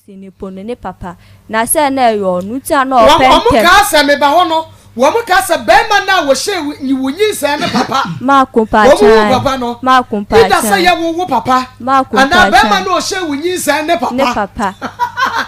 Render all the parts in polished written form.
Sini pono ne papa na se na yo nutia na open wo ka se me ba ho no wo mo ka se be ma na wo she wunyi se ne papa ma kompa cha wo papa no ma kompa cha ida se ye wo papa ma kompa ana be ma na o she wunyi se ne papa ne papa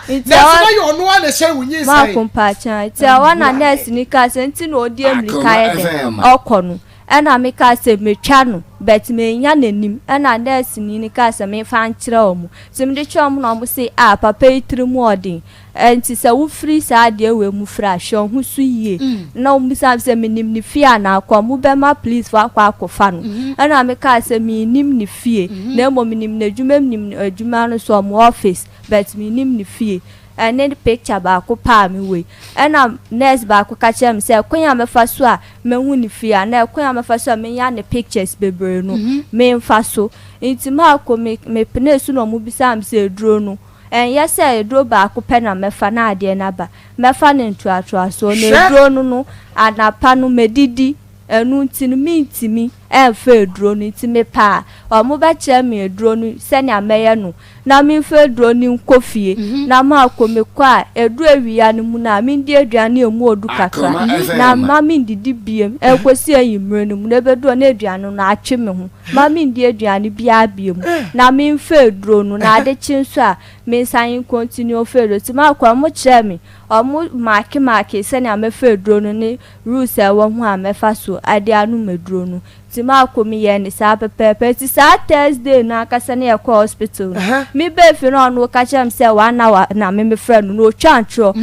ita na yo no na she wunyi se ma kompa cha ita wana nurse ni ka se nti na odi emrika ye de okonu ena me ka se metwa no bet me nya nanim ena nurse ni ka se me fa nkyere omu sim de twom no mo se papa itirimu odin enti se wo free sa de we mu fra hwe ho su yie na o misa se menim ni fie na akwa mu be ma please fa akwa akofa no ena me ka se me nim ni fie na mo menim na adwuma nim adwuma no so mo office bet me nim ni fie ene picture ba ko pa me we ena nurse ba ko ka chem se kwanya me fa so a me hu ni fie na kwanya me fa so a me ya ne pictures bebre no me mfa so enti ma ko me pene su no mu bisa am se duro no yes duro ba ko pe na me fa na ade na ba me fa ne ntuatua so ne duro no anapa no medidi enu ntinu mintimi fe duro no ntimi pa o mo ba che me duro no se ne ameye no na me fe duro ni nkofie na ma akome kwa edu awia no mu na me ndi aduane emu odu kakra na ma me ndidi biem ekosi ayimre no mu na bedu na aduane no atwe me ho ma me ndi aduane bia biem na me fe duro no na ade chinso a me san continue fe duro ti ma kwa mo che me o mo make se ne amefe duro no ni rules e wo ho amefa so ade anu meduro no ti ma akomi ye ni sa pepepe ti sa Thursday na akasa na ekọ hospital mi be fi no no ka chem se wa na me friend no twantro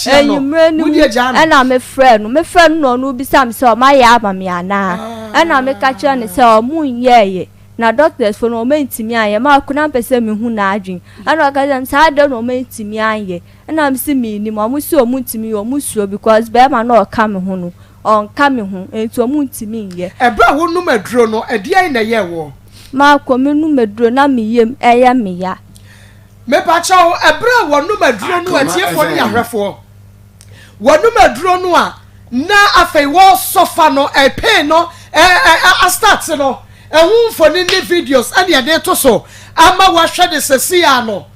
eyimre ni na me friend no bi sam se o ma ya ba me ana na me ka chem se o mu ye na doctors for no mentimi aye ma kuna pese me hu na adwin ana ka dem sa de no mentimi aye na me si mi ni mo si o mu ntimi o mu suo because be ma na o ka me hu no on ka me hu enti o mu ntimi ye ebra wo nu maduro no edi ai na ye wo ma ko me nu maduro na me yem eye me ya me pa chawo ebra wo nu maduro no atiefo ni ahwefo wo nu maduro no a na afei wo sofa no pain no a start no ehun for ni videos and ya dey to so ama wa hwe de sesi ya no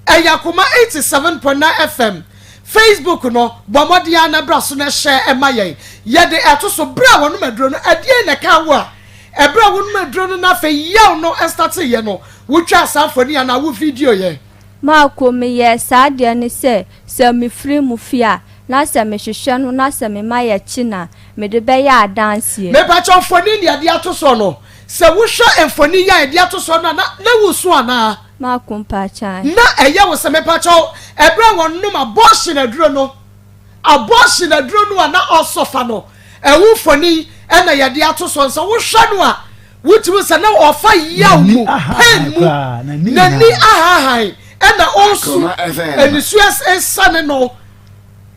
Akoma 87.9 FM Facebook no bomodia na bra so na share emaye ye de eto so bra wonu maduro no adie na ka wo a ebra wonu maduro no na fe yaw no start ye no wutwa sanfoni na wo video ye ma ko me ye sa de ne se me free mu fia na se me hwehwe no na se me maye china me de be ya dance ye me pa cho foni ne ade ato so no se wo hwe enfoni ya ade ato so na wo so ana ma kompa cha na eye wo se me pa cho ebra wonu ma abortion aduro no na osofa no ewu foni na ye de ato so nso wo hwe no a wuti se na ofa yaw mu pen mu na ni ahahai na onsu enisuas esane no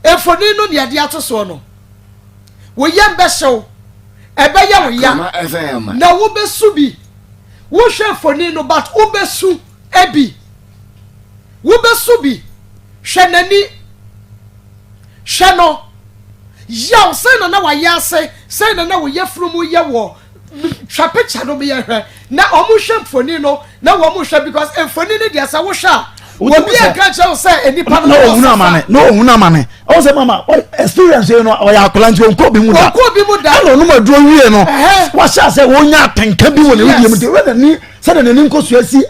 efoni no ne de ato so no wo yem be hyew ebe ye wo ya na wo besu bi wo hwe foni no but wo besu ebi wo besu bi hwe nani hwe no yaw se na wa ya se na wo ye frumu ye wo twa picture no me ye hwe na omu hwe foni no na wo mu hwe because foni ne dia sa wo hwe obi e ka che say enipa no huna mane o say mama experience you know o ya aklanti onko bi mu da no no maduro wie no wa sha say wonya atenka bi wona wi mu de we ni say na ni nko suasi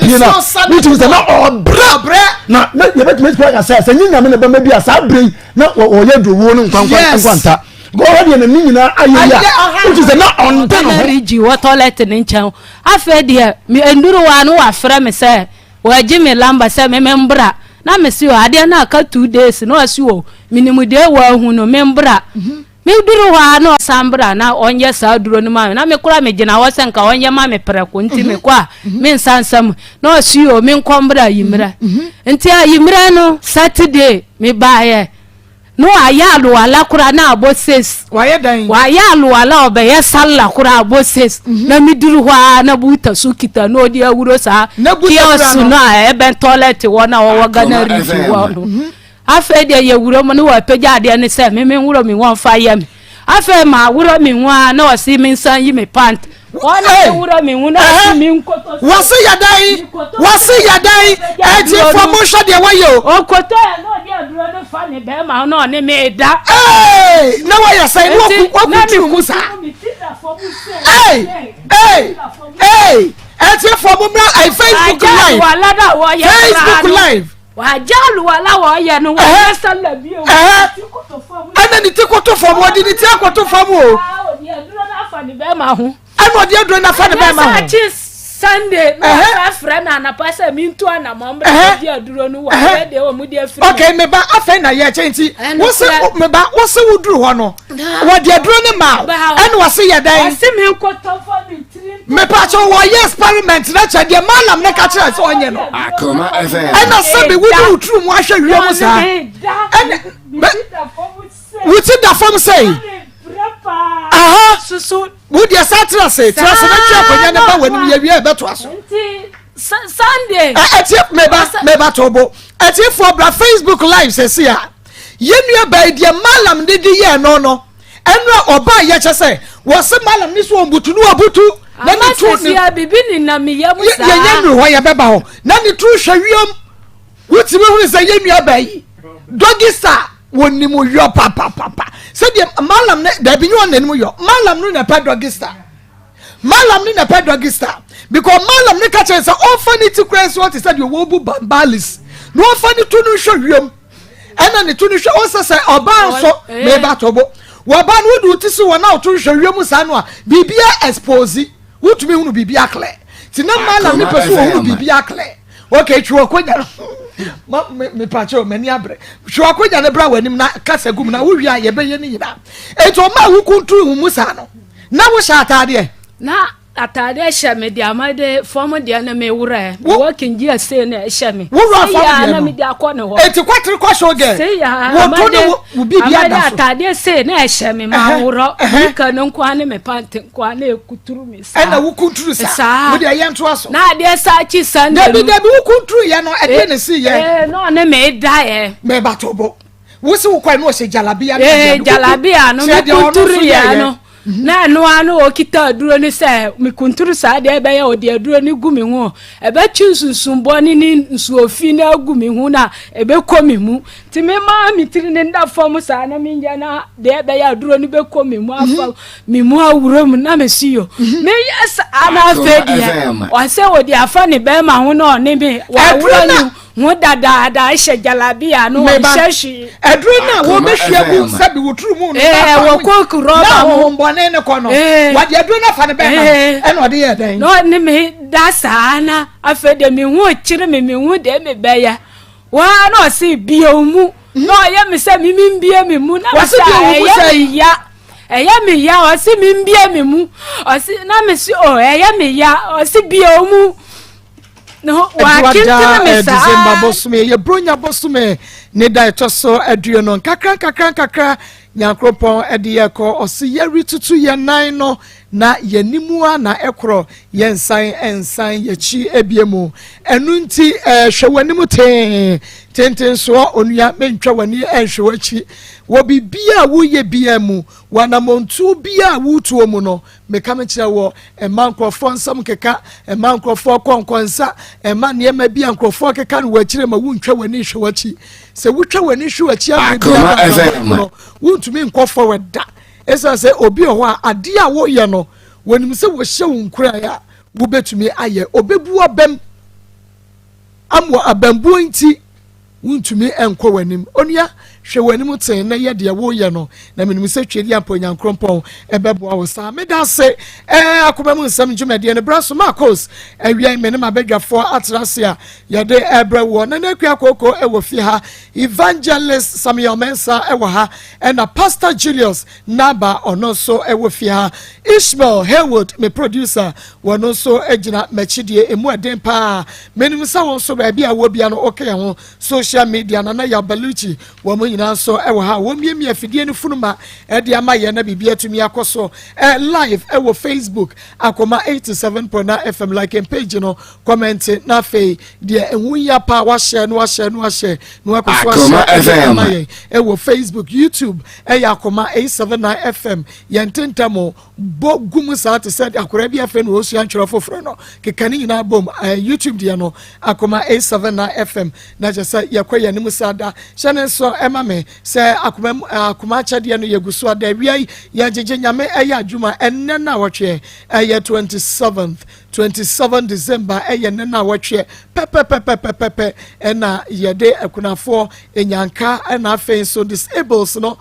pie na which is na obra na ye bet me kwa say nyinya me na ba ma bi asa bre na o ye drowo no nkwanta go already na nyina ayya which is na on the rigi wa toilet ni nchan afa de me enduro wa no wa frɛ me say wa jime lamba se membra na mesi o ade na aka 2 days no asi o minimu de wa hu no membra me duru wa no sambra na onye sa duro no ma na me kura me gina wo senka onye ma me preko nti me kwa me nsansam no asi o me nkombra yimra nti ayimra no Saturday me baaye no ayalu ala kura na aboses waye dan wayalu ala obeye salla kura aboses na miduru hwa na buta sukita no di awuro sa kiosu na ebe toilet wona wo gana riji wo afa de ye wuro mo no wa peja de ne se me wuro mi won fa ye me afa ma wuro mi nwa na o si mi san yi me pant One wura me huna me nkoto. Wase yadan eti promotion de wayo. Okoto e no de aduro no fa ne be ma no ne me da. Na wa ya sai no ku musa. Eti promotion I Facebook live. Wajalu wala wo ye no wo sala bi o. Ana ni tikoto fam odi ni tikoto fam o. Odi aduro na fa ne be ma ho. Ana odi aduro na fa ne be ma ho. Sunday na friend na pasa mi nto na mambra di aduro no wa de o mu di afiri. Okay, me ba afa na ye chenti. Wo se me ba wo se wuduru ho no. Wo di aduro ne ma. Ana wo se ye dan. Se me nkoto for me tiri. Me pa cho wo ye experiment na cha de malam ne ka kira se onye no. Akoma FM. Ana se be wuduru tru mu ahwe wi mu sa. Ana wuti da fam say. Susu Would you start to say, trust when you hear better? Sunday. Meba tobo. At if for Facebook Live says here, Yemia by dear Malam did the year no. And or by yet say, was some Malam this one but to do a butu. Then I told you I be been in Namia. Why a beba? None the true sharium. What's the one is a Yemia by Doggy Star. When you your papa said malam there be no name yo malam no na pedrogista malam no na pedrogista because malam ne ka say all funny to crazy what is said you wo bu bambalis no funny to no show wiem and na to no show also say oba so me ba tobo wo ba no do tisi wo na to show wiem sa no a bibia expose wutumi hu no bibia clear ti na malam ne peso hu no bibia clear okay chwo kwanya me pacho mani abre chwo kwanya ne bra wanim na kasa gum na wo wi a ye be ye ni yina eto ma wo kuntu hu musa no na wo sha atade na atade sha me dia ma de form dia na me wura wo kinji ase na sha me wo ra fa na me dia ko ne ho eti kwatri kwa show ge wo to ne wo bibia da so atade se na sha me ma wura ka no kwa ne me pante kwa na ekuturu me sa na wo kunturu sa wo dia ye nto aso na de sa chi Sunday Dabi wo kunturu ye no e ne si ye no ne me da ye me ba tobo wo se wo kwa no se jalabia jalabia no me kunturu ye no na no anu okita aduro ni se mi kunturu sa de be ya odi aduro ni gumi hu e be twinsunsun boni ni nsu ofi na gumi hu na e be komi mu ti me ma mi tiri ne nda fom sa na mi nja na de be ya aduro ni be komi mu afa mi mu awuro mu na me siyo me yes ana fedia o se odi afa ni be ma hu na oni me wa awuro ni mo dada she jalabia no sheshi edru na wo be hwegu sabi wotru mu no wo koku roba mo mbone ne kono wa de edru na fa ne be ma e no de ye den no ne me da sana afede me hu kire me hu de me be ya wa no si biomu no ye me se mi mbie me mu na wasi ya eya me ya o si mi mbie me mu o si na me si o eya me ya o si biomu no wa kintina me sa December bosume ye bronya bosume ne da etoso aduo no kakra nyankropon ede ye ko osi ye ritutu ye nan no na ye nimua na ekro ye ensan ye chi ebiemu enu nti hwewanimu tenten so onua mentwa wani enhwewachi wo bibia wo ye biamu wanamontu bia wutuo mu no meka me kire wo emankrofo nsam keka emankrofo konkonsa ema niema bia nkrofo keka no wachire ma wuntwa wani hwewachi se wutwa wani hwewachi abia wuntumi nkọ forward da esa se obi ho a ade a wo ye no wonim se wo hye wunkura ya wo betumi aye obebu abam amwo abambu nti wuntumi enko wanim onia hwe wanim ten na ye de wo ye no na menim se twedi amponya nkrompon ebebo wo sa meda se akoma mu nsam dwumade ne braso Maa Akos awia me ne mabedwafo atrase a ye de ebra wo na nakua kokko ewo fi ha evangelist Samuel Mensa ewo ha na Pastor Julius Naba ono so ewo fi ha Ishmael Haywood me producer wono so agina machidie emu eden pa menim sa won so ba bia wo bia no okay ho social media na ya baluchi wo mo nyina so ewo ha wo miemi afidie ne funuma de ama ye na bibia tumi akoso live ewo Facebook Akoma 87.9 FM like and page no comment na fe de enwu ya pa wa share no akoso FM ewo Facebook YouTube Akoma 879 FM yententamo bogum sa te said akora bia fe no osu antwero foforo no kekani nyina bom YouTube dia no Akoma 879 FM na jesa yakwa ne musada shane so ema me se akoma chade no yeguso ada wiai ya jeje nyame adwuma enne na wotwe 27 December ene na wotwe pepe ena yede akunafo enyanka ena afen so disables no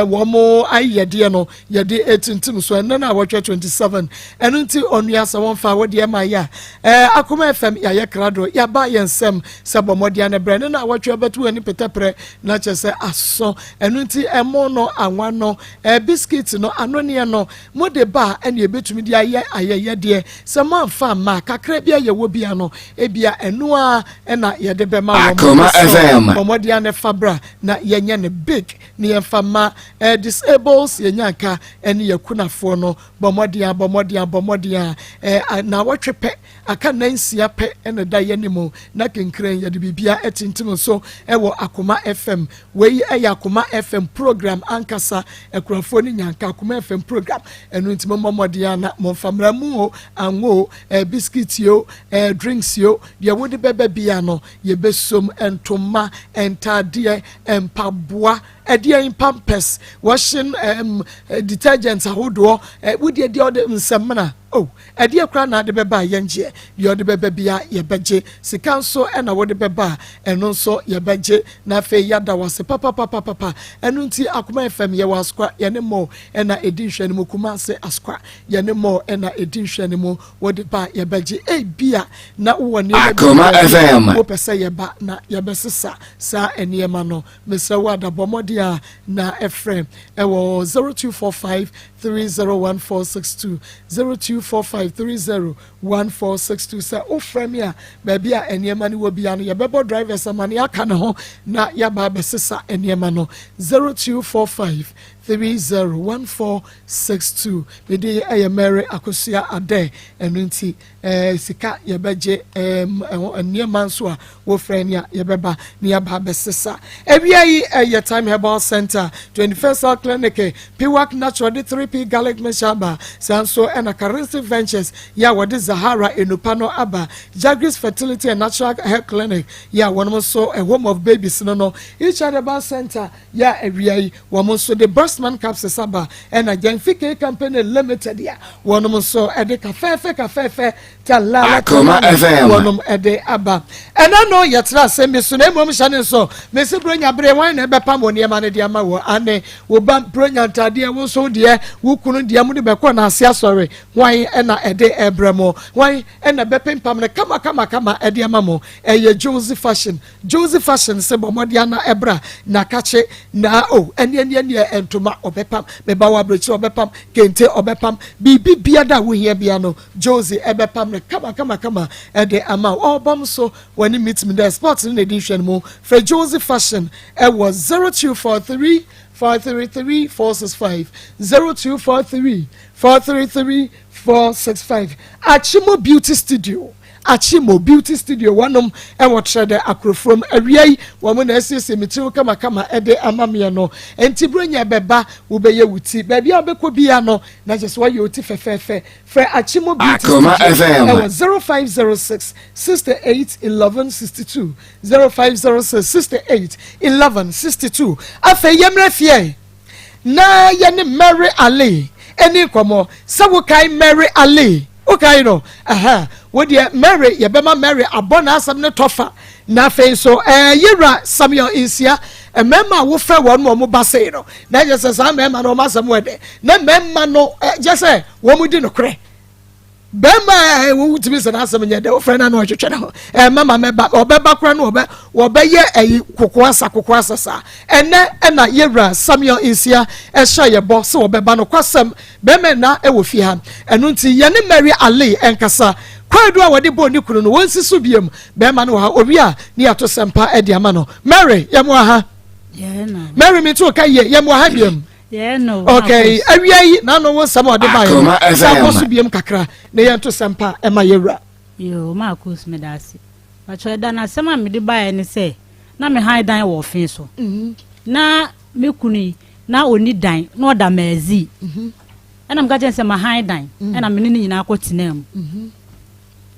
womo ayede no yede etintim so ene na wotwe 27 enu nti onua sa wonfa wode ema ya Akoma FM ya ye krado ya ba yensem sabomode ane bre na wotwe betu ani petepre na chese aso enu nti emo no anwa no biscuit no anone no mode ba ene ebetumi di ayeye de sama fa ma kakra bia ye wo bia no ebia enu a na ye de be ma wo mode ane fabra na yenye ne big ne yemfa ma disables yenyanka ene yakunafo no bomode na wotwepe aka nansia pe ene da ye nemu na kenkren ye de bibia etintim so ewo Akoma FM we Akoma FM program ankasa ekurafo ni nyanka Akoma FM program enu ntimo momode na momfamra mu anwo biscuit yo drinks yo ye wodi bebe bia no ye besom entoma entade empaboa in pampers washing detergents ahodo wodi de nsemna oh ade akra na de beba yenje ye de beba bia ye beje sika so na wodi beba eno so ye beje na fe yada wase papa enu nti Akoma FM ye waskwa ye ne mo na edition mu kuma se askwa ye ne mo na edition mu wodi ba ye beje bia na wo ne Akoma FM wo pese ye ba na ye besesa sa eniema no mese wada bomodi na Efrem ewo 0245 301462 0245 301462 sa ofrem ya baby a eniema ni wo bia no ye bebo drivers amane aka ne ho na ya ba besesa eniema no 0245 301462 bidi Mary Akosia ade enunti sika yebeje eniema nso a wo friend ya yebeba ni aba besesa ebia yi time herbal center 21st clinic Piwak natural 3P garlic meshaba sanso and Caristic ventures ya wadi Zahara enupano aba Jagris fertility and natural health clinic ya one so a home of babies no each herbal center ya ebia yi one so the Birthman capsules aba and a Genfike company limited ya one so ede kafefe talala Akoma FM one ede aba and I know yatra say me so na mom shane so me se bronya bre wan na be pam oni ema ne de ama wo ane wo ba bronya ntade wo so de wo kunu de mu de be ko na ase asore wan na ede ebremo wan na be pam ne kama ede ama mo eye Josie fashion se bomode na ebra na kache na ene entoma obepam me ba wa brochi obepam kente obepam bibi bia da wo hia bia no Josie ebepam ne kama ede ama obam so when you meet me there sports in edition mo for Josie fashion was 0243 533 465 0243 433 465 Achimo Beauty Studio wanom e wotrede akrofrom awiai wo na asese metiw kama ede amamye no enti bronya beba wo beye wuti ba bia obekọ bia no na jeso waye oti fefefe for Achimo Beauty Akoma FM 0506 68 1162 0506 68 1162 afa yemra fie na ye ne Mary Ali eni komo sawo kai Mary Ali okay no wo de Mary ye bema Mary abona asam ne tofa na fe so yira Samuel Insia mema wo fe won mo ba sei no na je se sa mema no masam wede na mema no je se wo mu di no kre bema wo wutimi se na asam nye de wo fe na no twetwe na mema meba obeba kra no obe ye kokoasa sa ene na yira Samuel Insia sha ye bo se obeba no kwasam bema na wo fi ha enu nti ye ne Mary Ali enkasa kwadu a wode bo ni kunu no wonsi so biem bema no ha obi a ni ato sempa e de ama no Mary ye mo ha Mary me too kai ye mo hadiam. No. Okay, awia na no won sam ode ba ye. Sa koso biem kakra na ye to sampa e ma yewra. Yo Maa Akos me dasi. Ba cho da na sama me de ba ye ne say na me han dan wo fin so. Na me kuni na oni dan na oda mazi. Ena mga jen se ma han dan. Ena me ni nyina akotinam.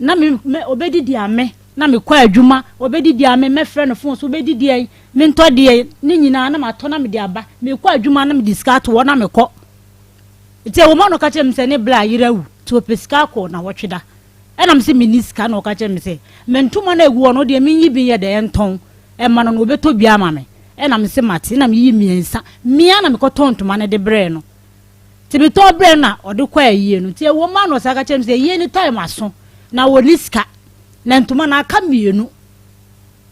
Na me obedidi ame na me kwa adwuma obedidi ame me frɛ no phone so obedidi ai me ntɔ de ni nyina na ma tɔ na me de aba me kwa adwuma na me discard wo na me kɔ ite wo ma no ka kyem se ne bla yirawu to pesika kɔ na wɔtweda ɛna me se me niska na ɔka kyem se me ntoma na egu no de me yi bi ye de entɔn e ma no obetɔ bi ama me ɛna me se mate na me yi miensa mia na me kɔ tɔ ntoma na de brɛ no te bi tɔ brɛ na ɔde kɔ ayie no te wo ma no sa ka kyem se yie ni time aso na wo niska na ntoma na aka mienu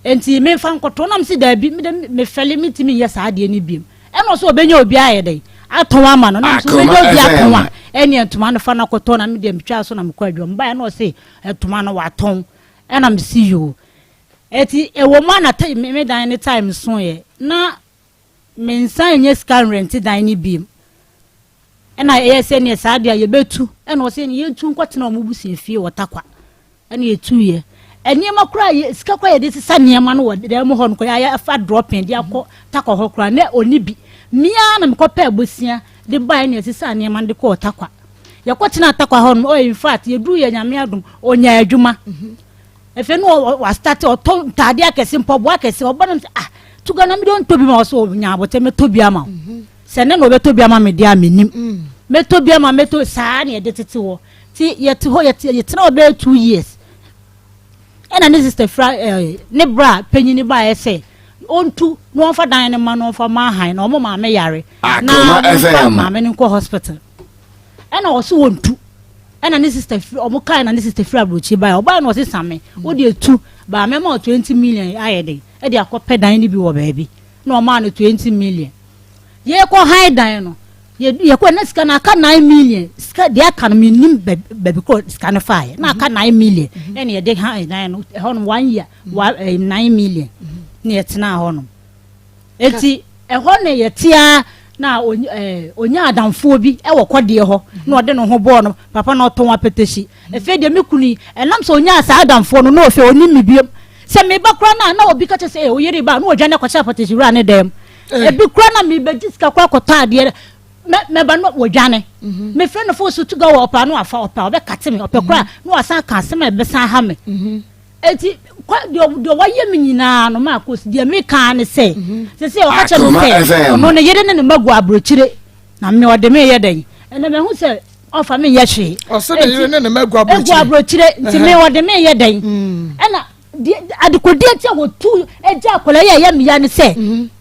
enti me fa nkoto na msi da bi me fele mitimi ye sa ade ni biem e no so obenya obi aye dey aton ama no na mso obenya obi aton a eni ntoma no fa na koto na me de mtwa so na me kwa adwom ba ya no se ntoma no waton e na msi yo eti e wo ma na me dan ni time so ye na me nsan nye scan rent dan ni biem e na ye se ne sa ade ye betu e no se ne ye tu nkotena o mubusi fie wotakwa ene yetu ye eniema kura ye sika kwa ye de sisa niema no wode dem ho no kwa ya fa dropping de akọ takọ ho kura na oni bi mia na mekọpa abosia de bai ne sisa niema de ko takwa ye kwọtina takwa ho no in fact ye du ye nyame adum onya adwuma efe no wa start o to tade akese mpobo akese obo no tuga na mi don tobi ma so nya abote me tobi ama se ne no be tobi ama me de amenim me tobi ama me to saa ne de tete wo ti ye te ho ye tena obe 2 years ena ne sister fra ne bra panyini ba ye say ontu no fa dan ne ma no fa ma han na o ma me yare na ma me nko hospital ena o so ontu ena ne sister o mo kai na ne sister fra brochi ba o ba no se same o de etu ba me ma 20 million ayede e de akọ dan ni bi wo ba bi na o ma no 20 million ye ko han dan no ye ko na sika na aka 9 million sika de aka no minim baby ko sika na fire na aka 9 million ene ye de ha 9 no ho no 1 year 9 million ne ye tena ho no eti ho ne ye tia na onya adamfo bi e wo kode ho na ode no ho bo no papa na oton apetesi efe de mekuni enam so onya asa adamfo no na ofe oni mibiem se me bakra na obi ka che se o yeri ba na odwane kwacha apetesi ra ne dem e bi kra na me beji sika kwa kota ade me ba no wodwane me friend fo so to go opa no afa opa obe kate me opa kra no asan ka se me be san ha me eti kwa do waye me nyina no Maa Akos de me kan ne se o ka che me se no ne yede ne magu abrochire na me ode me yeden ene me hu se ofa me ye hwe o se de yede ne magu abrochire nti me ode me yeden ena adikodi atia wo tu eja akola ye me ya ne se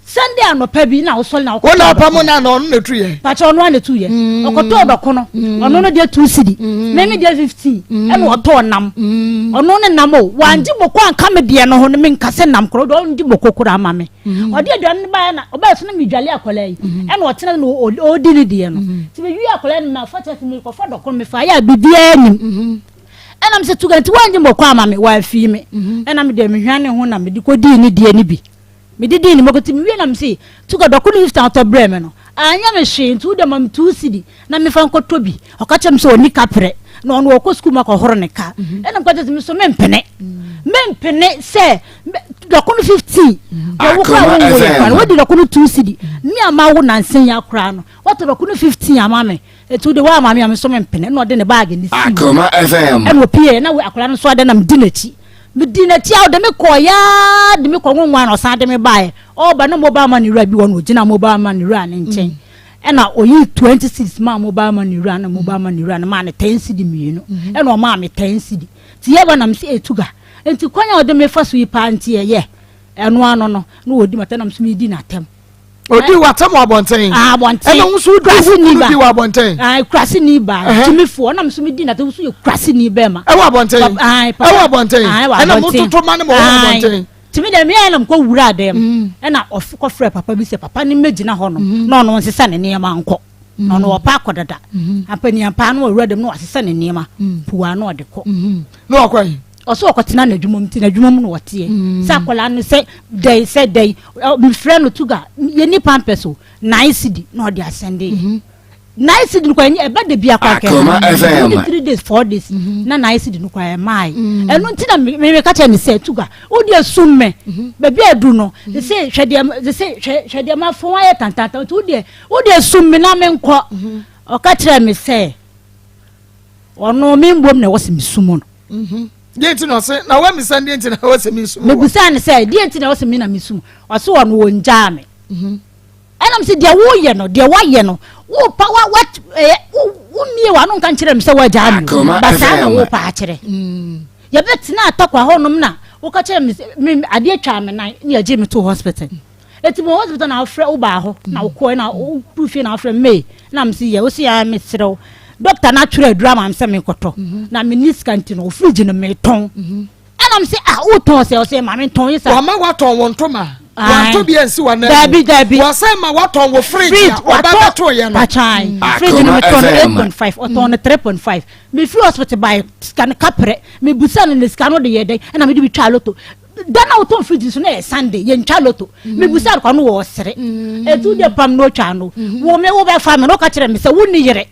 Sunday anopa bi na osol na okoto ona pa mo na no na tu ye pa cho no na tu ye okoto obako no ono no de 2 cedi me me de 15 e no oto nam ono ne nam o wanji boko anka me de no ho me nkase nam kro do ndi boko kura ama me ode aduan ne ba na oba so na me dwale akola yi e no otena no odi ne de no ti be wi akola ne ma fa cha me ko fa doko me fa ya bibia anim enam se tuganti wanji boko ama me wa fi me enam de me hwane ho na me di ko di ne de ni bi me didi ni mokoti mi na msi tuka dokunu 50 auto breme no anya me hwe ntu de mam 2 cedi na me fa nkoto bi okacha mso oni kapre na ono okọ school mako horo ne ka ena mkwaje mi so mempene se dokunu 50 ya wo kwa wo ye kwa wo di dokunu 2 cedi mi ama wo na nsen ya kra no wato dokunu 15 ama me etu de wa ama me so mempene na ode ne bag ni si Akoma FM eno pie na we akra no so ade na mdinachi medinati aw de me koya de me ko nwa na osan de me bae o ba no mobile money ra bi won ogina mobile money ra ne nchen e na oyi 26 ma mobile money ra na mobile money ra na ma ne 10 cedi mienu e na o ma me 10 cedi ti ye ba na me se etuga enti kwanya o de me fa so yi pa nti ye eno ano no na odi mata na me so me di na tem odi watam abonten abonten eno nso di wa abonten krasi ni ba timifo na me so me di na te so ye krasi ni ba ma e wa abonten e wa abonten eno mutoto ma ne mo abonten timi de me na mko wura dem e na ofko frɛ papa bi se papa ni megina ho no na ono nsesa ne ne ma nko na ono opa akodada apani ampa no wura dem no asesa ne ne ma puwa no ode ko no akwai oso okotena na adwuma mti na adwuma mu no wote sa kola no say day me friend no tuga ye ni pampeso nice city na odi asende nice city no kwa eba de bia kwa ke 3 days 4 days na nice city no kwa mai eno nti na me ka tell me say tuga odi asumme be bia du no say hwede ma fo aye tantanta odi asumme na me nko o ka tell me say ono me mbom na wose misumo no Dienti no se na wa mi san dienti na wose misumo me busa ne say dienti na wose mi na misumo waso ono wo nja me enam se dia wo ye no dia wa ye no wo pa what wo mie wa no kan kire me se wa ja me ba sa na wo pa kire ye betina atakwa honom na wo ka kire me ade atwa me nan ne aje me to hospital eti mo hospital na afre wo ba ho na wo ko na wo proof na afre me na me se ye wo se ya me serew doctor na twere drama am se me koto na me nis kanti no fridge no me ton enam se wo ton se o se ma me ton yisa wa ma wa ton won to ma wa to bi ensi wa na dabi wa say ma wa ton wo fridge wa ba to ye no fridge no me ton 8.5 o ton 3.5 me free hospital by scan kapre me busa no scan no de ye dey na me de bi twa loto dana auto fridge so na Sunday ye ntwa loto me busa kwa no wo sere etu de pam no twa no wo me wo be fa me no ka kire me se wo ni yire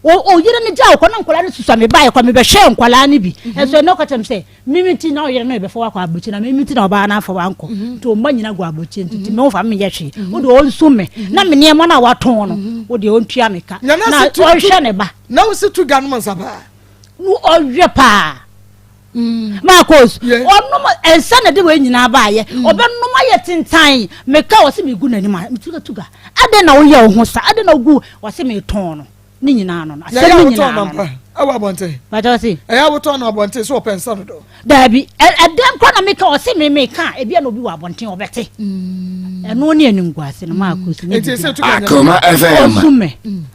o yire ni ja ko na nkola ni susa me bae kwa me be hwe nkola ni bi eso no ka kire me se mimiti na o yire na be fa kwa abuchi na mimiti na oba na fa wanko to ma nyina gwa abuchi ntiti me wo fa me ye hwe wo de o nso me na me ne mo na wa ton no wo de o ntua me ka na o hwe ne ba na wo se tu ganu masaba no o hwe pa Maa Akos onuma ensa na de we nyina ba ye obenuma ye tintan me ka wo se me gu nani ma tuga ade na wo ye wo ho sa ade na gu wo se me ton no ni nyina no ase ni nyina no awa bonte ba ta se eya wo ton no bonte so pensa no do dabi edem kwa na me ka wo se me ka e bia na obi wa bonte obete eno ni anungu ase no Maa Akos ni Akoma FM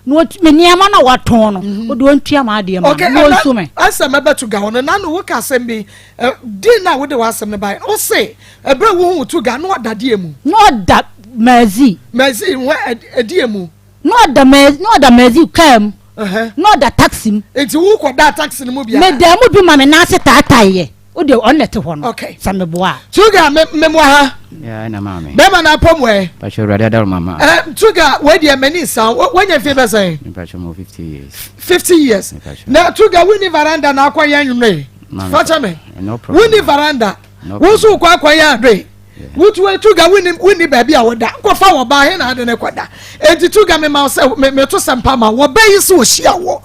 no me niama na wa ton no wo de ontua ma ade ma no so me asa me betu ga hono na no wo ka asem bi din na wo de wa asem me bai o se ebra wo hu tu ga no odade emu no da mazi wo ade emu no da mazi kam no da taxi enti wo ko da taxi no mu bia me da mu bi ma me na se tataye o de on net ho no okay sa me boa tuga me mo ha ya na mama be ma na pomwe pa cho rada da mama tuga we de mani sa wanya fi be say pa cho mo 50 years 50 years na tuga we ni veranda na akwa yan nwre facha me no problem we ni veranda wo so kwa akwa yan adwe wutu tuga wini baby a woda nkofa wo ba he na ade ne kwada enti tuga me ma se me to sempa ma wo be yi se o hia wo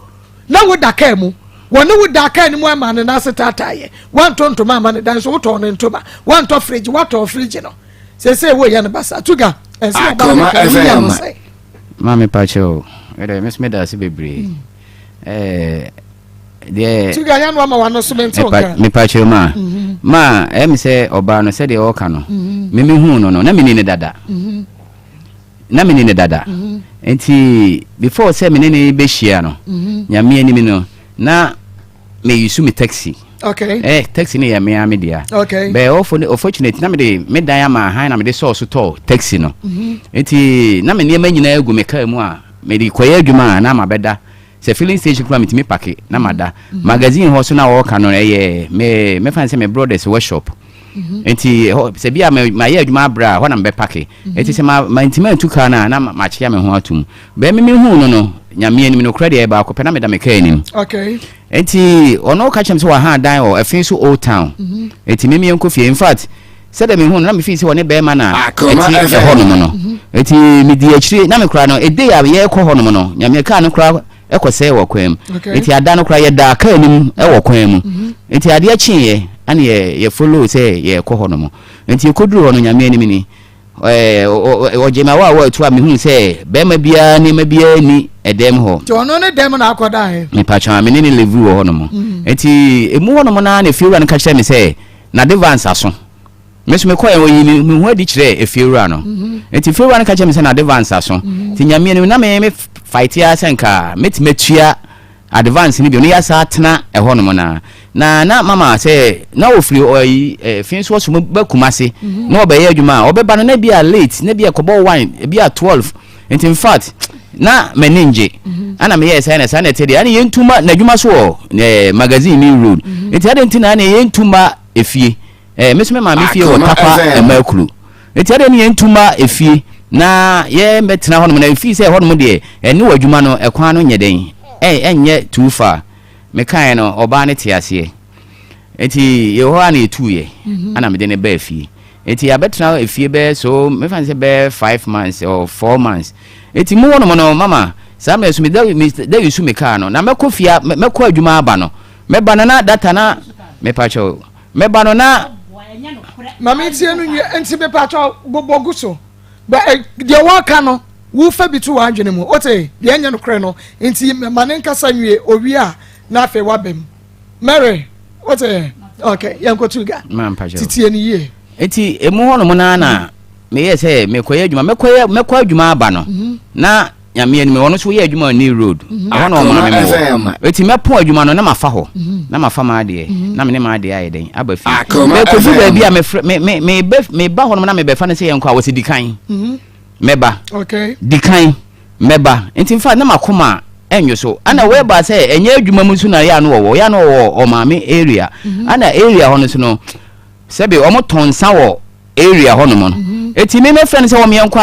na woda ka mu woni woda ka ni mu ama ne na se tataye wan tonto ma ne dan so wo to ne ntoma wan to fridge wa to fridge no se wo ya ne basa tuga ense ba ma ka ya no se mama pacho ede me da se bebre de tuga ya no ma wa no so me nto ka me pacho ma em se oba no se de o ka no me hu no na me ni dada enti before se me ni be hia no nyame ani mi no na me yusu me taxi okay taxi ni ya me dia okay be unfortunately na me dan ya ma han na me de so to taxi no enti na me ni ma nyina egu me ka mu a me di koye adwuma na ma beda se filling station kura me timi pake na mada magazine ho so na wo ka no me fan se me brothers workshop enti se bia ma ye adwuma bra ho na me pake enti se ma intima tu ka na ma chia me ho atum be me hu no nyame ani me no credit e ba ko pe na me da me ka ani okay enti ono ka chem se wa ha dan o afin so old town enti me enko fie in fact se da me hu na me fi se woni be ma na enti e ho no enti me di akire na me kra no e dey a ye ko ho no no nyame ka no kra ekose wo kwam enti ada no kra ye da ka anim e wo kwam mu enti ade a chiye ane ye follow say ye ko ho no mo enti koduru ho no nyame anim ni ojema wa tu a me hu say be ma bia ni ma bia ni edem ho to no ne dem na akoda he me pa cha me ni level ho no mo enti emu ho no mo na na fiura no ka kire me say na advance aso me so me ko ye wo yi me hu adi kire efiura no enti fiura no ka kire me say na advance aso ti nyame anim na me fight ya senka metimetua advance ni bi no ya sa tena e ho no mo na mama say na ofiri oyi fin so so bakumase na obeye adwuma obeba no na bia late na bia kobo wine bia 12 and in fact na meninje ana me yes na sana tedi ana yentuma na dwuma so magazine mi road enti ade ntina ana yentuma efie mesome ma me fie wo tapa emakuru enti ade ne yentuma efie na ye metena hono na efie se hono de ene wadwuma no ekwan no nyeden enye too far me kan no oba ne te ase enti ye ho ana etuye ana me de ne ba efie enti abetena efie be so me fan se be 5 months or 4 months enti mu wono no mama sa me so me da yusu me car no na mekofia mekọ adwuma aba no meba na data na me pacho meba no na mama tie no enti me pacho bobogu so ba de waka no wo fa bitu wa adwene mu ote de anya no kre no enti mane nkasa nwie owi a na afa wabem Mary ote okay yankotuga man pacho titie ni ye enti emu hono mo na me yese mekoya adwuma mekọ adwuma aba no na nyame ni me wono so ye adwuma ni road ahono mo na me eti mepo adwuma no na mafa ho na mafa ma ade na me ne ma ade aye den aba fi me ko du ba bia me ba hono na me be fa ne se yenko a wose dikan meba okay dikan meba enti fa na makoma enyo so ana we ba se enye adwuma mu su na ya no wo o maame area ana area hono so no sebe o mo tonsa wo area hono mo eti me friend se wo me yenko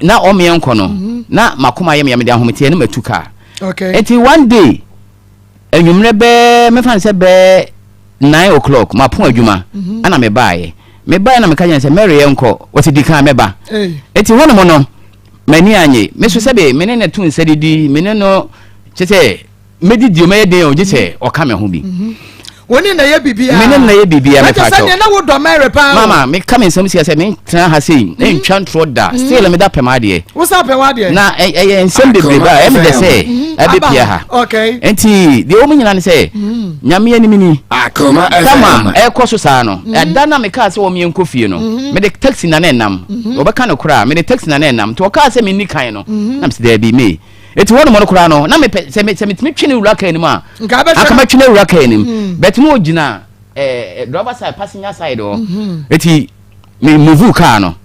na o me yenko no na makoma yem de ahomete ne matuka okay eti one day enwumre be me fan se be 9 o'clock ma pon adwuma ana me baaye na me kanya se Mary yenko wati dikan meba eti hono mo no mani anye me so sebe me ne tun sedidi me ne no chete medidi o me de o jese o ka me ho bi woni na ye bibia me na ye bibia me pa cho na wo do Mary pa mama me come nsem sia se me tran ha sei e ntwan tro da still me da pema de wo sa pema de na nsem bebre ba e me de se e be pia ha okay enti de o munyina ne se nyame ani ni Akoma kama e koso sa no da na me ka se wo me nkofie no me de taxi na nam obeka no kura me de taxi na nam to ka se me ni kan no na me se da bi me eti wono mo kura no na me se me twene wura kan ni ma aka ma twene wura kan ni bet mo gina driver side passenger side o eti me move car no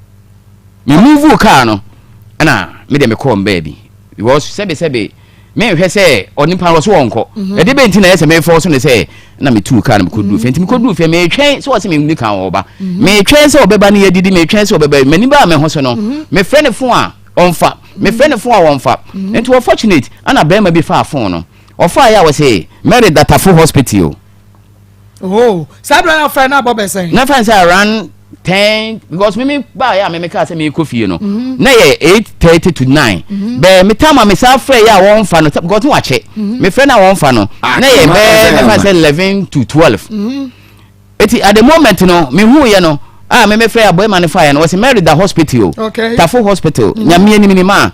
ana me de me call baby because sebe me hwe se onipa ro so wonko e de benti na yese me force ne se na me tu car na me kodu fe enti me kodu fe me twen so wase me ni kan oba me twen se obeba na yedidi me twen se obeba mani ba me ho so no me friend fo a onfa me friend fo a wonfa enti we fortunate ana be ma bi fa phone no ofa ya we say Mary data full hospital oh sabra na friend na bobe say na friend say around 10 because me ba ya me ka say me kofie no na ye 8:30 to 9 be me time me say friend ya won fa no because wa che me friend na won fa no na ye be me say 11 to 12 eti at the moment no me hu ye no me friend aboy man fa ye no was married the hospital okay Tafo hospital nyame ani ni ma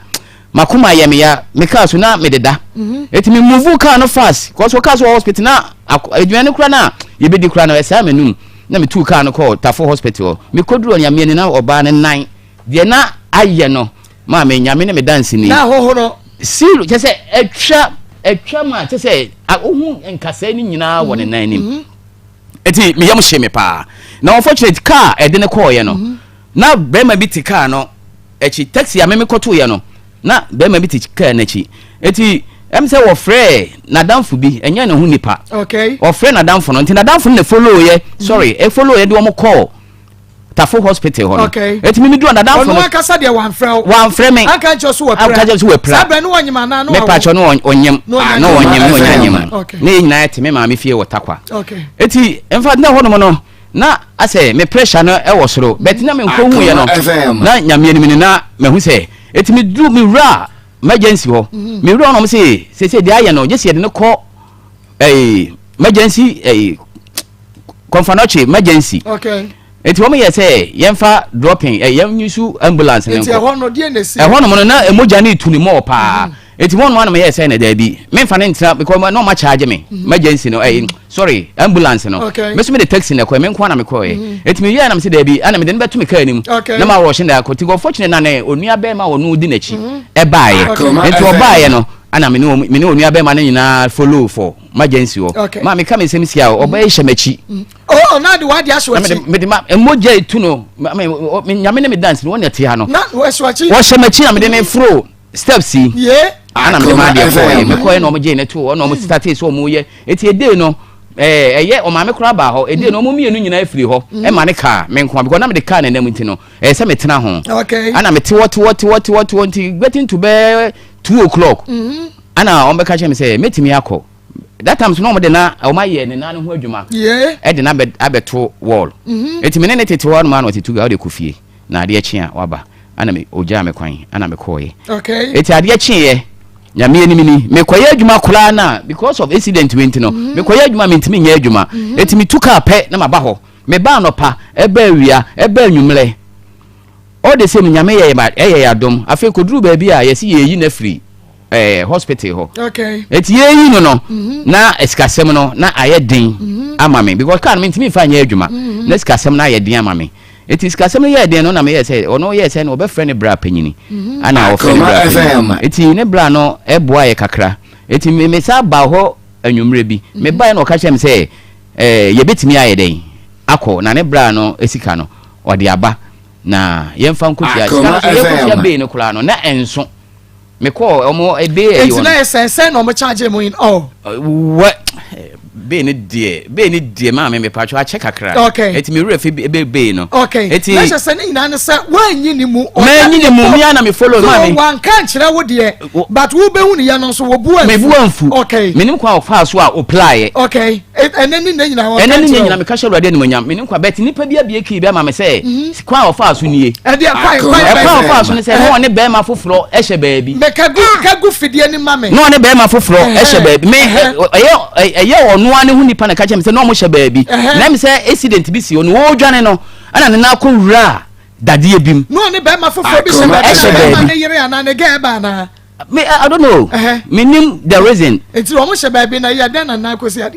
makoma ye me ya me ka so na me deda eti me move car no fast because we ka so hospital na aduane kura na ye be di kura na esa menum na me tu car no call Tafo hospital me koduro nyame ni na oba ne nan de na aye no ma me nyame ne me dance ni na ho no siru je se etwa ma je se ohun enkasa ni nyina wo ne nan ni eti me yam hye me pa na unfortunate car e de ne call ye no na bema bi ti car no echi taxi ya me koto ye no na bema bi ti car na chi eti em say wo frɛ na damfo bi enye ne ho nipa okay wo frɛ na damfo no nti na damfo ne follow ye sorry e follow ye de wo call Tafo hospital ho okay eti mi do na damfo no ono akasa de wan frɛ me aka jo so wo pra sabra no wanyima na no me pa cho no onyem no onyem okay ne nyina eti me ma me fie wo takwa okay eti in fact na ho no na ase me pressure no e wo soro bet na me nko hu ye no na nyame ni na me hu se eti me do me ra emergency ho me ra no me se de aye no je se de ne ko emergency confirmatory emergency okay eti wo me ye se yemfa dropping yem yusu ambulance ne eti ho no de na si ho no na emoja na ituni mo pa eti won no me ye se na da bi me mfa ne ntra because no ma charge me emergency no sorry ambulance no me so me the taxi na ko me nko na me ko eti me ye na me se da bi ana me de betu me ka anim na ma rush na ko ti go fortunate na na onua be ma wonu di na chi e baaye enti o baaye no ana me ne onua be ma na nyina follow for emergency o ma me ka me se me sia o ba ye hye oh na de wadi aso me de ma emoja itu no me nyame ne me dance no won ya te ha no na wo so achi wo hye machi na me de me fro steps yeah ana me ma de for me ko no mo je ne to no mo start so mo ye eti ede no eye o ma me kura ba ho ede no mo mienu nyina afiri ho e ma ne car me nko because na me de car na nam nti no se me tena ho okay ana me te what getting to be 2 o'clock ana on be ka che me say metimi akọ that time so no mo de na o ma ye ne na ho adwuma yeah e de na abeto wall eti me ne tete wall man o te tu ga o de kufie na ade achi a waba ana me oja me kwan ana me koye okay eti ade achi ye nyame enimi ni me koye adwuma kula na because of incident went no me koye adwuma me ntimi nya adwuma eti me tuka pe na maba ho me ba no pa eba awia eba anwumle all the same nyame ye yadom afi koduru ba bi a yesi ye yi na free hospital ho okay eti ye yi no na esikasem no na ayedin ama me because kan me ntimi fa nya adwuma na esikasem na ayedin ama me eti esikasem no ye den no na me ye say ono ye say no obe frɛ ne bra panyini ana o frɛ ne bra panyini eti ne bra no eboa ye kakra eti me sa ba ho anwumre bi me ba no ka kyem say ye betimi ayeden akọ na ne bra no esika no ode aba na yemfa nkotia sika ye kotia be ne kula no na enso me call omo ebe e yo na say no mo charge mo in all what be ni die ma me pacho a check akra eti me refi be no eti na say ni na say wanyi ni mu me ya na me follow ma me wan kan kire wo de but wo be hu ni ya no so wo bu anfu me nim kwa ofa so a apply eneni na nyina wo eneni na nyina me ka shero ade ni manyam me nim kwa bet nipa bia bia ki bia ma me say kwa ofa so nie e de kwa ofa so ne say no ne be ma foforo e hye baabi me kagu fidie ni ma me no ne be ma foforo e hye baabi me eye onu ane hu nipa na ka che me say no mo hye baabi na me say accident bi si onu wo dwane no ana ne na ko wura dade ebim no ne be ma foforo bi hye baabi na yere ana ne ga ba na me I don't know me nim the reason enti wo mo hye baabi na ya dan na ko si ade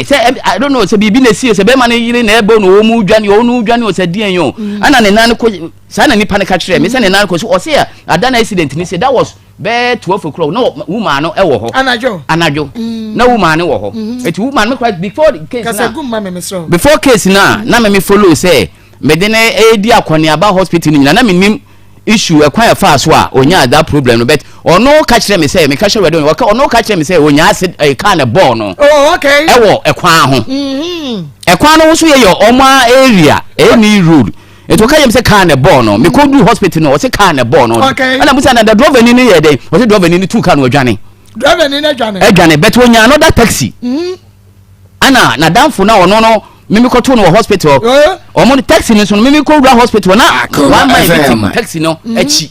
say I don't know say bibi na si say be ma ne yire na ebo no wo mu dwane o say die yo ana ne nan ko sa na nipa ne ka kire me say ne nan ko so o say adana accident ni say that was be 12 o'clock no woman no e wo ho anajo na woman no wo ho eti woman me quite before the case na good man me so before case na me follow say me de na edi akoni aba hospital ni na me nim issue ekwan e fa so a onya that problem no but ono ka kire me say me ka kire we ono ka kire me say onya acid ka na ball no okay e wo ekwan ho ekwan no so ye yo oma area any road eto ka yem se car na ball no me ko do hospital no o se car na ball no ana musa na the driver ni ye dey o se driver ni two car no adwane driver ni na adwane but onya another taxi ana na danfo na ono no mimi ko to no hospital o mo taxi ni so mimi ko do hospital na one man taxi no achi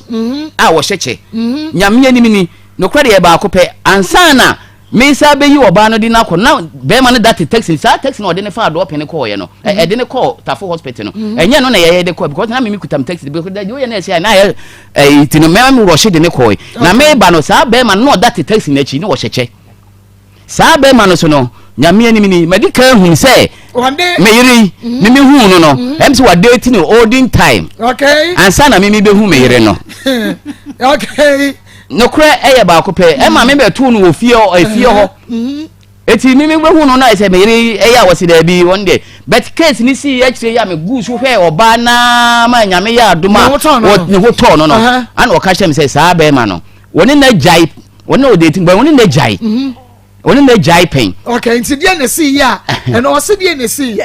a wo hyeche nyame ni mini no kwade ye ba ko pe ansana me sa be yi oba no di na ko na be ma no that taxi sa taxi no de ne fa do open ko ye no e de ne call Tafo hospital no enye no na ye de ko because na me kutam taxi because da yo ye na say na ye tino me me rush de ne ko na me ba no sa be ma no that taxi na chi ni wo hyeche sa be ma no so no nyame ni mini medical hu say me yiri ni me hu no no em say wa date no olden time ansa na me be hu me yiri no no kra eye ba ko pe e ma me be tu no ofie ho eti mi be hu no na say me yiri eye a wose da bi one day but case ni si ya kire ya me gu so hwe oba na ma nyame ya adoma ne ho to no ana o ka kire me say sa ba ma no woni na jai woni o dating ba woni na jai woni na jai pen nti dia na si ya e no se dia na si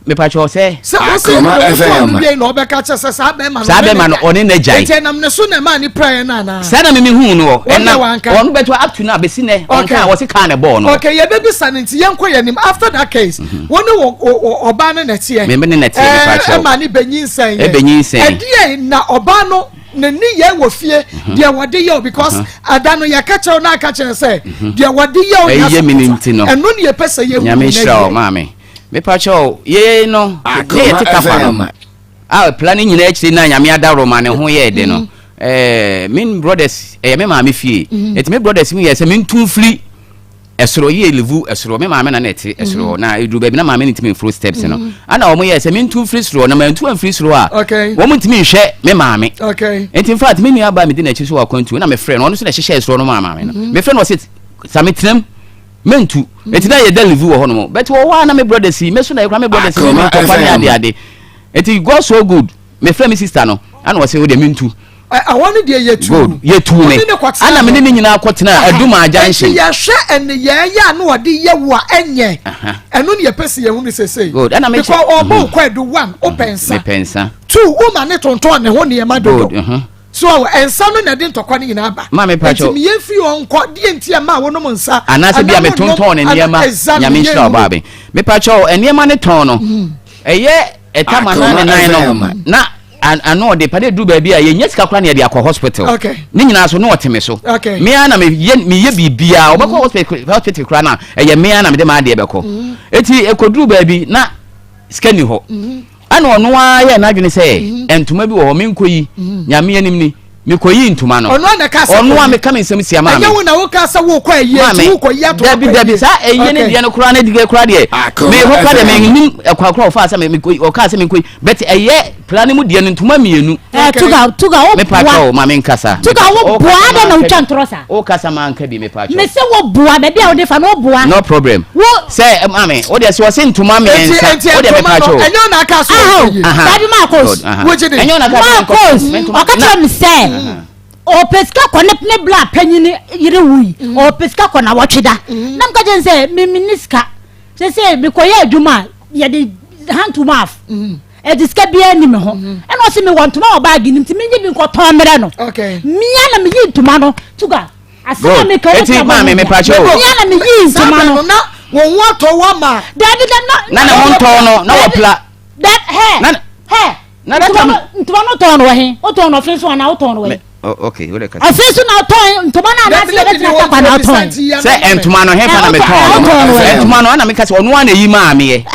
me pa cho say Akoma FM dia no be ka che sa ba ma no oni na jai nti na me so na ma ni prayer na sa na me hu no e na onu beto up to na be si ne on ka wo se ka na ball no okay ye baby san nti ye nko ye nim after that case woni oba no na tie me ne tie me pa cho e ma ni benyin sen e benyin sen e die na oba no na ni ye wo fie dia wode ye because adano ya ka che na ka che say dia wode ye ya eno ne ye pese ye hu na mama me pacho ye no ye tikafa planning nyina echi na nyame adaro ma ne ho ye de no min brothers me ma me fie et me brothers mi ye se min tun free esoro ye levu esoro me ma me na net esoro na edu ba bi na ma me ntimi free steps no ana o mo ye se min tun free soro na ma tun free soro a wo mo ntimi hwe me ma me et in fact me nua ba me de na echi so akwantu na me friend no so na hye esoro no ma me no me friend was it samitram mentu etina ye deliver wo hono but wo wa na me brother si me so na ekra me brother si me ko fa ni ade eti go so good me friend me sister no ana wo say wo de mentu I wanted the year two. Ye two me. And I'm in a quatina, I do my junction. Ya share and the ya no the ya wa enye. And only a person you say. Good. And I make all more quite do one open pensa. Two woman net on ton and 1 year my dog. So and some na didn't talk in aba. Mammy Pacho. Me if you on quite the ma one woman sa. And as be a ton and yama yamisha baby. Me Pacho and yamane tono. A year a time and 9 na. And know the pade do baby a yes ka near the hospital. Okay. Nina so no teme so. Okay. Me ana me ye bibia obako hospital kra na e me ana me de ma de beko. Eti ekodu baby na skani ho. Ana ono a ye na dwene say entuma bi wo me nkoyi nyame anim ni me koyi ntuma no. Ono na ka sa. Ono a me ka me nsem sia ma me. Anya wo na wo ka sa wo kwa ye ti wo koyi ato. Dabi sa eye ne de no kra na dige kra de. Me ho kra de me nim akwa fa sa me koyi o ka sa me koyi but eye plani mu de no ntuma mienu. Tuga wo me pa ma me nkasa. Tuga wo bua de na utwa ntrosa. O kasa ma nka bi me pa cho. Me se wo bua be bia wo de fa no bua. No problem. Say mame o de se wo se ntuma me nsa. O de me pa cho. Enyo na ka so. Dabi Maa Akos. Enyo na ka so. O ka tell me say o peska ko ne bla panyini yire wi o peska ko na wotweda nam ka je say me miniska say me ko ye aduma ye de hand to mouth e diska bia ni me ho e no se me want ma o bag ni ti me nyi bi ko ton mere no okay mia na me yi ntuma no tuga asema me ka o ti ma me pa cho mia na me yi ntuma no na won wato wa ma daddy na won ton no na wo pla that hair na ntuma no ton wo he o ton no fe so na o ton wo oh okay we like afisu na ton ntoma na se let na takwa na ton say ntoma no he fa na me ton ntoma no na me ka se onu na yi ma me ye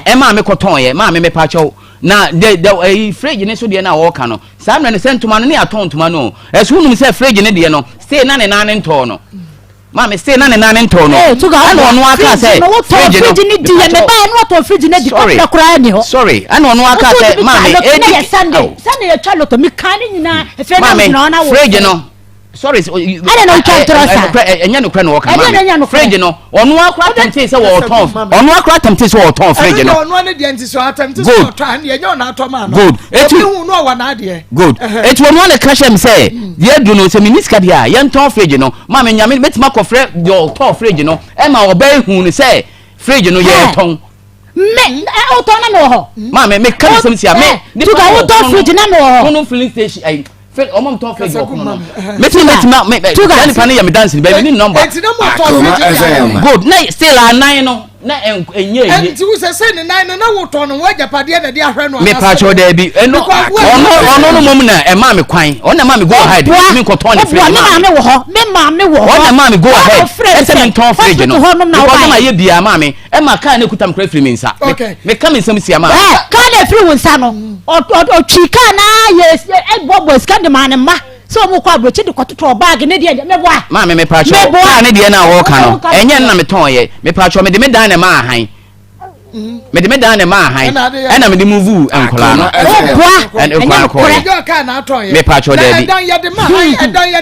e ma me ko ton ye ma me pa cho na the fridge ne so de na wo ka no sa me ne se ntoma no ne aton ntoma no e so num se fridge ne de no stay na ne na ne nton no ma me stay na ne na ne nton no e onu aka se fridge ne di ye me ba no to fridge ne di ko kra ni ho sorry ana onu aka se ma me e Sunday ye chalo to mi kan ni na e fe na na wo fridge no sorry I don't know trust enya no kra no ka ma fridge no onu akra temte se wo ton onu akra temte se wo ton fridge no onu ne de anti so atemte so ton ne enya na to ma no good etu hu no wa na de good etu onu ne kra shem se ye du no se miniska dia ye ton fridge no ma me nyame betima ko fre yo ton fridge no e ma oba hu ni se fridge no ye ton me o ton na no ho ma me kan sem sia me tu ga wo ton fridge na no ho no filling station ai Fred, I'm talking to you. Two guys, I am dancing, baby. Number. Good. Nay, still a 9. Na enye and you say 9 na wo ton no waja pade na dia hwe no me pa cho da bi ono mom na e ma me kwan ona ma me go ahead me ko ton the fridge ma me wo ho me ma me wo ho ona ma me go ahead e se me ton fridge no ko ma ye bia ma me e ma kan na kutam kra fridge me nsa me ka me nsam sia ma ka na fridge wo nsa no o chika na yes e bobo ska de ma ne ma so mo kwa broche de kototo bag ne de me boa ma me pa cho ka ne de na wo ka no enye na me ton ye me pa cho me de me dan na ma han me de me dan na ma han e na me de move enkola no boa enye ko ka na ton ye me pa cho de bi dan ye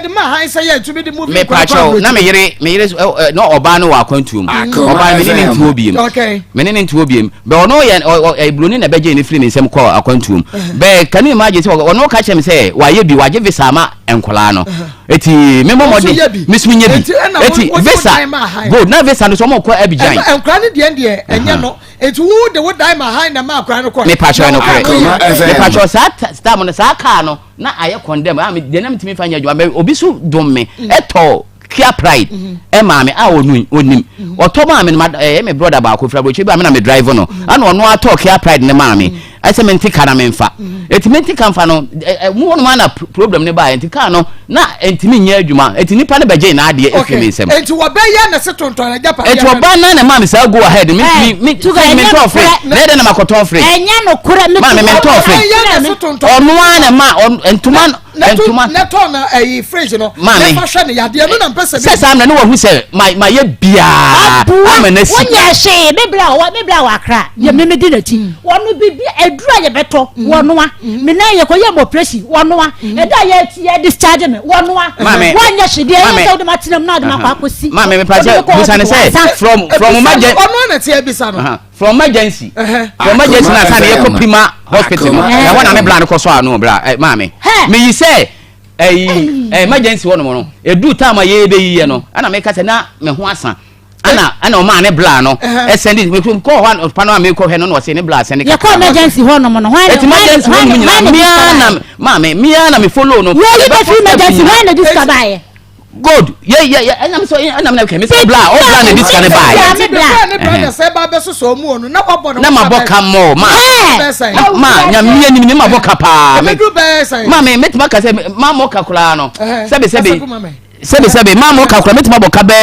de ma han say ye to me de move me pa cho na me yire no oba no wa kwantum oba me ni ntu obiem me ni ntu obiem be ono ye bloni na beje ni free ni nsem ko akwantum be kan imagine say ono ka chem say wa ye bi wa je visa ma enkola no eti me momodi mismunye bi eti visa good na visa no so mo ko abijan enkola ni de enye no eti wo de wo dai ma han na ma akora no ko me pa cho no ko me pa cho sa sta mo na sa ka no na aye condemn am de na mtimi fanya adwa be obi so dom me eto kia pride e ma me a onim oto ma me me brother ba ko fra bochi ba me na me driver no ana ono ato kia pride ne ma me I say menti kana me mfa menti kan fa no mu hono ma na problem ne ba enti kan no na enti me nya adwuma enti nipa ne beje na ade efi me nsem enti wo be ya na se tonton na japa enti wo ba na ma me say go ahead me to go free na de na makoton free enya no kura me to free ono na ma entuma na to na fridge no na fa hwe ne yade no na mpese bi sesa na ne wo hu say my ye bia ama na si wonya hwe me bla wa akra ye me di na ti wonu bibia edura ye beto wonoa me na ye koye mo presi wonoa eda ye discharge me wonoa wonya hwe de ye so de matinam na de makwakosi ma me pa je busane say from emergency wonoa na ti abisa no from emergency na say ye ko prima hospital no na wana me bla no ko so anu bla ma me you say emergency one no e do time ye be yi no ana me ka se na me ho asa ana o ma ne bla no e send it we call one pano me ko he no se ne bla send ya call emergency ho no no emergency ho no mia na me follow no we you be emergency when na this ka buy good yeah I'm so I'm na me say bla o bla na this ka ne buy ne bla say ba be so mu onu na obo no na maboka mo ma nya mia ni maboka pa ma me metima ka say ma mo ka kula no sebe ma mo ka kula metima boka be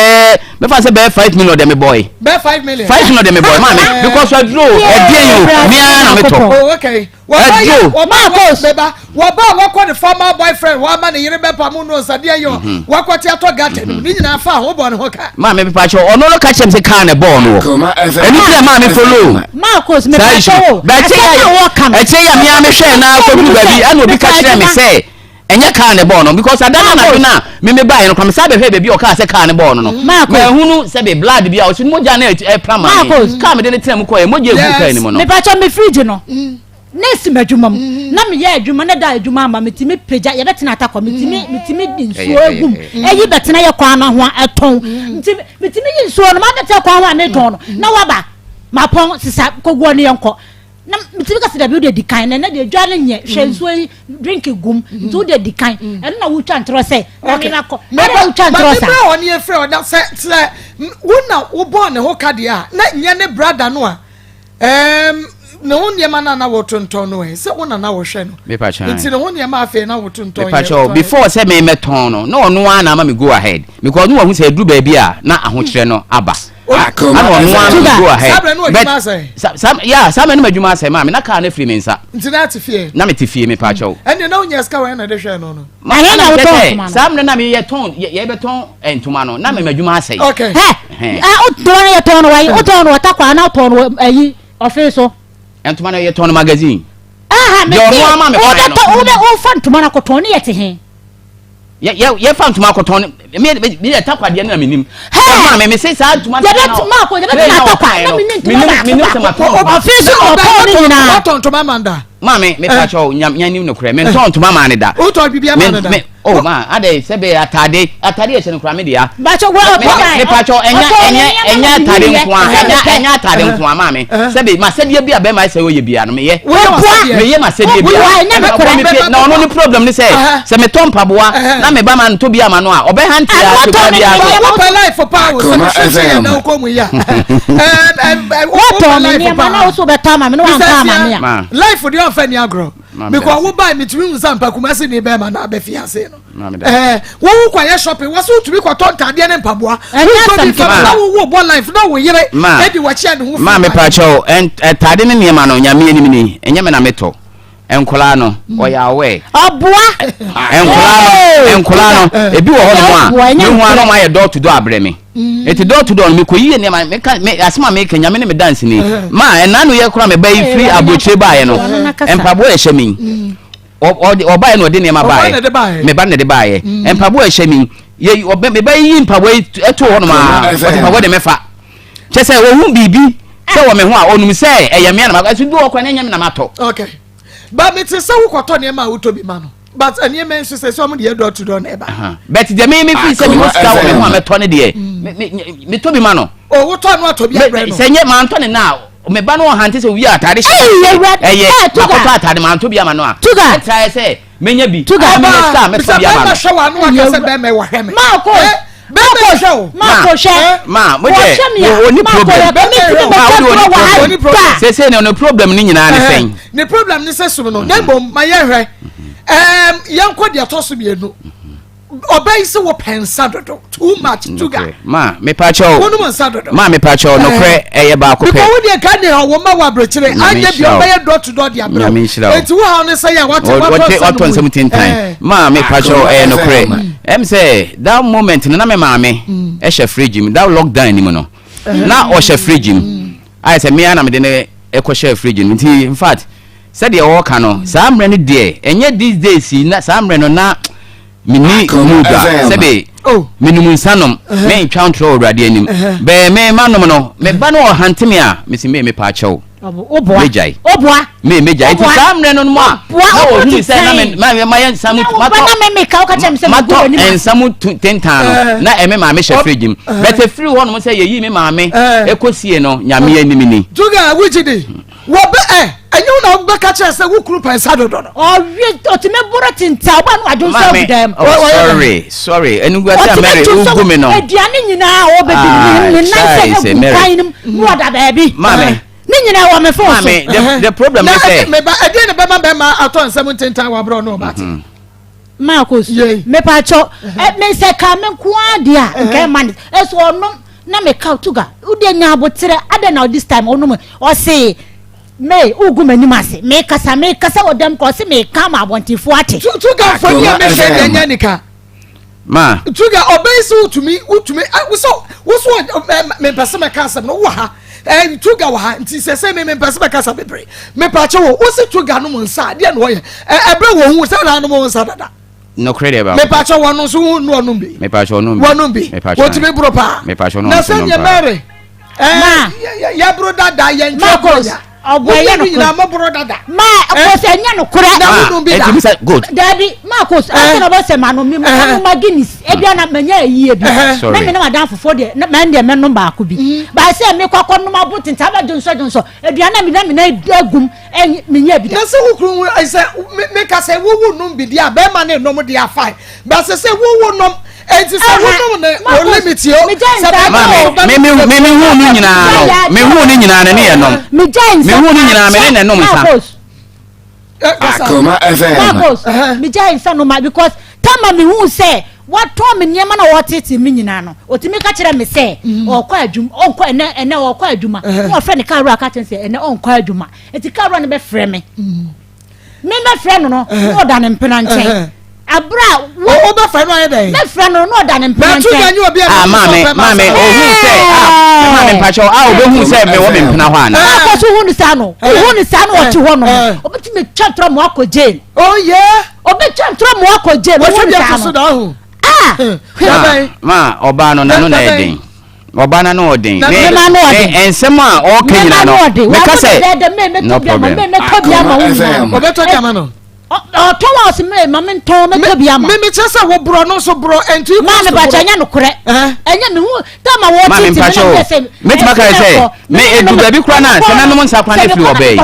me fa say be 5 million dem boy be 5 million dem boy ma me because I draw e dey you mia na me to oh okay Maa Akos beba wako the former boyfriend wa ma ne yire be pa mu no sade ayo wako ti ato gate ni nyina fa ho bo ne ho ka ma me pa cho ono no ka chem se ka ne ball no eni ti ma me follow Maa Akos me pa cho ba che ya mia me hwe na ko du baby ana obi ka kire me say enye ka ne ball no because adana na me buy no kwame sabe hwe baby o ka se ka ne ball no ma hunu se be blood bia o so moja na e prama ka me de ne tram ko e moja egu ka ni mo no me pa cho me fridge no nesi madwuma na me ye adwuma na da adwuma ama metimi peja ye betena atakọ metimi nsuo egum eyi betena ye kwan na ho aton metimi yi nsuo no ma betena kwan ho aneton no na waba mapon sisa kogwo ne yenko na metimi ka se da bi de dikan na de adwa ne nye hwe nsuo drink gum ntu de dikan eno na wo twa ntro se oni na ko na wo twa ntro sa ma oni e frɛ o na se wo na wo bon ne ho kade a na nye ne brother no a ne ho niema na wo tonton no se wo na wo hwe no me pa cha nti ne ho niema afi na wo tonton me pa cha before say me meton no no ono ana ma me go ahead because no hu say dru ba bi a na ahokyere no aba Akoma go ahead some no madwuma say ma me na ka na free me nsa nti na tifie na me tifie me pa cha ene na unya ska wa na de hwe no ma na wo ton some na me ye ton ye beton entuma no na me madwuma say okay o ton ye ton wa o ton wa takwa na ton ayi office entuma na ye ton magazine me yo ma me o fantuma na ko ton ye te he ye fantuma ko ton me takwa de na menim ma me say sa tuma na ma ko de na takwa na menim se ma ton office o ton na ton tuma manda ma me pa cho nyanim no kure me ton tuma ma ne da o to bibia ma ne da oh ma ade se be atade e se no kura me dia ba cho wa me pa cho enya atade nko enya atade nko ma me se be ma se dia bia be ma se wo ye bia no me ye ma se dia bia na ono ni problem ni se me ton paboa na me ba ma nto bia ma no a obe hanti a se ba bia wo pa life for power se na ko mu ya wo to me ma na wo so be ta ma me no an ka ma me ya life dey offer ni agro because wo buy me tumi nsampa kuma se ni be ma na be fiance no wo kwa ya shopping wo so tumi kwa ton tade ne mpaboa wo bo life na wo yire e di wachi ane ho ma me pa cho tade ne niema no nyame anim ni enye me na meto enkola no oya we oboa enkola no ebi wo ho no a me hu ano ma ye door to door abre me eti door to door me ko yiye niema me asema me kenya me ne me dance ni ma enanu ye kora me ba yi free abochire ba ye no empabo e hye mi oba no de niema ba ye me ba ne de ba ye empabo e hye mi ye me ba yi empabo eto ho no ma empabo de me fa chese wo hu bibi se wo me ho a onum se eye me na ma so bi wo kwa na nya me na mato okay but me say wo kwato niema wo to bi ma no but niema nso say so mo de door to door na eba but de me fi se me mo ska wo me ho a me to ne de me to bi ma no o wo to no to bi abre no se nye ma to ne na me ba no hante se wi atade eye akoto atade ma to bi ama no a try say menya bi me ska me to bi ama no so wa no aka se be me wa heme ma ko ma ko she ma mo je oni problem se no problem ni nyina ne sen ne problem ni se sum no dembo ma ye hwe yanko de atoso bi enu obey se wo pensa dodo too much sugar ma me pa cho ma me pa cho no kre eye ba ko pe because we dey kan dey wo ma wa brechire anya bi obey door to door dia bro enti wo ha no say ya what 17 time ma me pa cho no kre say that moment na me ma me e she fridge me that lockdown ni mo no na o she fridge me I say me ana me de ne e ko she fridge me nti in fact said the work no sa amre no de enye these days na sa amre no na mini muda sebe minimum sanom me twa ntro awrade anim be me manom no me ba no hanteme a me si me pa chew Oboa. Me meja. It is amre no mo. No, he say na my samu mato. Na me ka o ka chem se mato and samu 10 tan na eme ma me hwe free jim. But a free one mo say ye me ma me ekosie no nyame animi ni. Juga wujidi. Wo be enyu na wo ka che se wo kuru pensa dodo no. O wi o ti me boro tinta o ba no adun so dem. Sorry. Enu gwa say Mary ugu me no. Aduane nyina o be bi ni nan se kwainum no oda ba bi. Mame. Ni nyina wo me phone so. The problem is say me ba ade ne be ma aton 17 tan wa bro no ba. Maa Akos. Me pa cho me se ka me kwa dia nke man eso ono na me ka tuga ude nya abotere ade na this time ono o say me ugu manim ase me kasa odam ko se me ka ma abontifo ate tuga foni me hwe nya nika ma tuga obensi utumi wo me pese me kasa no wo ha tuga wo ha nti se me pese me kasa bebre me pa che wo se tuga no mo nsa de na wo ye ebre wo hu se na no mo nsa dada no credit about me pa che wo no so no no bi me pa che no bi wo ti me bro pa me pa che no na se nye mere ya bro dada ye ncho oboye no nyina mo bro dada Maa Akos enya no kura na wo bi da good daddy Maa Akos ase no be se ma no mi ma Guinness ebia na manya yiye bi me na madan fofo de na me ndie me no ba ko bi ba se me kwakọ no ma butin ta ba jonso ebia na me na agum menya bi na se wo kru se me ka se wo no bi dia be ma na no mo dia fine ba se wo no enti se wo no ne o limit yo se ba me hu ni nyina no me hu ni nyina ne ye no me hu ni nyina me ne no msa Akoma FM. Maa Akos me jainsa no ma because tama me hu say what to me nyema na wotete me nyina no otimi ka kire me say okwa adwuma onko ene okwa adwuma no friend ka ru aka tense ene onko adwuma eti ka ru ne be frɛ me me frɛ no da ne mpena nkyɛn abra wo be frɛ no aye dey me frɛ no da ne mpena nkyɛn na tu ganyu obi mame ohu say mame pacho obi hu say me wo me mpena ho ana Akos hu ni sa no o ti ho no obeti me twantro mo akọ jail oh yeah obi twantro mo akọ jail wo so da ho ma oba no na no na edin oba na no odin ensem a o kanyina no me ka say no problem me ka bia ma wo obeto dia no Thomas me mama ton me ka bia ma me chesa wo bro no so bro enti ma me ba chanya no kure enya me hu ta ma wo ti ti me ti maka say me edu ba bi kura na se na no nsa kwa na firi obey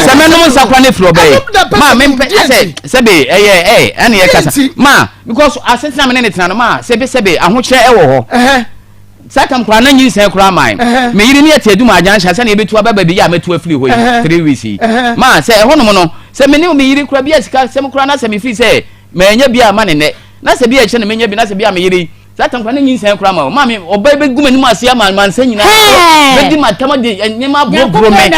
se me no nsa kwa na firi obey ma me say se be ene ye kasa ma because asentina me ne tena no ma se be ahokyere e wo ho Sakam kura na nyi sen kura mai me yiri ne ate aduma ajan hya se na ebetu ababa bi ya metu afiri ho 3 weeks ma se ho no no se me ne me yiri kura bi asika se me kura na se me fi se me nya bi ama ne ne na se bi a hye na me nya bi na se bi a me yiri Sakam kura na nyi sen kura ma ma me oba be guma ni mu asia man se nyina be di matama de ne ma bro me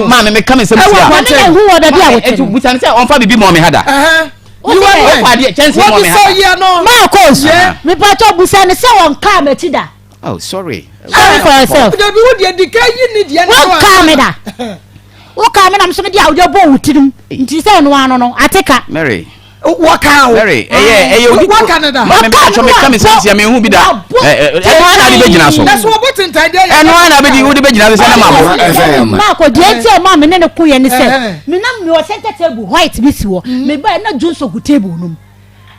ma me ka me se sia etu butan se on fa bibi mo me hada you want what chance mo me hada Maa Akos me pa to busa ne se won ka me ti da oh sorry for yourself de bi wo de ka yi ni de na wa ka me da wo ka me na mso me dia wo bo wutirim nti se no ano no ateka Mary waka o Mary waka na da ma me pa cho me ka me sensia me hu bi da na di begina so that's what botin time dey eno na be di wo di begina so na ma bo Maa Akos die tie ma me ne ko ye ne se me na me o center table white bi si wo me ba na junso ku table no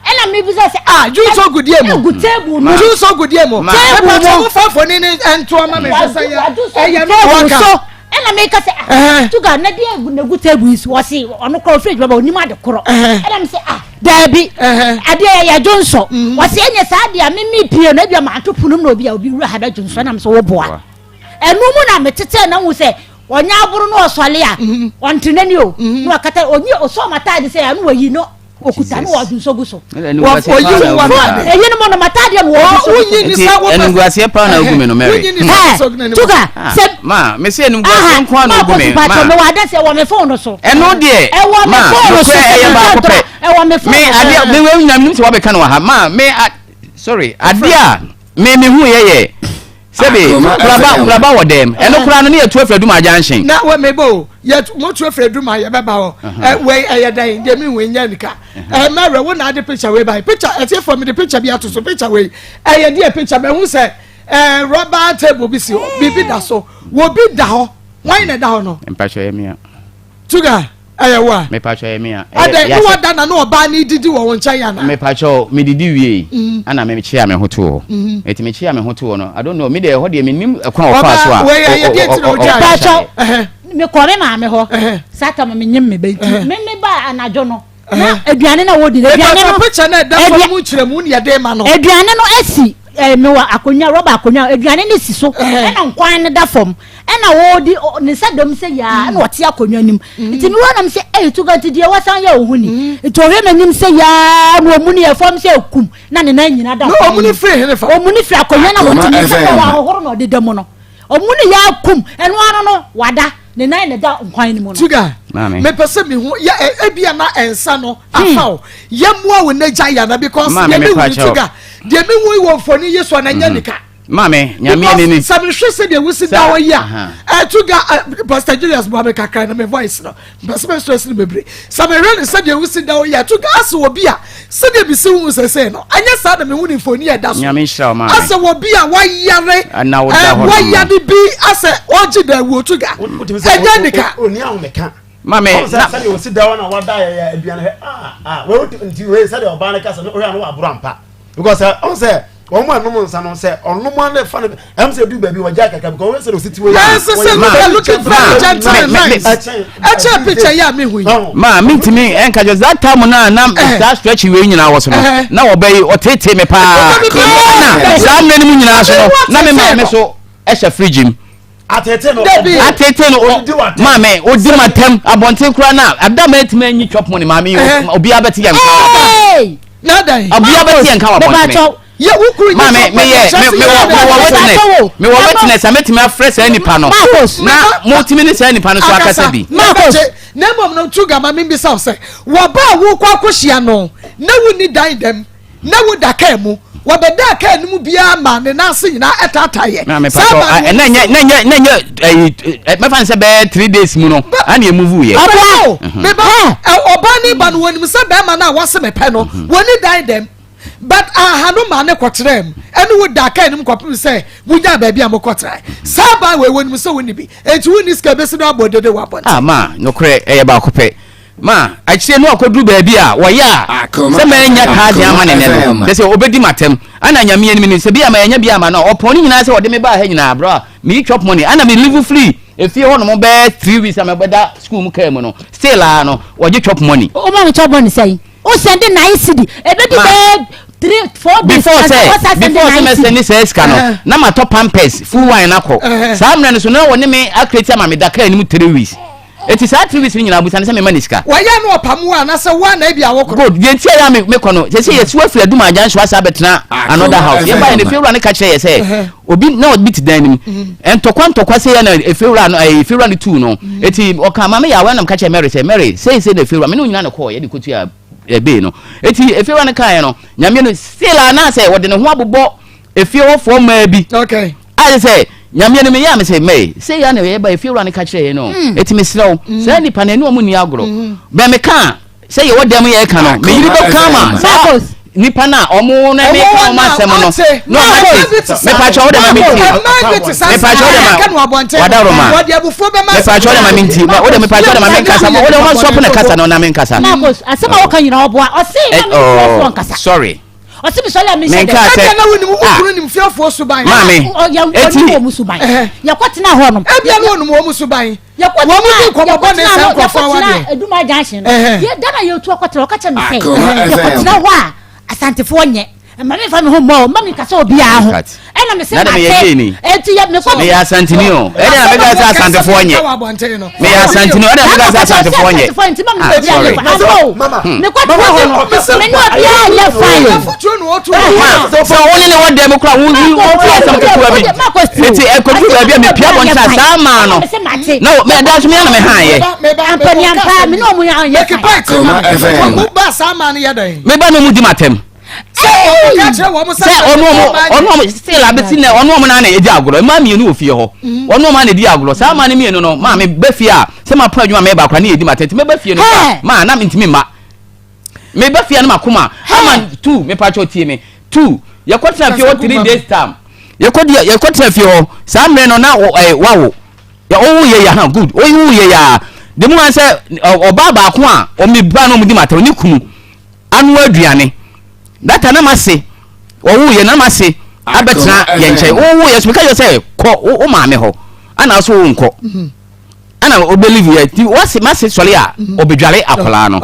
ena me bi say junso gudie mo ku table no junso gudie mo table mo fa fo ni ento ma me say ya no waka so ena me ka say tuga na dia na gu table is wo say ono ko fridge baba oni ma de koro ena me say dabi ade ya jonso wo say enye sa ade a me pie na bia ma atopunum na obi a obi wura hada jonso na me say wo boa enu mu na me tete na hu say onya aburu no osole a ontenani o no akata onye oso mata de say anu wayi no okuta no wadunso guso wo yi wa eyi no no mata de wo yi ni sa wo enu guasie pa na ogume no Mary tuga se ma me se enu guasie nko na ogume ma me wa da se wo me phone no so enu de ma e wo me phone me ade me we nyam nim se wo be kan wa ha ma me sorry ade a me hu ye Sebi, kuraba wo dem. Eno kura no ne yetu afredu ma junction. Na we mebo, yet mo tu afredu ma ye beba ho. We eyedan, de mi we nya nika. Mary wo na de picture we by. Picture e from the picture bi ato so picture we. Eye de picture me hu say rubber table bi si bibi da so wo bi da ho wan na da ho no mpacho yemia tuga ayewa me pacho yemia ade ni wada na no oba ni didi wo won chan ya na me pacho me didi wie ana me chia me hoto eti me chia me hoto no I don't know me de ho de me nim kwa ofa so a we ya de ti no pacho me ko me ma me ho sata me nyim me be me ba anajo no na aduane na wodi na aduane no picture na da fo mu kire mu ne de ma no aduane no asi me wa akonya roba akonya aduane ne si so na nkwan ne da fom na wodi ne sadom se ya na wote akonya nim nti me wona me se to ganti de wasan ya ohuni to hwe manim se ya no mu ne fom se kum na ne na nyina da no omuni free he ne fa omuni free akonya na wote ne se wa hohoro no de demo no omuni ya kum eno ano no wada ne nan ne da nkwan ni mu no tuga me pese me hu ya ebia na ensa no afaw ya mua we na jaya na because ya me hu tuga de me hu wo foni yesu na nya nika mame nyame ni sabe hwe se de wusi da wo ya tuga Pastor Julius Boabe kakra na me voice no pese me stress ni bebre sabe hwe ne se de wusi da wo ya tuga ase wo bia se de bi se hu se no anya sa da me hu ni foni ya da so nyame hira mame ase wo bia wa yare na wo da ho wa ya bi ase oji da wo tuga anya nika oni a meka mame na say o si da wana wada ya aduane we nti we say the oba kasa no ori anu aburo ampa because on say wọ́n mú ànúmọ̀ nsá náà sẹ́ ọ̀nùmọ̀ alẹ́ fani ẹ̀ ń sẹ́ du bẹ̀bí wọ́n jẹ́ àkàkà bí kò wọ́n sẹ́ lọ sí tiwọ́ yẹn. yẹn sẹ́ looking very gentle nice ẹ kyẹ́ picture yà mí hu yìí. maa mi ti mi ẹ̀ nkàjọ that time náà na that stretch ìwé nyinaa wọ̀ so no na wọ́n bẹ̀ yìí ọ̀tẹ̀ẹ̀tẹ̀ mi paa na saa mìíràn ni mu nyinaa so no na mi maa mi so ẹ̀ hyẹ fridge mu. atete no maame odi ma tem abonten kura na adama etima nyi chop money maame obi abeti yem ka nada obi abeti yem ka wa bonten ye wukuru maame me wo witness ametimi afresh ani pa no na multimi ni say ani pa no so akasa bi na mom no tuga ma me bi say wo ba wo kwa kohia no na wuni dan dem na wo daka mu wabeda ka enimu bia ma ne na ase nyina etataye me fan se be 3 days mu no ani move ye me ba obani ba no woni se be ma na wase me pe no woni dan dem but hanu ma ne kotrem eni wo daka enimu kopim se munya ba bia mo kotra saba we woni se woni bi enti woni ska be se no abodede wa bot ma no kre ba kope ma achie no akoduru ba bia wo ya se ma nya ka dia ma ne no de se obedi matem ana nyame ani ni se bia ma nya bia ma no oponi nyina se ode me ba ha nyina bro me chop money ana me live free if you want mo be 3 weeks am beda school mu kai mu no still no wo je chop money o ma chop money say o send nice city e be di 3-4 days before me send this no na ma top pampers full wine akọ saa mna no so no woni me akreti ma me daka ni mu 3 weeks eti saa 3 weeks nyina busa ne se me maniska wa ya no opamu a na se wa na bia wo good ye ntia ya me kono se yesu afiri aduma agyan so asa betena another house ye ba ne fewura ne ka kire ye se obi na obi ti dan nim entokwa se ya na efewura no efewura ne 2 no eti oka ma me ya wa na ka kire Mary say ne fewura me no nyina ne call ye de kotu ya ebe no eti efewura ne kan no nyame no still na say wo de ne ho abobọ efewo fo ma bi okay I say nyame no me ya me say me say ya na ye ba efewura ne ka kire ye no eti me srew say ni pa na enu omuni agoro be me kan say ye wo dem ye kan no me yiri do kama nipa na omo na me ka ma sem no no me pa cho de ma minti me pa cho de ma wadaro ma me pa cho de ma minti o de me pa cho de ma men kasa o de ma swap na kasa no na men kasa Marcos asema wo kan yina obo o se na me ko kasa sorry o se mi so la mi se de na woni mu kuru ni mfiafo suban mami eti wo mu suban ya kwatena ho no ebia no wonu mu suban ya kwatena wo mu ko mo bone se ko fa wa de eduma junction no ye dana ye tu akwatena o ka che mi se ya kwatena ho a asantefo nye ma me fa me ho mo ma me kasa obi a ho e na me se ma eti ya me ko me ya santini o e na me ga sa asantefo nye me ya santini o e na me ga sa asantefo nye mama me ko ho no me no obi a le file so woni ne wode me kura wo fi asam ke kuwa bi eti e ko du ba bi me pia bon ta sa ma no no me da so me na me han ye ampani ampa me no mu ya ye mo ba sa ma ne ya dan me ba no mu di matem ono still abeti na ono na edi agoro ma mienu ofie ho ono ma na edi agoro sa ma ne mienu no ma me ba fie a se ma pra adwuma me ba kwa na edi matete me ba fie no ma na ntimi ma me ba fie na makoma ama 2 me pa cho tie me 2 ye kwatena fie 3 days time ye kotra fi ho sa mre no na wawo ya owu ye ya ha good owu ye ya de mu an se oba ba ko a o me ba no mu di mata ni kunu anu aduane data na mase owu ye na mase abetra ye nche owu ye so ka yo say ko o ma me ho ana so wo nko ana o believe ye ti wase mase sole a obedware akola no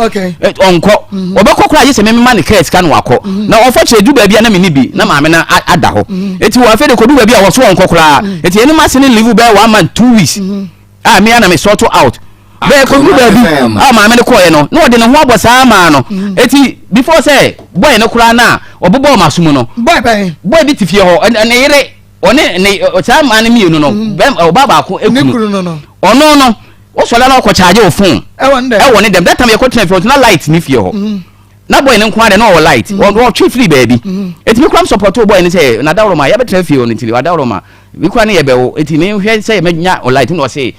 onko obekokora ye se me ma ne credit ka no wako na ofo che du ba bia na me ni bi na ma me na ada ho eti wo afa de kodu ba bia wo so onko kora eti eni mase ne live be 1 month 2 weeks me ana me sort out be kodu ba bi ma me ne ko ye no na ode ne ho abosa ma no eti before say boy ne kora na obobo masumu no boy bi tifie ho ne yere one ne o cha ma ne mi no o baba ko ekunu ono no o so la na ko charge o phone e won dem that time you ko tena front na light ni fie ho na boy ne nko ade na o light o twi free baby etimi kram support o boy ne say na dawro ma ya betra fie o ne tili wa dawro ma bi kwa ne ye be o etimi hwe say me nya o light no say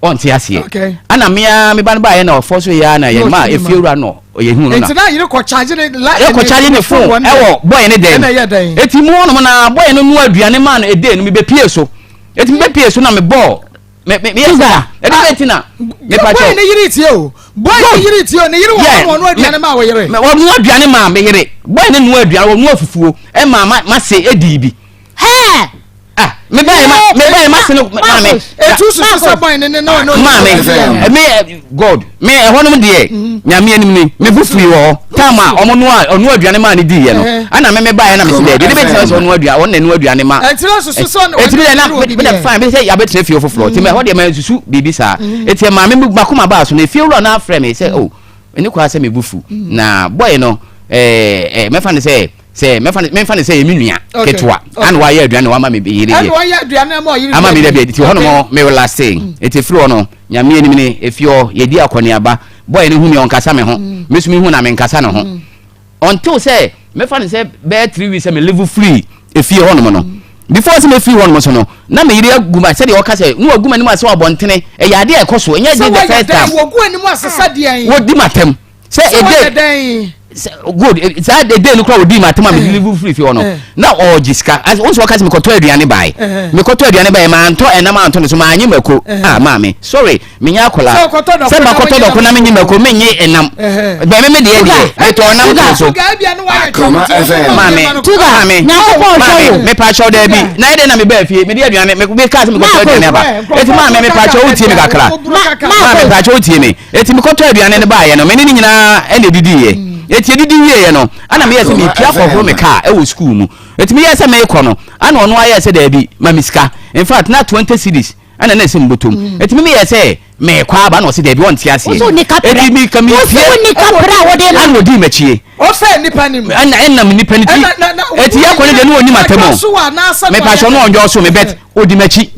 on ti ase ana me ban ba ye na o force ya na ye ma e fie ura no o ye hu no na entina ye ko charge ne phone e wo boy ne dem etimi no na boy ne nu aduane ma no e de no me be pie so etimi be pie so na me ball me yesa edetina me pa cho boy ne yiri tie o ne yiri wo no aduane ma wo yire wo no aduane ma me yire boy ne nu aduane wo nu afufuo e ma se edi bi me buy ma se no ma me etu so boy ne no ma me god me e honum de nyame anim ni me fufu wo tama onu aduane ma ne di ye no ana me buy na me se de be tell so onu aduane won na nu aduane ma etira so no etira na me fine be say ya betre fie ofofro ti me ho de ma susu bibi sa etia ma me makoma ba so na fie wuro na afre me say oh eni kwa say me bufu na boy no me fa ne say me nua ketwa an wa ye aduane wa ma me yire ye an wa ye aduane ma yire ama me de be ti ho no me will say eti firi no nyame anim ne efio ye di akoni aba boy ne hu me onkasa me ho me su me hu na me nkasa ne ho until say me fa ne say be 3 weeks me level free efie ho no before say me free ho no so no na me yire aguma say de o ka say nu aguma ni ma say obontene e ya de e koso enye de the first time wo gu ani mu asesa de an wo di matem say e de good it's that the day no crowd di matema me deliver free fi ono na o jiska as once workers me koto aduane bai ma anto ena ma anto so ma anyi mako ma me sorry me nya akola se ma koto do ko na me nyi mako me nyi enam ba me de e to nam so ma me nya ko so me pa show there bi na ide na me ba fie me de aduane me ka se me koto aduane ba eti ma me pa show utie me kakra ma me pa show utie me eti me koto aduane ne ba ye no me ni nyina ene didi ye eti didi wie no ana me yese me pia for me car e wo school mu eti me yese me ko no ana ono ayese da bi ma miska in fact na 20 cedis ana na ese mbotom eti me yese me kwa ba na o se da bi won ti ase eti mi ka mi pia ni kapra wo de na no di machie o se nipa nim ana mi nipa ni eti ya ko ne de no oni matemo me pa so no onjo so me bet odi machi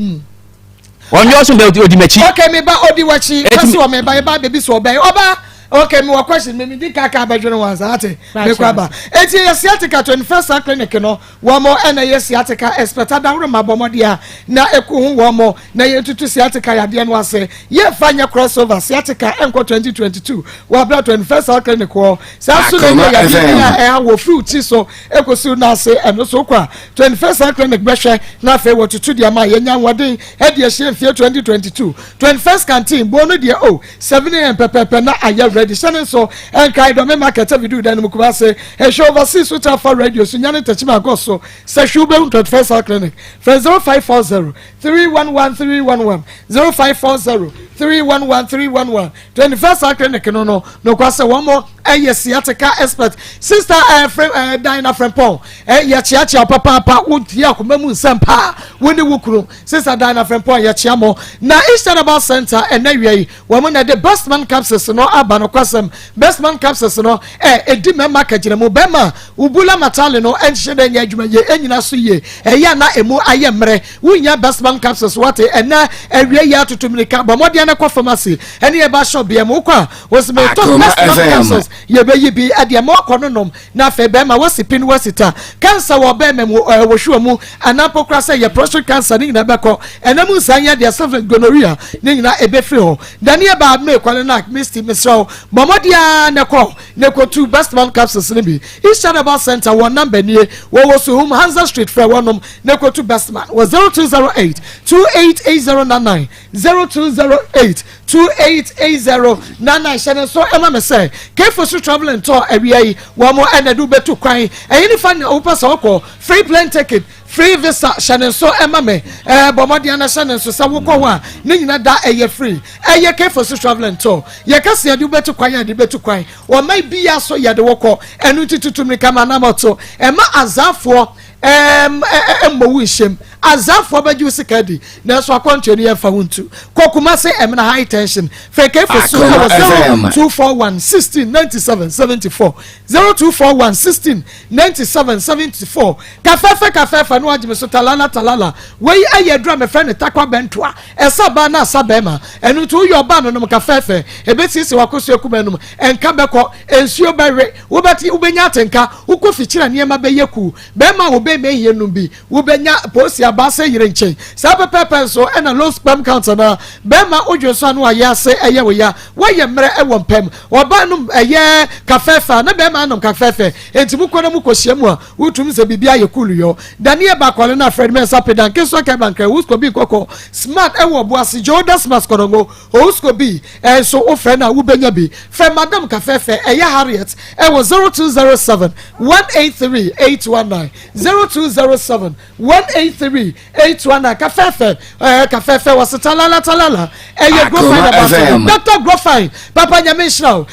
onjo so be odi machi okay me ba odi wachi kasi o me ba baby so oba okay me question me di kaka abadwene wanza ate me kwaba eti yesiatica 21st clinic no wo mo na yesiatica expert adawro mabomodia na ekuhu wo mo na yetutu siatica yade no ase ye fanya crossover siatica enko 2022 wo bra 21st clinic wo sasu na ya wo fruit so ekosu na ase eno so kwa 21st clinic behwe na fe wo tutu dia ma ye nya woden e de hye fie 2022 21st canteen bo no de 7 am pepepe na aya ready sending so and kai do me market we do then mukuba say e show overseas with for radio so nyane tachima go so say shube 21st clinic 0540 311311 0540 311311 21st clinic no kwase one more siatica expert sister Dina Frempong ya chia papa wonti akoma mu nsampa woni wukuru sister Dina Frempong ya chia mo na Eastern About Center na wiei wo mo na the best man capsules no aba no kwasem best man capsules no edi mema kagire mo bema ubula matale no enhye nya adwuma ye enyina so ye ya na emu ayemre wunya best man capsules wate na awie ya tutumnika bomode na kwa pharmacy ene e ba shop bia mo kwa was me talk best man capsules ye be yi bi ade ma kono nom na fe be ma wosipin wasita cancer wo be mem wo hwe mu anapo kra say ye prostate cancer ni na be ko enamu sanya de self gonorrhea ni na ebe free ho daniel ba me kwale na misty misro momodia ne ko 2 best man capsules ni bi Ishadaba Center one number ni wo so home Hansa Street for one ne ko 2 best man was 0208 288099 0208 288099 shene so ema me say kefo so traveling to awia wo mo enadu betu kwan eyini fa ne opasa okọ free plane ticket free visa shene so ema me bomodi ana shene so sa wokọ ho a ne nyina da eye free eye kefo so traveling to ye kase adu betu kwan ade betu kwan wo mai bia so ye de wokọ enu titutum ni kama na moto ema azafo mbowu shem azafo baju sikadi na so akontwe ya fa wuntu kokuma se emna high tension fake for so 241 16 97 74 0241 16 97 74 kafefe no agime so talala wey ayedra me friend takwa bentoa esaba na asabema enu to yo ba no kafefe ebetisi wakoso ekumenum enka beko ensuo bewe wobati ubenya atenka ukofichira niema beyeku bema wo be mehie no bi wobenya posi abase yire nchen sa pepe so na low sperm count na bema odwoso anu ayase eye we ya waye mre ewo mpem oba no eye kafefa na bema anom kafefe entimu kona mu kohyiamu a utum se bibia ye kulu yo daniel bakwale na fred men sapedan keso ka banka usko bi koko smart ewo boase joda smart korongo usko bi so o friend na wobenya bi fe madam kafefe eye harriet ewo 0207 183 819 0207 183 819 kafefe was talala eye go find about Dr. Grofine Papa Nyamishna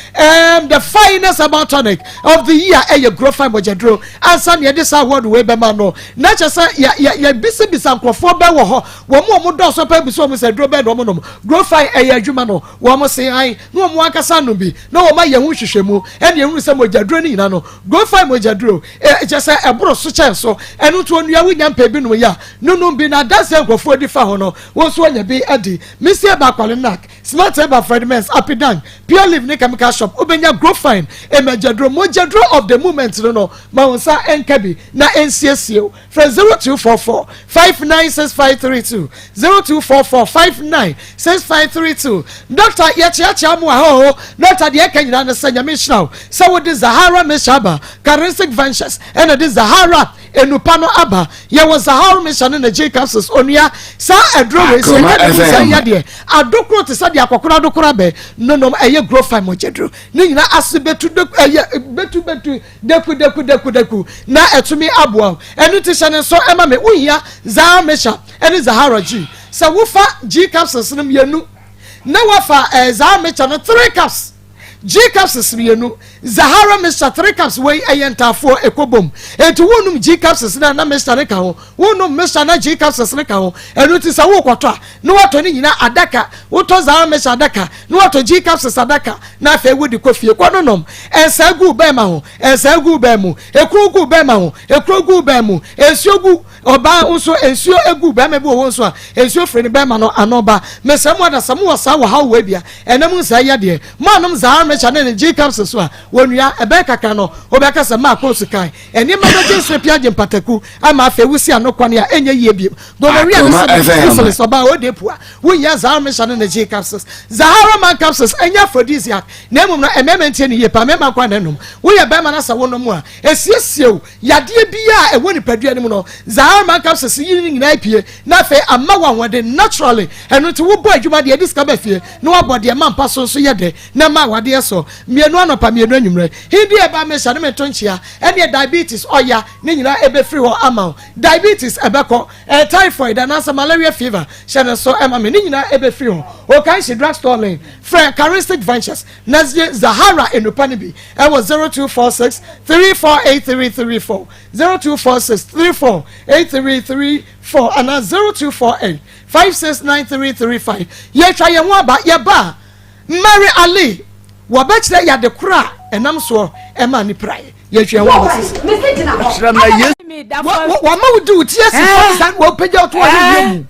the finest about tonic of the year eye Grofine Mojadro ansa ne this award we be man no na che say ya bisa nkrofo be wo ho wo mo do so pa biso mo say dro be do mo no Grofine eye adwuma no wo mo say ai no mo akasa no bi na wo ma ye hu hwehwemu ene ehunu say Mojadro ni na no Grofine Mojadro je say ebro so chen so enu to onua wunya mpa bi no ya no bi na dance nkrofo di fa ho no wo so anya bi adi misi ba kwale nak smart eba Fredmans apidan pure live ne chemical shop obenya Grofine Mojadro of the moment no ma wonsa enkabi na NCSO from 0244 596532 0244 596532 Dr. Yachiacha mu ho Dr. de Kenya na sanya mishna so with the Zahara Meshaba Charistic Ventures and the Zahara enupano aba ye was Zahara Mission na J capsules onua sa adro we say ya de adokro te sa de akokora adokora be no eye Grofine Mojadro ni nyina asibetu betu deku na etumi aboa enu ti hye ne so ema me uhia Zahara Mission ene Zahara G sa wofa G capsules nim yenu na wafa Zahara Mission 3 caps G capsules mienu Zahara Mr 3 caps wey ayentafo ekobom etu wonum G capsules na Mr ne ka ho wonum Mr na G capsules ne ka ho enu ti sa wo kwoto a no wato ni nyina adaka woto Zahara Mr adaka no wato G capsules adaka na fa wodi kofie kwadonom ensagu ba ma ho ensagu ba mu ekrugu ba ma ho ekrugu ba mu ensiogu oba nso ensio egu ba me bi wo nso a ensio freni ba ma no anoba mesemu ada samu wasa wa ha wa bia enam nsa ya de manum Zahara channel G capsules so wonua ebeka ka no obeka se Maa Akos kan eni ma do Jesu piaje mpataku ama afa wusi anokwane a enye yie bi gonorrhea no so ba o de pua wonya Zahara channel G capsules Zahara man capsules enya aphrodisiac na emum no emement ni ye pa mema kwa nanom wo ye ba ma na sa wonom a esiesiew yade bia e woni padua nim no Zahara man capsules yi nyina ipie na fa ama wanwode naturally eno ti wo bo adwuma de discover fie no abode ma mpa so ye de na ma wade so mienu anopa mienu anwumre hindi e ba me hye me tonchia ene diabetes oya ne nyina ebe free ho ama diabetes ebeko typhoid and as malaria fever hye so ema me ne nyina ebe free ho o kan she drugstore lane Charistic Ventures Nazie Zahara enupani bi e was 0246 348334 0246 348334 and 0248 569335 ye try ye ho aba ye ba Mary Ali wabachira ya de kura enam so ema ni praye ye hwe ho Wa ma wudi utie si fa wo peja to wa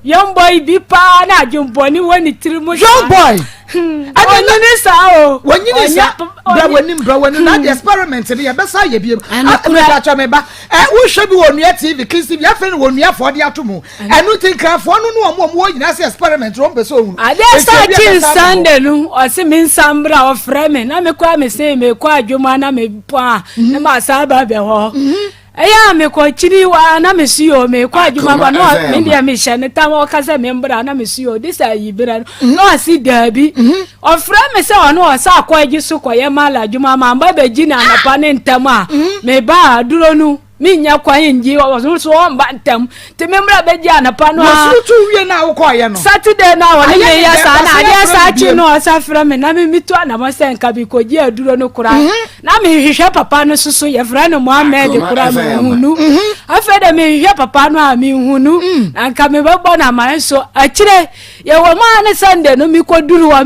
young boy bi pa na adwumbo ni woni tirimu young boy Wanyini sa o. Wanyini sa. Bra wani na the experiment ni ya besa ye biem. Akura cha me ba. Wo hwe bi wonu TV kisi bi afa ni wonu afọ de atomo. Enu tin krafo no no omo nyina se experiment ro beso ohun. Ade sa kin Sunday nu o se min sambra o frame na me kwa me se me kwa adwuma na me pa na ma sa ba be ho. Eya me ko chiri wa na me siyo me kwa adwuma ba no me dia me hye ne tam o kasa me mbra na me siyo this ayi bra no asi dabi o frame se ono o sa kwa gi so kwa ye mala adwuma ma mba be gi na anapa ne ntam a me ba duro nu minya kwa nji o so mba ntam te me mbra be gi anapa no a so tu wie na wo kwa ye no Saturday na woni me ya sa na ade sa chi no sa frame na me mitu na mo se nka bi ko gi aduro no kura na me hwehwe papa no susu ye fra no Mohammed kura me hunu afede me hwehwe papa no a me hunu anka me bebo na man so akire ye wo ma ne Sunday no mi ko duruwa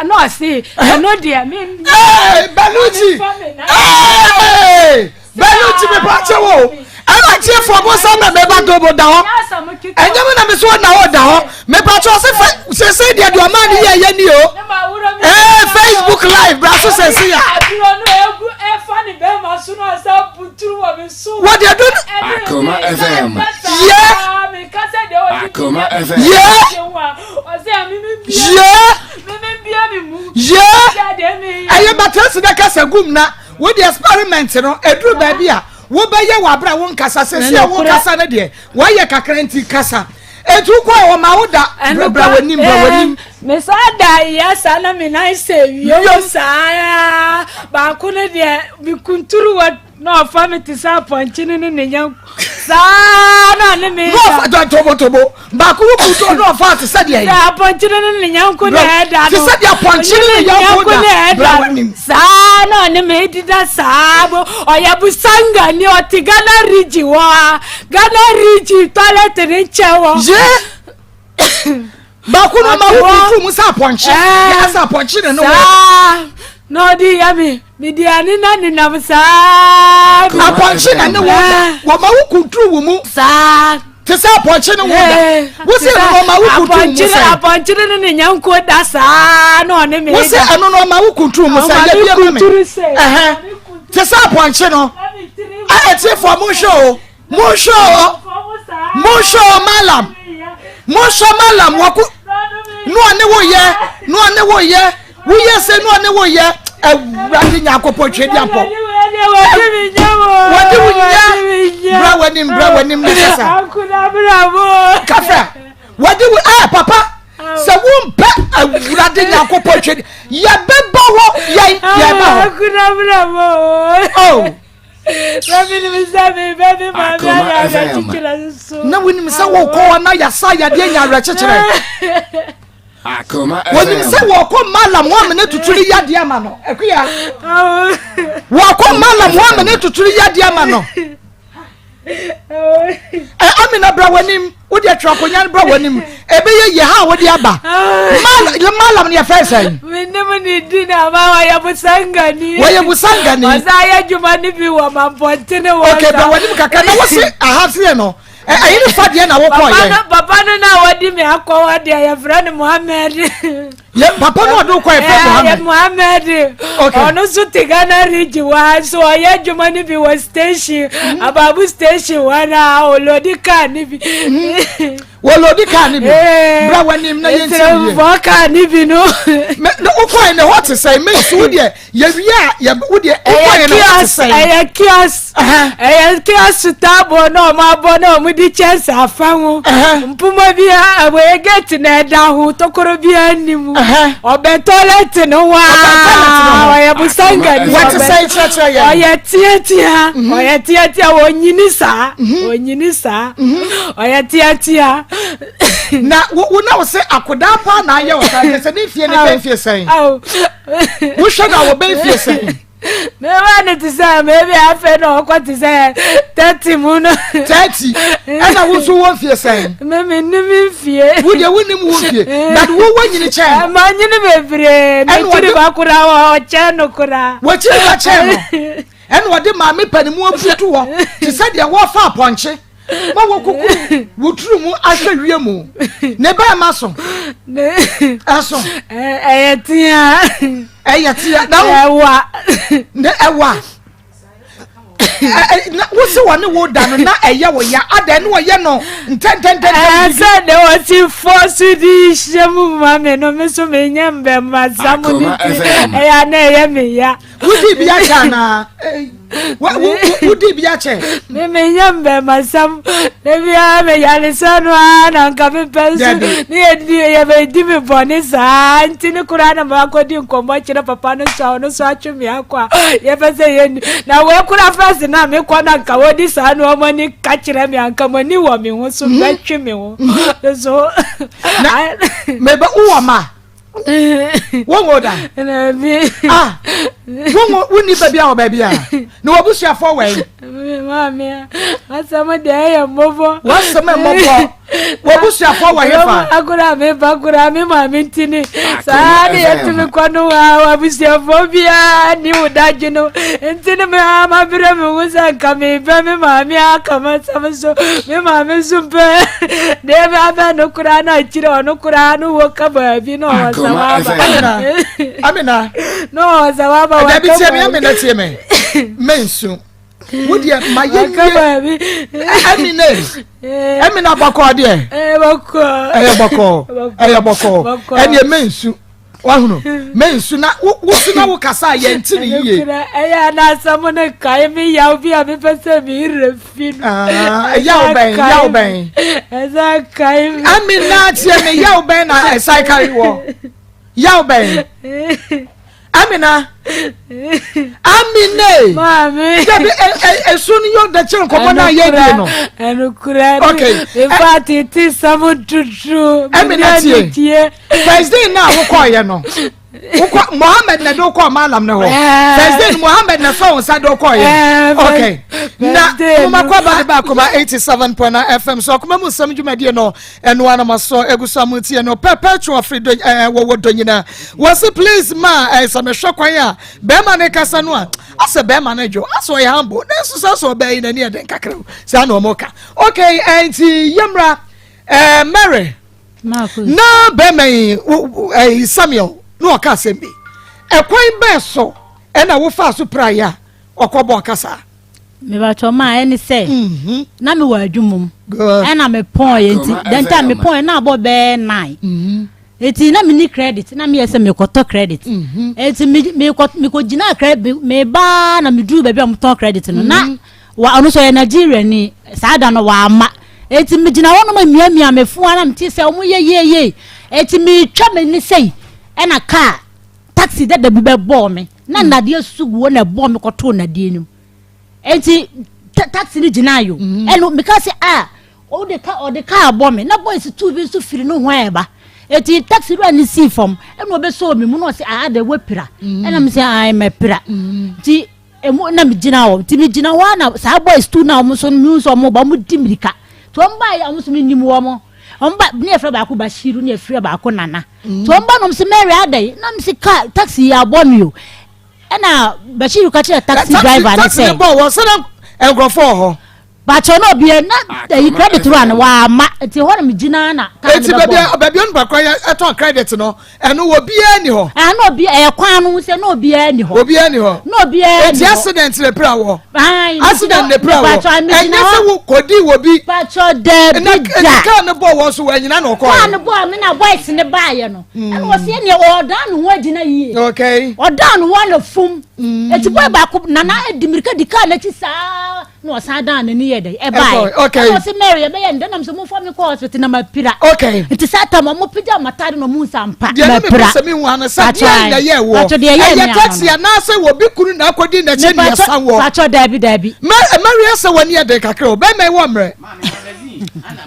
no ase no dia me Baluchi Baluchi me pache wo ana tie fo bo sa na me ba do bo da ho enye me na me so na ho da ho me pache se dia do ma ni ye ni o Facebook live bra so se ya what they do Akoma FM Akoma FM aye batrasi da kasa gum na wo the experiment no edru ba bia wo be ye wa bra won kasa se wo kasa na de wo ye kakranti kasa etu kwa wo ma wo da bra wanim me sa da ya sa na me na se yo sa ba ko ne de bi kunturu wa no family sa ponchini ne nyam sa na ne me no tobo ba ko kunturu no fa se de ya sa ponchini ne nyam ko ne da no se de ponchini ne nyam ko da wanim sa na ne me dida sa bo oya busanga ni otigana riji wa Gana riji toilet ne chewo ba ko no ma wo mu sa ponchi ya sa ponchi ne no no di yami mi di ani na ni na sa ponchi na ne wo ma wo kuntru wo mu sa te sa ponchi ne wo se no ma wo kuntru mu sa ponchi ne ne nyanko da sa no ne me wo se eno no ma wo kuntru mu sa ya bia me te sa ponchi no a tie for mo show malam waku no ane wo ye wo ye se no ane wo ye awrade nyakopo twedi apo wadi wunya bra wanim nesa kafa wadi papa se wo mpa awrade nyakopo twedi ye beba wo ye ba oh na woni se wo ko na ya sa ya de nya rechechere Akoma FM woni se wo ko malam wo amene tuturi ya de ama no ekuya wo ko malam wo amene tuturi ya de ama no amina bra wanim wo de trakonya bra wanim ebe ye ha wo de aba malam ne fa sai minne ni dina ma wa ya busangani wasa ya juma ni bi wa mampontene wa okay bra wanim kaka na wo se ahase no ayini fadie na wo ko ye papa no na wadi me akwa de ya friend Mohammed ye papa no do ko e Mohammed ono so tigana riji wa so ya juma ni bi wa station ababu station wana olodika ni bi wolodika ni bi bra wanim na ye nti voka ni bi no no ukwa ne what say me so de ye wia ye wo de ukwa ne what say kias tabo no ma bo no mu di chance afanwo mpuma bia we get na da hu tokoro bia nimu obe toilet no wa oya busanga ni what say chacha ya oya tiatia wonyini sa oya tiatia na wo na wo se akoda pa na ye wo se ni fie ni ben fie sen wo shega wo ben fie sen me want to say maybe I feel no what to say 30 muno 30 and wo so won fie sen me ni fie wo de wonim wo fie na wo wanyini che ma nyini bebre me tiri ba kura wa che no kura wo tiri ba che no ɛna wɔde maame panimu abutu wɔ te sɛ deɛ wɔfa apɔnkye ma wɔkuku woturu mu ahwɛ wie mu ne ba ma so aso ɛyɛ tia na ɛwa wosi wɔ ne wo da no na ɛyɛ wo ya ada ne wɔyɛ no ntɛntɛntɛntɛ sɛ de wɔsi fɔ so di hyɛ mu ma me no me so menyɛ mbɛma sa mu ne ɛyɛ na ɛyɛ me ya wodi bi akyɛ anaa wodi bi akyɛ menyɛ mbɛma sam ne bia meyare sɛ no a na nka mepɛ so ne yɛbɛdi me bɔne saa nti ne koraa na maakɔdi nkɔmmɔ kyerɛ papa no so a ɔno so atwe me akɔ a yɛpɛ sɛ yɛni na wɔakora fɛse na mekɔ na nka wɔdi saa no ɔmɔ ni ka kyerɛ me anka mani wɔ me ho so mɛtwe me ho so meba wowɔ ma wongo da wongo woni baabi a wɔ baabi a na wabusuafoɔ wɔ mami asɛm deɛ ɛyɛ mmɔbɔ wasɛm mmɔbɔ wabusuafoɔ wɔ hefa akora me maame ntini saa ne yɛtumi kɔ no a wabusuafoɔ biaa ni wo dadwe no nti ne maberɛ me ho sɛ nka mebɛ me maame aka masɛm so me maame so mpɛ de bɛbɛ no koraa na akyirɛ ɔno koraa no wɔ ka baabi na ɔwɔ Amina no zawaba wa dabi tie me Amina tie me mensu wodi ma ye Amina bako de bako ene mensu wa hunu mensu na wusu na wo kasa ye ntini yiye eya na samu ne kai mi yaw bi a me pese mi refin yaw ben eza kai Amina tie me yaw ben na esai kai wo yaw ben Amina mami dabi esuni yo da chen ko na ye di no enukura okay ifati ti samu tutu Amina tie Thursday na wo ko ye no Mohammed na do ko malam na ho Thursday Mohammed na so sa do ko ye okay na kuma kwa ba kuma 87.9 FM so kuma mu sam dwumade no eno ana maso egusamu tie no perpetual freedom wo donyina was please ma some shokwan a be ma ne kasa no a ase be ma na dwo aso ye hambo na so so be na ne den kakra sa na omoka okay enti yemra Mary Maa Akos na be mai Samuel no aka sembi ekwan be so e na wo fa so prayer okobo kasa me ba choma eni se na me wa adwumum e na me pon ye nti den ta me pon na abo be 9 eti na me ni credit na me yese me koto credit eti me ko gina credit me ba na me du ba bi am ton credit no na wa onu so ye Nigeria ni saada no wa ama eti me gina wono ma mia me fu ana me ti se omo ye eti me twa me ni sei e na car taxi da bi be bo me na nade sugu na bo me koto nade nim enti taxi ni gina yo eno because o de car bo me na boys two bi so firi no hwan eba eti taxi ru ani si form eno be so me mu no se de wapira ena me se me pira ti emu na me gina wo ti me gina wa na sa boys two na mo so mu so mo ba mu dimirika to mba ya mo so ni mu wo mo omba ni efra ba ko Bashiru ni efra ba ko Nana to mba no se Mary adai na me se car taxi ya bo me yo ena Bashiru ka che taxi driver na say bo wo se na engrofo ho but no be na you credit run wa ma ti ho na me gina na eti baby on ba kwa eto credit no eno wo bia ni ho no be kwan no se no bia ni ho no bia eti accident le pra wo accident le pra wo enye se wo kodi wo bi but de na ka ne bo wo so anyina na okọ na bo me na boys ne ba ye no eno wo se ne odan ho agina yi okay odan ho na fum eti boy ba ko Nana edimirika dika na chi saa no sa dan na ni e ba okay o se Mary be ye ndanam so mo fo me ko hospital na mapira okay eti sa ta mo pija matade no mu sampa mapira se me hu ana sa dia na ye wo e taxi na se wo bi kuru na akodi na che ne san wo pacho dabi Mary se woni e de kakra o be me wo mre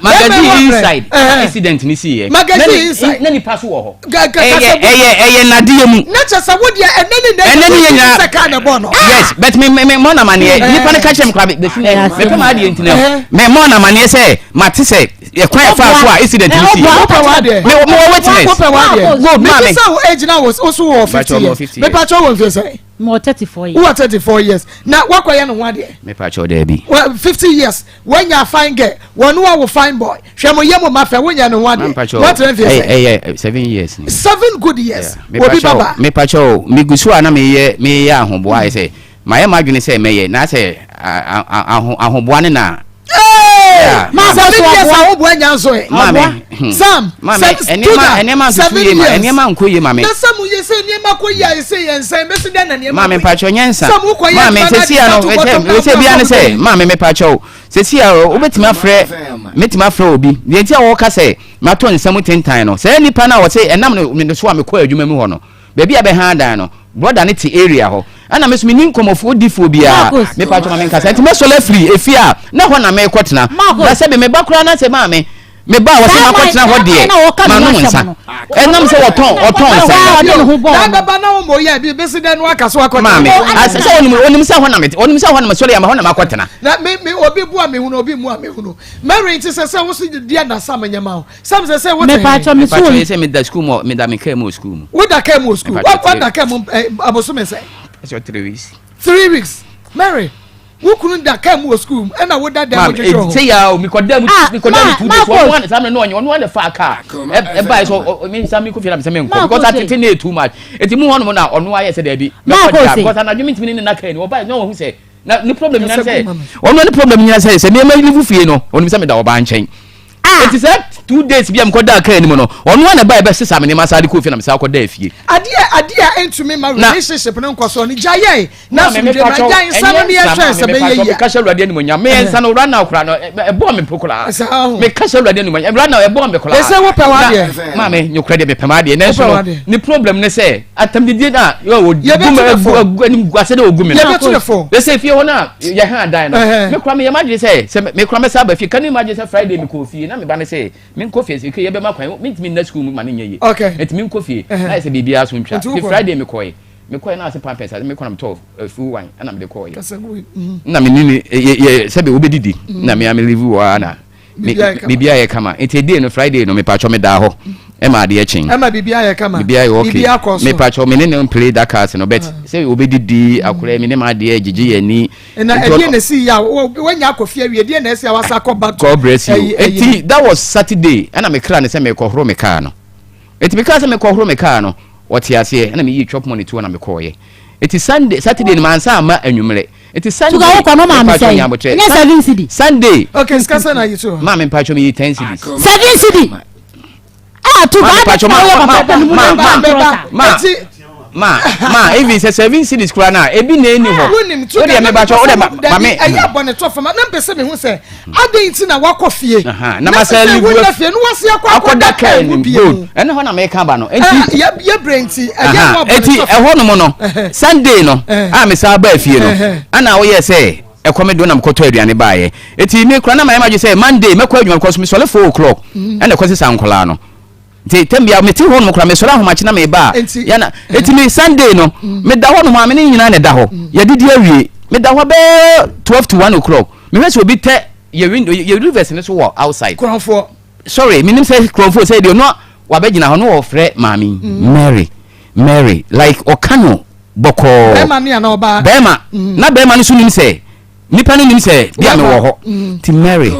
magazine inside accident ni see here magazine inside na ni pass wo ho eye na die mu na che sa wo dia eneni na se ka na bo no yes but me mo na mane ni pa na ka chem kwa be me pa ma die ntina me mo na mane se mate se e kwan fa so accident ni see me witness go mame me say wo age na wo so wo 50 me pa cho wo 50 more 34 years. Who are 34 years? Now, what are you one day? Me pacho there be. Well, 50 years. When you fine girl, one who will fine boy. Shamo yemo mafia when you one day. What 7 years. 7 good years. Me pacho me gusua na me ya ahoboa I say. My imagine say me na say ahoboa ne na. Sam, 7 brother ne ti area ho ana me so menim komofo difo bia me pa toma me nkasa enti me so la free efia na ho na me kwotena na se be me ba kura na se ma me ba wo se ma kwotena ho de ma no nsa enam se oton se na baba na wo mo ya bi be se den no aka so akotena ma me ase se onim se ho na me onim se ho na me so le ma ho na ma kwotena na me obi bua me hu no obi mua me hu no Mary nti se wo so dia na sam nyama ho sam se wo me pa toma me so se me da school mo me da me kai mo school mo wo da kai mo school what da kai mo aboso me say it's your 3 weeks 3 weeks Mary who couldn't da come to school and I would that damn say ya mi kodam 2 days one time no one the far car e buy so me some ko feel am say me because I think too much eti mu hono na ono aye say there be because na adwumi ntimi na kai no buy no who say na no problem nya say ono no problem nya say me live fie no ono say me da oba nchen eti say 2 days bi am koda kai ni mo no ono na buy be sesa me ma sade ko fie na me sa koda fie adia entumi my relationship no nkoso ni jaye na so me jaye nsano ni yɛhwɛ be ye me kasha luade ni mo nya me nsano ura na okura no e bo me pokura me kasha luade ni mo nya ura na e bo me kula say wo pe wa de ma me nyokra de be pe ma de na so ni problem ne say atam de na yo gum ni guase de ogum me they say fie ho na ye ha dan no me kura me ye magye say me kura me sa ba fie kan ni magye say Friday me ko fie na me ba ne say me ko fie say ye be ma kwan me ntimi na school mu ma ne nye ye et me ko fie na say bibia so ntwa Friday me koy na ase pampers me koy na 12 full wine na me de koy na me ni se be obedidi na me am live wa na bibia ye kama enti day no Friday no me pa cho me da ho e ma de chin e ma bibia ye kama bibia ye okay me pa cho me ne play that card no bet se obedidi akure me ne ma de gigi ye ni na e na si ya wanya akofia wie de na esi awasa ko back God bless you enti that was Saturday and me kra ne se me ko horo me car no enti because me ko horo me car no what you say na me yi chop money to na me call ye it is Saturday ni man sa ma anwumre it is Sunday to go kwa no ma me say na 7 cedi Sunday okay skasa na you too ma me pacho me 10 cedi 7 cedi to ma even say 7 cedis kura na ebi na eni ho o de me ba cho o de ma me aya bone to fama na pese me hu say adenti na wakofie na ma say livu afie no wase akoda kai mu bio ene ho na me ka ba no enti ya brenti aya mo enti e ho no mo no Sunday no a me sa ba afie no ana wo ye say e kwame do na mkoto aduane baaye enti me kura na ma imagine say Monday me kwa adwuma because me sole 4 o'clock ene kwasi sankola no tembia me ti ho no kura me sora ho ma china me ba ya na eti me Sunday no me da ho no ma me ni nyina ne da ho ya didi awie me da ho be 12 to 1 o'clock me we so bi te ye window ye reverse ne so wo outside kronfo sorry me nim say kronfo say de no wa be gina ho no wo frɛ mami Mary like okano boko bema ni na oba bema na bema ni so nim say nipa ni nim say bia me wo ho ti Mary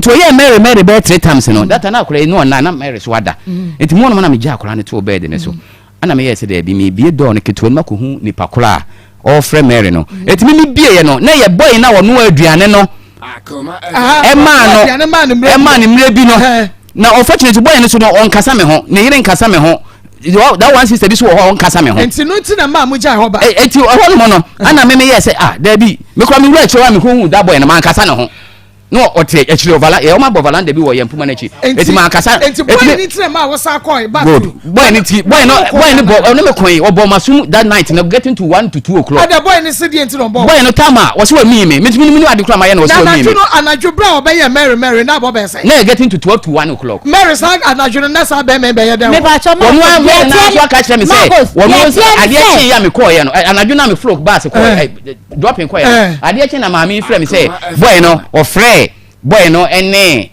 to ye Mary be 3 times no that na akora no na Mary so wada enti mo no na me gya akora ne to bed ne so ana me yes dey bi me bie do no keto no makohu nipa kora o frɛ Mary no enti me bie ye no na ye boy na wo no aduane no Akoma Emma ni mre bi no na unfortunately boy ne so no on kasa me ho ne yire nkasa me ho that one sister bi so ho on kasa me ho enti no nti na ma mu gya ho ba enti ho no ana me yes there bi me kwa me wura chewa me hu that boy na man kasa ne ho no ote actually ovala e o ma bovalanda bi wo ye mpuma na chi enti man kasa enti boy ni nti ma wo sa call back boy no no me koyi obo masum that night na getting to 1 to 2 o'clock ada boy ni se di enti no boy no tama wo se wa mi ade kura ma ye na wo se wa mi na anadwo bra obe ye Mary na bo be say na getting to 12 to 1 o'clock Mary sa anadwo na sa be ye dem me ba cho ma wonu am na so aka kire me say wonu ade chi ya me call ye no anadwo na me flock bus call dropping call ye ade chi na ma mi frɛ me say boy no o frɛ boy no ene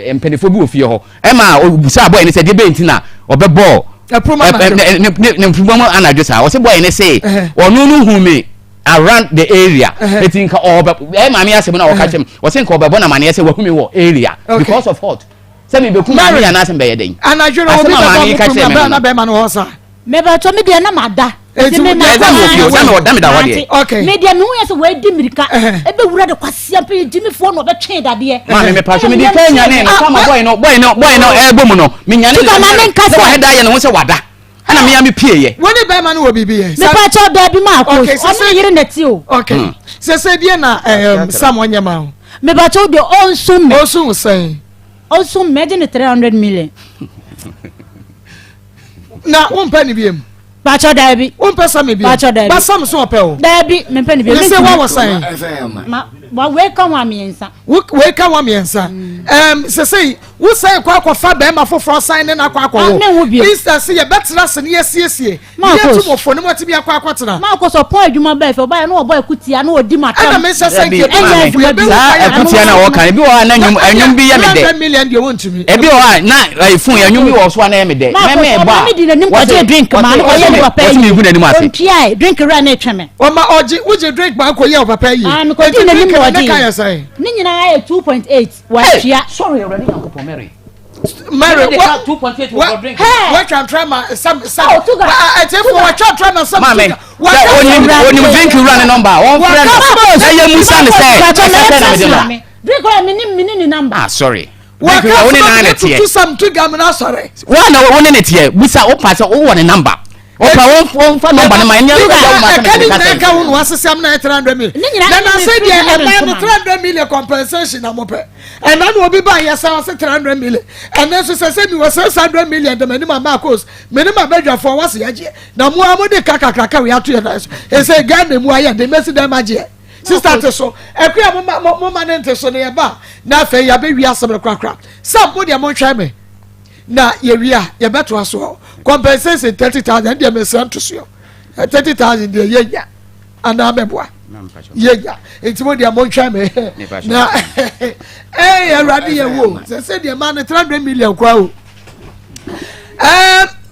empenefo bi ofie ho e ma obusa boy ni se de be ntina obebo ne mfumo anadwo sa wo se boy ne say onu no hu me around the area they think mama ya se na wo ka chem wo se nka obebo na mane ya se wo hu me wo area because of what say me be kuma me ya na se be ye den anadwo no obi na be ma no ho sa me ba to me dia na mada okay media me hu we di mirika e be wura de kwase ampe jimi fo no be twen dade ma me pa so me di kanya ne na kama boy no e bom no me nyane so he da ye no se wada ana me ya me pie ye woni be ma no wo bibi ye me pa cho da bi ma ko o yire na ti o okay se die na Sam Onyema me ba cho de onsun sen onsun me de 300 million na won pa ni biem Bacho Dabi. One person maybe. Bacho Dabi. But some so apel. Dabi, me penny be. You say what was saying? Ma where come one me ensa. Where come one me ensa? Say we say kwa fa be ma for sign na kwa. Instead say better na yes. Ma ko to for no mati be kwa tena. Ma ko so point adwuma ba fe ba no boy kutia na odi matam. Na me say say e kutia na wo kan bi wo na anyum bi ye me de. 100 million dey want to me. E bi wo na phone anyum bi wo so na ye me de. Me ba. Me di na nim ko drink ma no What's me good anymore? Drink run e tweme. O ma oji uje drink ba ko ye o papa yi. Me ko di na nim ko di. Ni nyina 2.8 wa tia. Sorry already Uncle Mary. Mary, what 2.8 will drink. What can try my some I tell you what try my some. Mama, when you drink you run a number. One friend. I am Musa. Drink me number. Ah, sorry. What only 9 to some to gamma sorry. One in it here. We saw all pass all one number. One for number my can was 700 million. Then I said 300 million compensation I'm up. And then will be by yourself 300 million. And then she said me was 600 million the minimum Maa Akos. Minimum budget for was yaji. Now more de kaka we have to nice. He say Gande Muaya they mess them magie. Sister so ekwa mo manente so ne ba na fe ya be wi asem krakra. Somebody am try me. Na ye wia ye beto aso compensation 30,000 dey me send to so 30,000 dey ye ana meboa ye ya etimo dey am try me na awrade ye wo say dey man 300 million kwa o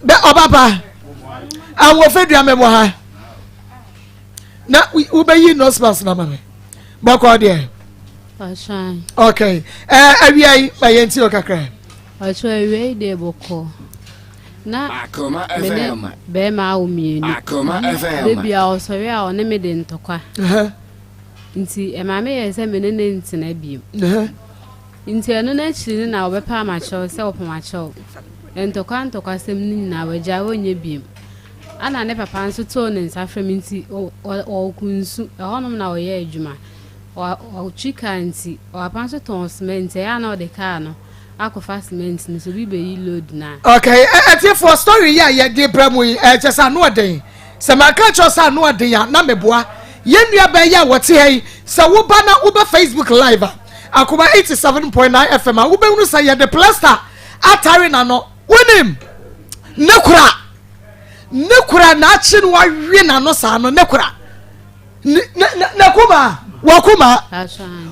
be obaba awon fedua mebo ha na we be yi no space na mama bako dey okay awia ba yenti o kakra Acho ewe de boko na Akoma FM be ma o mienu Akoma FM de bia o so ya o ne me de ntokwa nti e ma me ye se me ne ntina biem nti eno na chiri na obepa ma cho se opa ma cho ntokwa sem ni na waja wonye biem ana ne papa nso to ne nsafrem nti o kunsu e honom na o ye adwuma o chika nti o apanso ton cement ya na o de car no Akofa cement ni so bi be yi load na. Okay, for story ya ye dey bremu chesa no den. Se ma ka chosa no den ya na meboa. Ye nua ba ya wote hey. Se wo ba na wo ba Facebook live. Akoma 87.9 FM. Wo be unu say ye the plaster atare na no. Wonim. Nekura na chi no wa wi na no sa no nekura. Nakuma. Wakuma.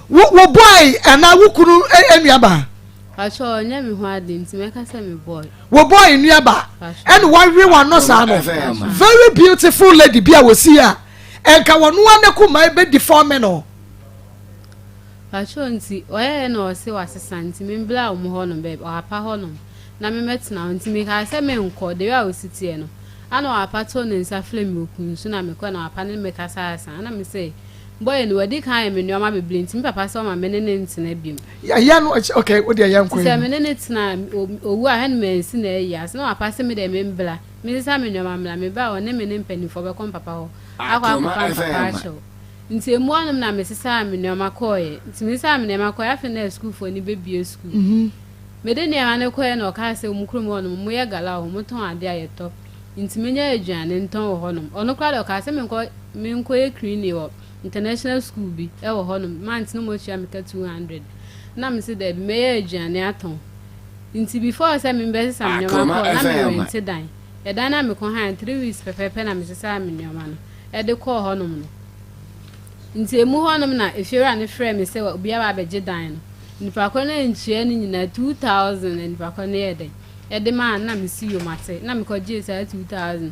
Wo boy na wo kunu enua ba. Acho nya me ho ade nti me ka say me boy. Wo boy nuaba. And one we one no sa no. Very beautiful lady bia we see her. Enka wonu anekuma be deform no. Acho nti oye na o se wasesa nti me mbla o mo ho no be o apa ho no. Na me metina nti me ka say me nko de wa o sitie no. Ana o apa to ne nsa flame okun so na me ko na apa ne me ka sa na me say boy no wadi kan me nuama beble nti papa so ma menene ntina biem ya no okay wo de ya nkwen se menene tina owu a hen me nsi na ya so na papa se me de me mbla me sa me nuama mla me ba o ne me ne mpanifo be kom papa ho akwa papa show nti emu anum na me sisa me nuama koye nti me sa me nuama koye afi na school fo ni bebie school me de nuama ne koye na o ka se omukrum onum mo ye gala ho mo ton ade ayeto nti me nya aduane nton ho honum ono kwa de o ka se me nko ye clean wo international school bi e wo honum month no mo chia me ka 200 na me se de me ye aduane aton nti before say me be sesa me nyoma ko na me rent dan e dan na me ko han 3 weeks pepepe na me sesa me nyoma no e de ko honum no nti emu honum na efiera ne frɛ me se obi aba beje dan no nipa ko na nchie ni nyina 2000 nipa ko na ye den de man na me see you mate na me ko je say 2000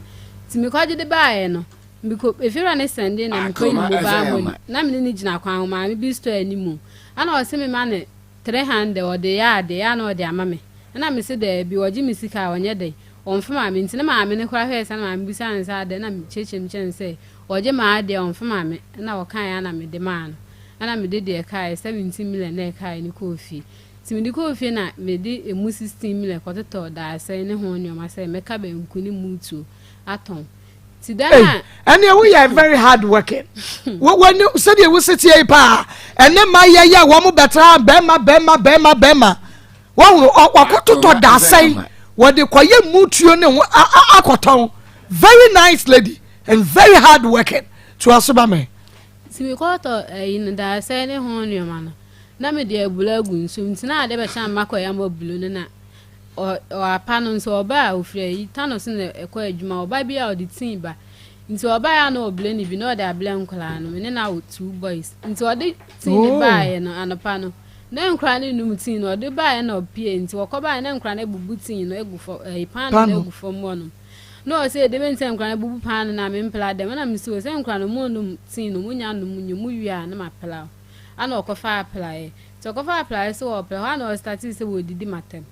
ti me ko je de bae no because if you run sending na me ko ni mobile money na me ni gina kwan ma me bi store animu ana o se me ma ne 300 o de ya na o de ama me na me se de bi o je me sika onye de on fama me ntina ma me ne kwa hwe sa na me bi sa nsa de na me chechem chen say o je ma de on fama me na o kan ya na me de man ana me de kai 17 million na kai ni kofi ti me di kofi na me di emu 16 million ko to da say ne ho nyoma say me ka be nkuni mutu aton ti da and we are very hard working when you said you will sit here pa and then my ya wo mo betra bema wo wakoto da say what the koye mutuo ne akoton very nice lady and very hard working to asoba me ti me ko to in da say ne ho nyoma no na me de abula gu nso ntina ade be chan makoya mo bulu ne na o apa no nso oba ofre yi tano se na ekọ adwuma oba bia o de tin ba nti oba ya na obule ni bi na o de abla nkola no me na o two boys nti o de tin ba ye no anopa no na nkra ne num tin no o de ba ye na opie nti okoba na nkra na bubu tin no egu fo pan na egu fo mo no no se de men nkra na bubu pan na me mpla de na me se nkra no mo num tin no munya num nyum wia na mapla ana okofa apply to okofa apply so o pla na o start se wo didi matem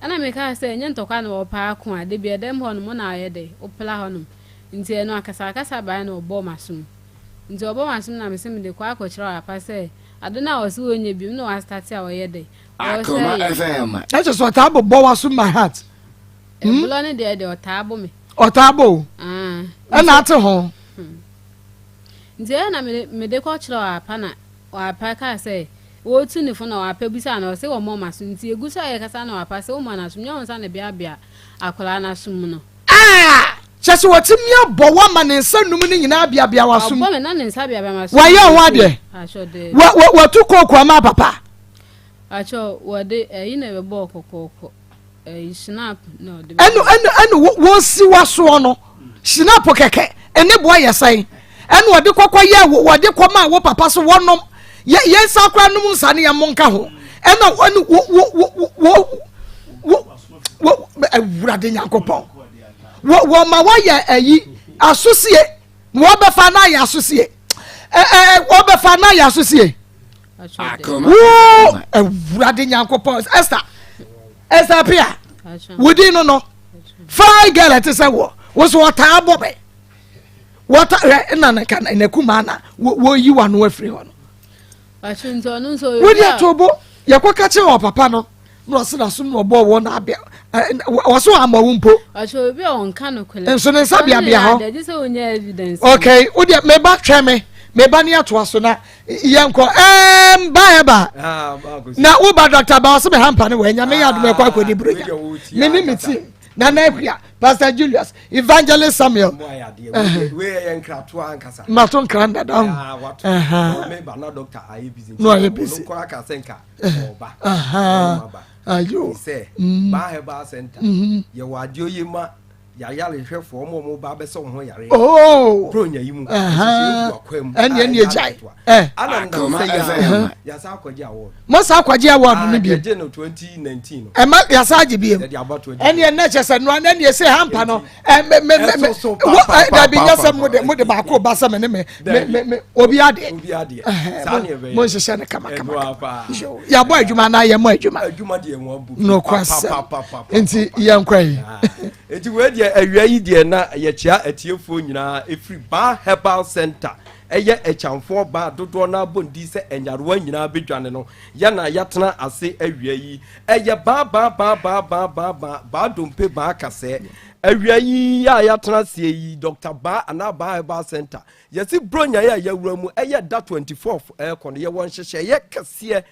ana me ka say nye ntokwa na o pa ko ade bi edem ho no mo na ayede o pla ho no nti eno akasa ba na obo masum nti obo masum na me se me de kwa akọchira apa say ade na o se onye bi no wa start a o yede Akoma FM. that's just what abo bo wasum my heart bulo ne de otabo me otabo ana ate ho nti na me de kwa chira apa na o apa ka say wo tu ni fo na wa pa bisa na o se wo mo maso nti egusa ye kasa na wa pa se wo mo na so nyo nsa na bia akola na sum no chese watimi abo wa ma ne nsa num ni nyina bia wa sum abo me na ne nsa bia maso wa ye ho ade acho de wa tu kokwa ma papa acho wo de yi na be bo kokoko snap no de enu wo si waso no snap keke ene bo ayesai enu wo de kokwa ye wo de koma wo papa so wonom ye sakra num nsa ne ye monka ho enu wo awurade nyankopon wo ma wa ya ayi asosie mo be fa na ya asosie wo be fa na ya asosie wo awurade nyankopon Esther pia wudi no fine girl at say wo so wata abobe wata na kan na kuma na wo yi wa no afri ho no achunto no so wudi atobo yakoka che wo papa no no se na so no bo wo na abia waso amawumpo acho bi on kan no kwele enso ne sabia bia ho dey say onya evidence okay wudi me ba tweme me ba ne ato aso na yenko ba na wo ba doctor ba so me hampa ne we nya me yadu me kwa akodi bronya me ni meeting na equia Pastor Julius Evangelist Samuel we enkrato ankasa maton kranda down me ba na doctor aye busy no aye busy ko aka senka oba ayo say ba heba center ye wadio yema ya yale hwefo mo ba be so ho yare bronya yimu eni ejai ana ndo say ya sa akwaji award mo sa akwaji award ni bi je no 2019 ma ya sa agi bi eni na chese no na eni say hampa no da bi nyasa mo de ba ko ba sa me me obi ade sa ne be mo sheshe ne kama ya boy adwuma na ya mo adwuma de enwa bu no kwasa enti yankwai eti we de awia yi de na ye chia atiefo nyina efri ba herbal center eye echamfo ba dodo na bondi se enyaroa nyina bedwane no ya na yatena ase awia yi eye ba dompe ba kase awia yi ya yatena se yi Dr. Ba ana ba herbal center yesi bronya ya yawura mu eye da 24th kon ye won hyehye ye kase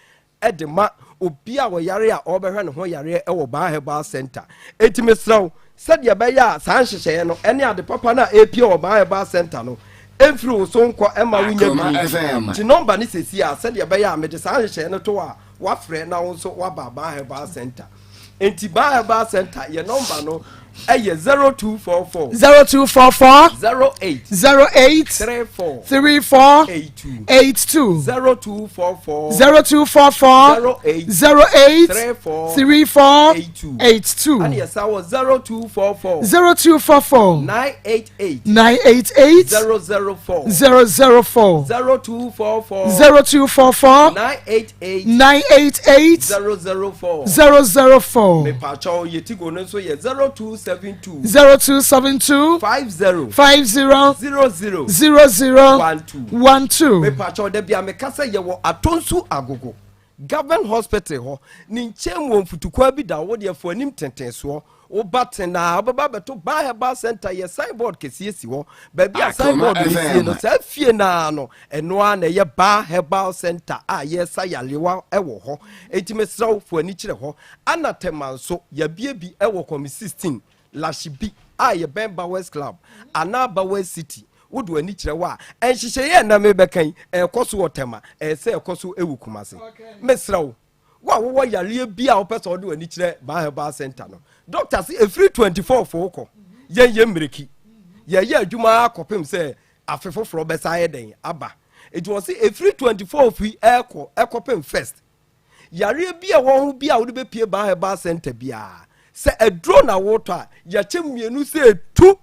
edema obi a wo yare a obehwe ne ho yare e wo ba herbal center etimesraw said ya baya san hyehye no ene ade papa na apie wo ba herbal center no emfiri wo so nko ema wunya bi ti number ni sesi a said ya baya me de san hyehye no to a wa frɛ na wo so wa ba herbal center enti ba herbal center ye number no ɛyɛ 0244 0244 08 08 34 82 0244 0244 08 34 82 and yes our 0244 0244 988 988 004 004 0244 0244 988 988 004 004 me pacho yetigo no so ye 0272 0272 50 50 00 00 12 me pacho de bia me kasa ye wo atonsu agogo government hospital ho ni nchem wo mfutukwa bi da wo de fo anim tentenso wo batena ababa beto ba heba center ye signboard kesi si ho ba bia signboard ni sie no sa fie na no eno a na ye ba heba center a ye sayalewa ewo ho etime sraw fo ani kire ho anatemanso ya bie bi ewo komi 16 lashibi a ye Bemba West Club anaba West City wodo ani kire wa enhihye ye na me bekan ekoso wotema se ekoso ewu kumase mesraw wo yare bia wo pese wodo ani kire ba heba center no doctor say every 24 for ko ye mreki ye adwuma akopem say afefoforo besa ye den aba it was say every 24 fi ekopem first yare bia wo hu bia wo be pie ba heba center bia say a drone water ya chemienu say tu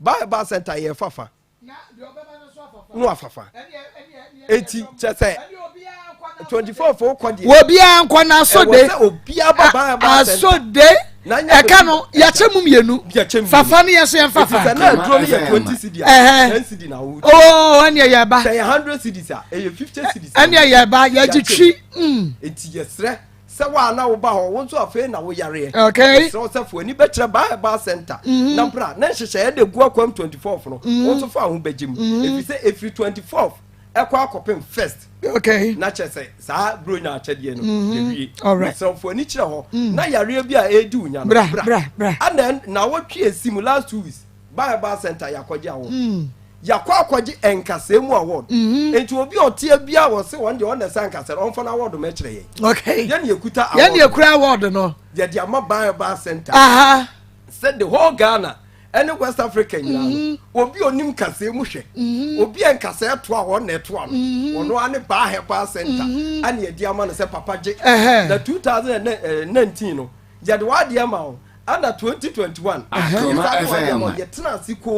ba heba center ye fafa na de obeba no so afafa no afafa eti chese 24 for ko de wo bia anko na so de obia ba heba center so de eka no ya chemu mienu fafa ne yeso ye fafa na drone ye 20 cedi 10 cedi na wo oh ene ye ba 100 cedis a 50 cedis ene ye ba ya gitwi eti yesre se wa na wo ba ho wo so afa na wo yare okay so se fo ani betre ba center na bra na hyehyɛ de gu akwam 24 no wo so fa ho bejim if say every 24 ekwa akopem first okay na chese sa bro nya achede no dewie alright so fo ani kire ho na yare bi a edi unya no bra and then na wo twe sim last 2 weeks ba center yakwaje awo yakwa akwaje enkasemu award enti obi otie bia wo se won de on the sankase on fa na award me kire ye okay ye ne ekuta award ye ne ekura award no ye de ama ba center said the whole Ghana and West Africa nyina obi onim kasemu hwe obi enkase to a won na to no ono ane ba heba center ane ye de ama no se papa je na 2019 no ye de wa de ama o under 2021 ye transi ko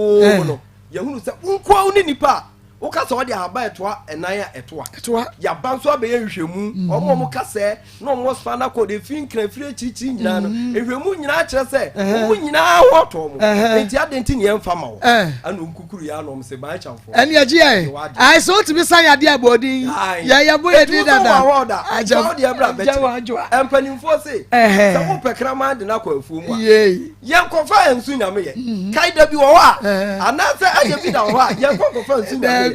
no ye hunu se nkwa uni nipa o ka so de aba etoa enan a etoa ya banso abe nhwemu omo kase no omo spana ko de fin kran fire chichi nyina no ehwemu nyina kire se o nyina hoto mo enti adenti ne emfa ma wo anu nkukuru ya no se ban chamfo eni agi ai so to be say ade abodin ya boye di dada aja de abra beche empanimfo se wo pekra ma de na kwa afu mu a ye nkofa ensu nyame ye kai da bi wo a anase aye bi da wo a ye nkofa ensu nyame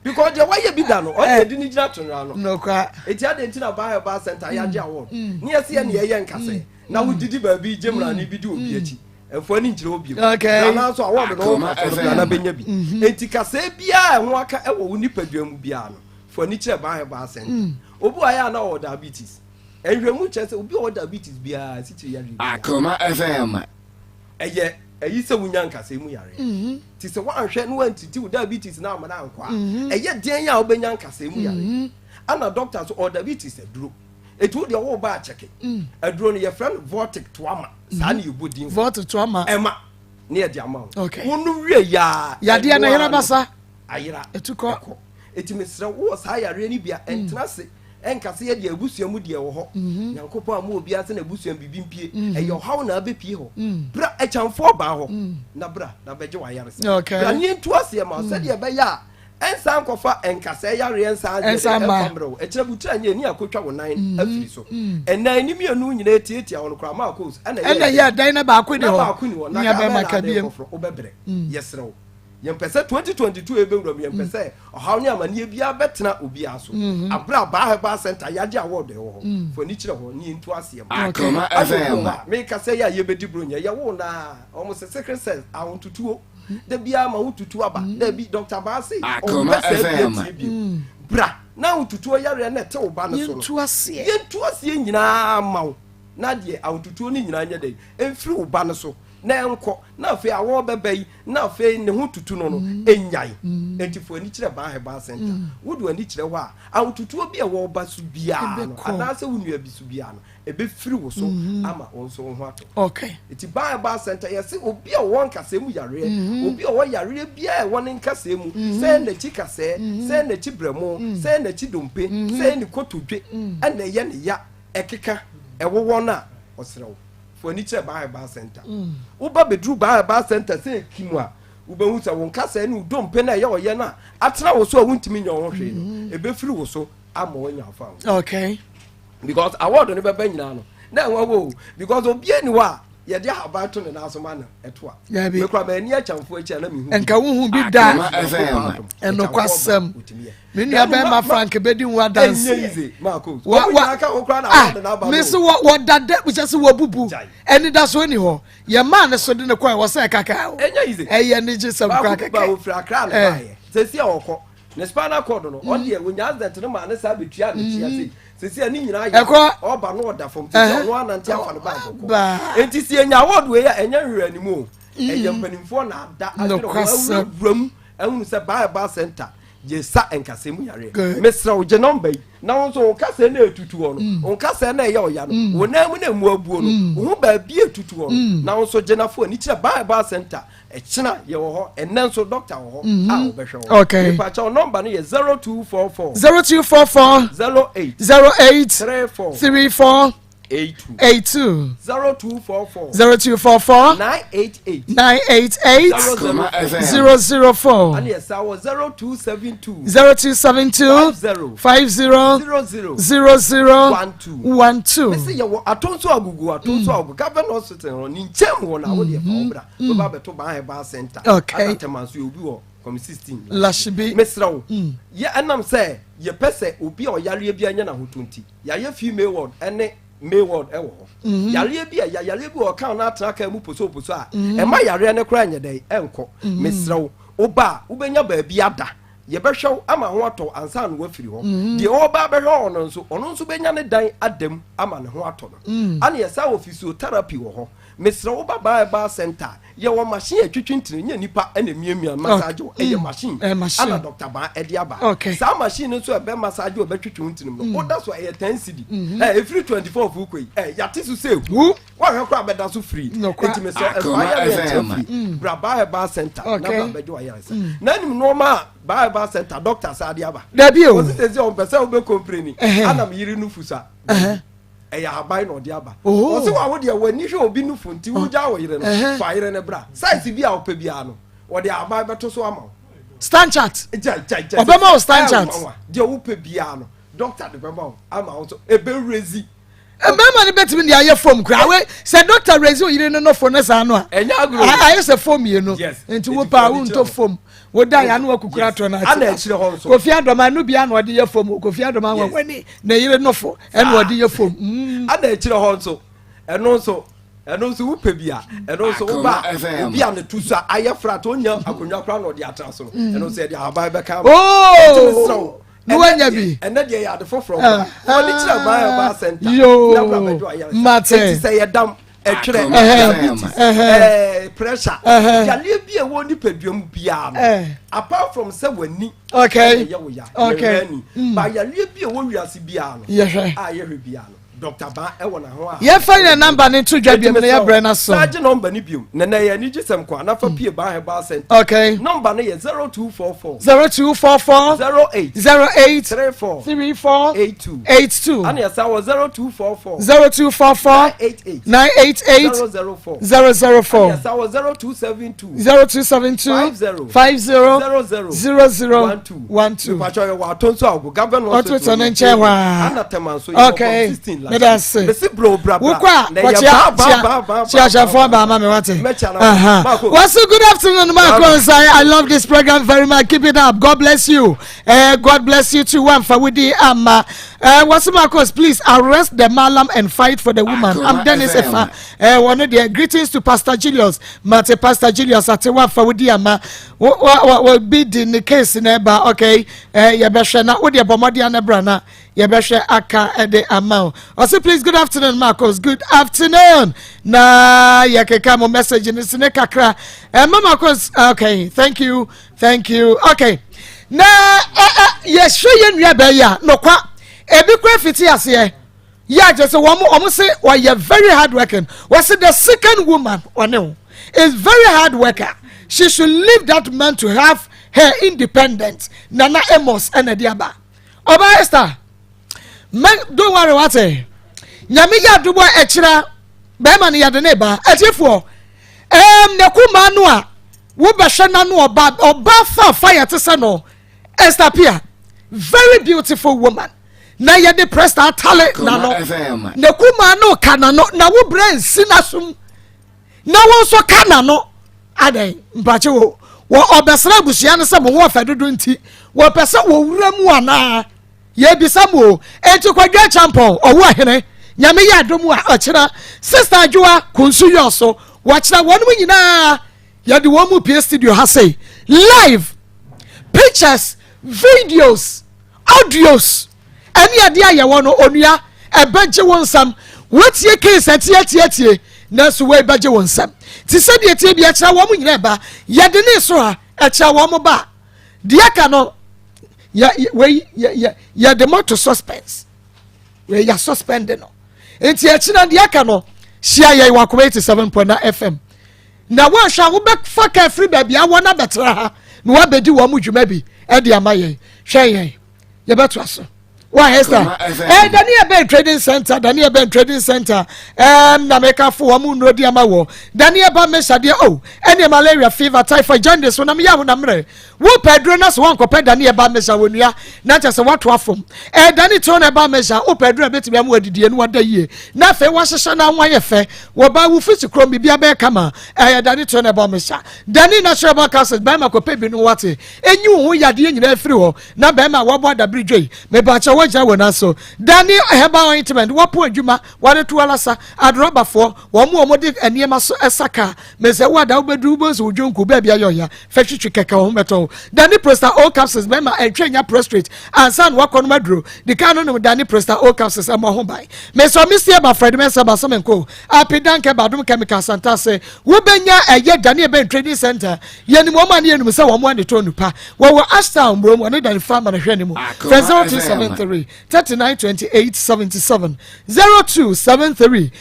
because the way you be done o ye di ni gina tonra no kwa eti adenti na ba center ya je award ni ese ye ne ye nkase na wo didi ba bi jemra ni bi di obi achi efo ni njire obi na so award no na benya bi enti kase bia ho aka e wo ni paduam bia no fo ni kire ba center obi aya na o diabetes ehwemu chese obi o diabetes bia si kire ya ri Akoma FM eye eyi se wunya nkase mu yare ti se wan hwe no antiti u diabetes na amana nkwa eye den ya obenya nkase mu yare ana doctors or diabetes eduro etu de wo ba cheke eduro no ye friend vortic toama sa na yebodin vortic toama ema ne ye de ama wonu wie ya de na yera basa ayira etuko etimesra wo sa yare ni bia entrase enkase ye de abusuamu de wo ho nyankopɔ amu obi ase na abusuam bibimpie eyo hawo na abepie ho bra echamfo ba ho na bra na beje wa yare se bra ni ntu ase ma se de be ya ensa nkofa enkase yare ensa famro echira butra nya ni akotwa wo nan afiri so enan ni mienu nyina etietia wo kra Maa Akos ena ya dan na ba akoni ho na be makabiem obebre yesrew yempese 2022 ebewura yempese ohaw ni amane bia betena obi aso abra ba heba center yaje award ho for ni kire ho ni ntu asem Akoma FM me ka say ya yebedi bronya ya wo na almost secret cell awontutuo da bia ma wotutu aba da bi Dr. Basi Akoma FM bra na wotutuo yare na te oba no so yentu asie nyina mawo na de awontutuo ni nyina nya dai emfiri oba no so na enko na fe awo bebe na fe ne ho tutu no enyai entifo ani kire ba heba center wodu ani kire ho a awututu obi e wo ba su bia no ana se wunu abi su bia no ebe firi wo so ama onso ho ato okay iti ba heba center yesi obi e wo nkase mu yare obi e wo yare bia e wo ne nkase mu se na chi kase se na chi bremu se na chi dompe se ni kotodwe ana ye ne ya ekeka ewo wona osrewo for ni che ba center uba bedru ba center se kimu a ube hu se won kasa ni udompe na ye oye na atena wo so awuntimi nya ho hwe no ebe firi wo so ama wonya fa okay because award no be nyina no na wo because obi ani wa ye de haba to ne na so ma no eto a me kwa ba ni achamfo achi na me hu enka wo hu bi da eno kwasam me nua be ma Frank be di wa dance Maa Akos wa ka wo kra na award na ba me se wo dada bu se wo bubu eni da so ni ho ye ma ne so de ne kwa wo se kaka enya easy eye ni je sam kaka ba wo fra kra na ba ye se si awoko ne spinal cord no on de wonya accident no ma ne sa betua ne chia se se ani nyina ya oba no oda fom se no ananti afa no ba enti si enya award we ya enya hwere animu eye mpanimfo na da adiro wram ehunu se ba center je sa enkasemu yare mesra wo je number na won so kasa na etutu ho no on kasa na ye oya no wona mu na mu abuo no wo ba bi etutu ho na won so je na fo ni kire ba center e kina ye wo ho enen so doctor ho a wo be hwe ho okay pa cha number no ye 0244 08 34 82 0244 988 004 and yes I was 0272 50 00 see you atonso agugu government hospital ni nchem wo na wo de fa obra ba beto ba heba center atamanso obi wo from 16 lashibi mesrawo ye enam say ye pese obi o yare bia nya na hotonti ya ye female ward ene Mayward ewo yare bia ya yare bi o kan na traka mu poso a e ma yare ne kra nya dai enko mesrawo oba ubenya ba bia da ye behwew ama ho ato ansa no wafiri ho de oba behwe ono nso benya ne dan adam ama ne ho ato no ane ye sa physiotherapy wo ho mesrawo ba center ye wo machine atwitwintire nya nipa ene miamia massage ye machine ana doctor ba ediaba sa machine nso e be massage obetwitwintire no oda so e 10 cd free 24 of ukoi yate so say wa hwe kwa beda so free enti mesrawo ba center na ba bejo ayasa na nim normal ba center doctor sa adiaba da bi o se on pese o be complain ana me yiri nufusa eya abai no de aba o se wa wo de wani hwe obi nufu nti wo ja wo yire no fa yire ne bra size bi a opa bia no wo de abai beto so ama stand chat obama o stand chat de wo pa bia no doctor de bema ama wo so ebe rezi mama ni betimi ni aye form kra we se doctor rezi o yire no for na sa no a enya agro aye se form ye no nti wo pa wo nto form wo da ya no akukura to na ana akire ho so kofi adoma no bia no de ye form kofi adoma wani na yire no fo e no de ye form ana akire ho so eno so wo pa bia eno so wo ba obi an tu so aye frat onya akonwa kra no de atra so eno so de abai be ka oh no wanya bi ene de ya de foforo oni kira ba center yo mate say yedam etwere pressure yale bi e wo ni paduam bia no apart from say wani okay ba yale bi e wo wiase bia no yehwe yehwe bia no Dr. Ba ewo na ho a ye find number ni to dwa biam na ye brɛ na so charge number ni biom na na ye ni gisem kwa na fa pie ba he ba center okay number no ye 0244 08 34 82 and yes I was 0244 988 004 yes I was 0272 50 00 12 pacho wa tonso ago government hospital na nche wa anatemanso okay let us say besi bro bra bra chia for ba ma me wate what's good afternoon Maa Akos. I love this program very much. Keep it up. God bless you. God bless you too. One for with the What's Maa Akos, please arrest the malam and fight for the woman. I'm Dennis Efa. One of the greetings to Pastor Julius. Mate Pastor Julius atewa fawudi ama. Will be the case in eba. Okay. Yabesha na odi abomodi anebra na. Yabesha aka ede amao. Also, please, good afternoon, Maa Akos. Good afternoon. Na yakeka mo message in the kakra. Maa Akos. Okay. Thank you. Okay. Na yes, show you ya no kwa. Ebi kwa fiti ase ya just omo say why you very hard working. Was it the second woman or no? Is very hard worker. She should leave that man to have her independence. Nana Amos and Ediaba. Oba Esther. Man, don't worry what say. Nyami ya dubo echira be man ya de neba etifo. Nekuma no a wo be hwe na no oba fire to say no. Esther Pia. Very beautiful woman. Na ye de press that talent na no ne kuma no kana no na wo brain sinasum na wo so kana no adan mpache wo obesra busia ne se mo wo fadodo nti wo pese wo wuramu ana ye bisamo enti kwadwa champon owo ahene nyame ya adomu a ochira sister adwoa konsu yoso wo chira wonu nyina ye de wo mu pie studio ha say live pictures videos audios any idea ya wono onua ebeje wonsam wetie case atie na so we beje wonsam ti se de tie bia kira wo mu nyina ba ye de ne so ha e kira wo mu ba de aka no ya de motor suspense we ya suspend no enti e kira de aka no shia ye Akoma 87.9 FM na wo hwa wo be faka free baby a wona betra ha no wa bedi wo mu dwuma bi e de amaye hwe ye beto aso. Why Esther? Daniel Ben Trading Center. Na meka for woman no dia mawo. Daniel Ba mesha dia any malaria fever typhoid join this one am ya na mre. Wo pedro na so wan ko Daniel Ba mesha wonua. Na chese wato afom. Daniel to na ba mesha o pedro betimi am adidie no wada yie. Na fe wa hyehye na wan ye fe. Wo ba wo fiti krom bibia be kama. Daniel to na ba mesha. Daniel natural broadcasters ba ma ko pebi no wate. Enyu ho yade nyina afiri ho. Na ba ma wo bo da bridge. Me ba cha so Daniel heba ointment wapo adwuma wade to alasa adroba for wo mo de eniema so esaka meze wada obedu bozo odwonku ba bia yoya fetwitwi keka wo meto Daniel Presta all capsules mema entwenya prostrate ansan wakono madro de kan no Daniel Presta all capsules am ho bai me so misie ba Fred Mensa ba so menko apidanke badum chemical santa se wo benya eye Daniel Ben Trading Center yeni mo ma ne enum se wo mo ane to nupa wo Ashtown bro mo ne dan farmer na hwe ne mu 0273 392877 0273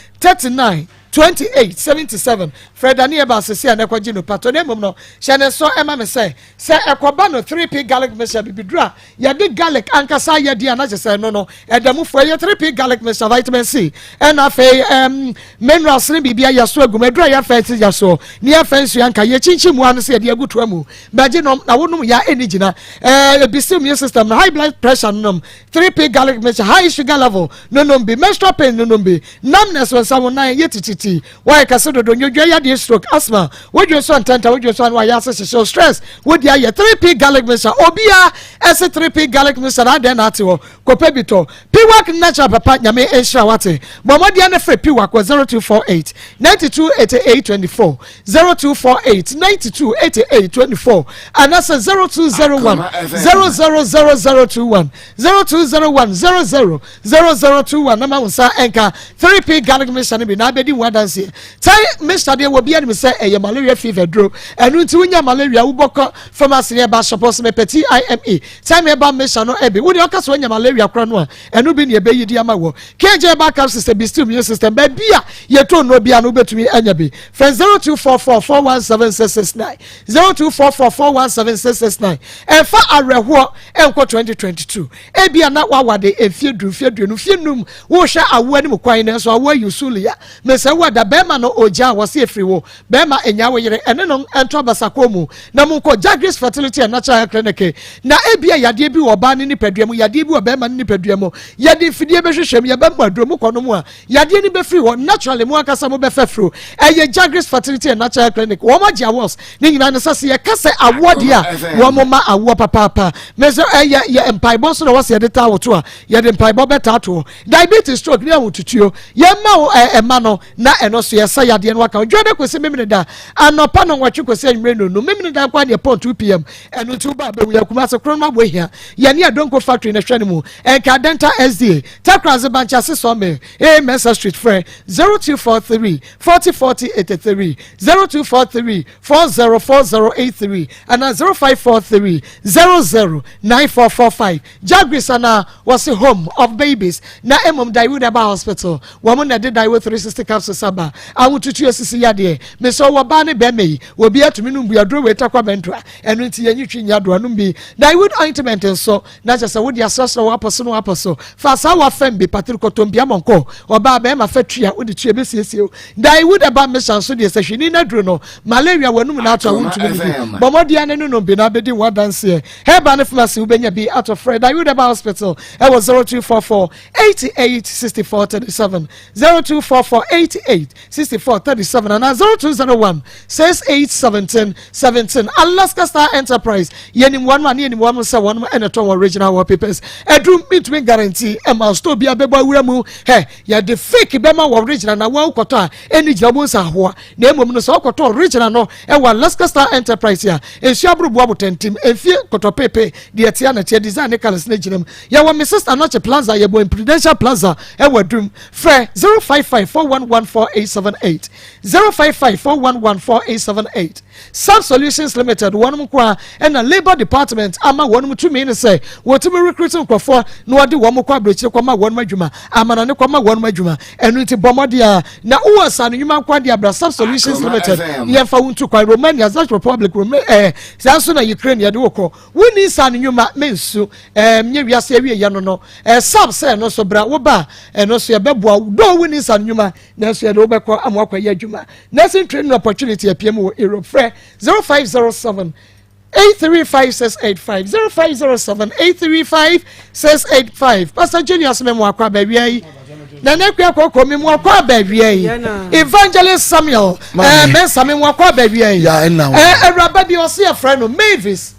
392877 Fred Daniel Basese and Ekwajino Patonemo no shane so ema me say ekoba no 3p garlic mixture bibidura ya de garlic ankasa ya dia na say no edamu fo ya 3p garlic mixture vitamin C and afei minerals ne bibia ya so agumedura ya feti ya so ni ya fensu anka ye chinchi mu anu say dia gutu amu baje no na wonum ya enigina bisim immune system high blood pressure no 3p garlic mixture high sugar level no be menstrual pain no be numbness when someone na ye titi why kasodo do nyodwa ya de stroke asthma wodwo so antanta wodwo so anwa ya so stress wodi ya 3p garlic mixture obia ese 3p garlic mixture na den ate ho kopebito piwak natural papa nyame enhira wate bomodi na free piwak 0248 928824 0248 928824 anasa 0201 000021 0201 000021 na mawusa enka 3p garlic mixture be na bedi wadanse tai mixture de wo bia ni say eye malaria fever dro enu nti wonya malaria wo boko pharmacy e ba support me peti IME tai me ba mixture no ebe wo de okaso wonya malaria kro no a enu bi ne be yidi ama wo KJ backup system be still immune system ba bia ye to no bia no betumi anya bi friend 0244417669 0244417669 efa areho enko 2022 e bia na wawade efie dru no fienum wo hwe awo ani mu kwan na so awo yusulia me se wa da bema no oja wase efriwo bema enya wo yere ene no ento basakomu na munko Jagris Fertility and Natural Clinic na ebia yade bi wo ba ne nipadua mu yade bi wo bema ne nipadua mu yade fidie behwehwem ye bema adromu kono mu a yade ni befri wo naturally mu akasa mu befefro eye Jagris Fertility and Natural Clinic wo ma gia was ni nyina ne sase ye kase award ya wo mo ma awo papa mezo eye ye empaibo so na wase ye deta wo to a ye de empaibo beta to diabetes stroke ni awotutuo ye ma wo ema no na eno so ye sa yade no aka odwo de kwese memene da anopa no nwatwe kwese anwre no memene da kwa ne pon 2 pm eno tu ba be ya kuma se kronma bo hia ye ne adonko factory na hwene mu enka dental SDA takranze bancha se so me Mesa Street Fair 0243 404083 0243 404083 and 0543 009445 Jagris ana was a home of babies na emom Daiwood Aba Hospital woman na de Daiwood 360 capsules saba awututu asisi yade me so wo ba ne be me wo bia tumi no bua dro we takwa bentwa eno nti yanyi twi nya do anum bi Daiwood ointment so na chese wo dia sosro wo aposo fa sa wa fem bi Patrick Otombia monko oba be ma fatua wo de tue be siesie Daiwood Aba mission so de sehwini na dro no malaria wanum na ato awuntumi bi bomodia ne no bi na be di wa dance heba ne pharmacy wo benya bi out of Fred Daiwood Aba Hospital it was 0244 88 64 37 0244 88 64 37 and 0201 68 17 Alaska Star Enterprise yenim one man yenim one say one and a original wallpapers edrum between guarantee e ma store bia beba wura mu he ya the fake bema original na wa ukoto a eni jabo sa ho na emom no so ukoto original no e wa Alaska Star Enterprise ya ensuabru bo abotentim enfie koto pepe de etia na tia design ne colors na ginam ya wa my sister Noche Plaza ya bo Prudential Plaza e wa drum frɛ 0554114878 0554114878 Some Solutions Limited one mukwa and a Labor Department ama one mu tumi ne say what me recruiting kwafo no ade wo mukwa brechi kwama one madwuma amana ne kwama one madwuma enu nti bomodia na uwasa no nyuma kwa dia bra Some Solutions Limited ye fa wuntu kwa Romania Czech Republic sanso na Ukraine ye de woko woni sa no nyuma mensu nye wiase awie ye no sub say no so bra wo ba no so ye beboa do woni sa no nyuma na so ye do bekọ amwakwa ye adwuma nursing training opportunity apiem wo Europe 0507 835 0507 835 Pastor Junior Memo akwa baby na nekwa kokko memo akwa baby Evangelist Samuel men Samuel akwa baby ya na Araba bi o se friend no Mavis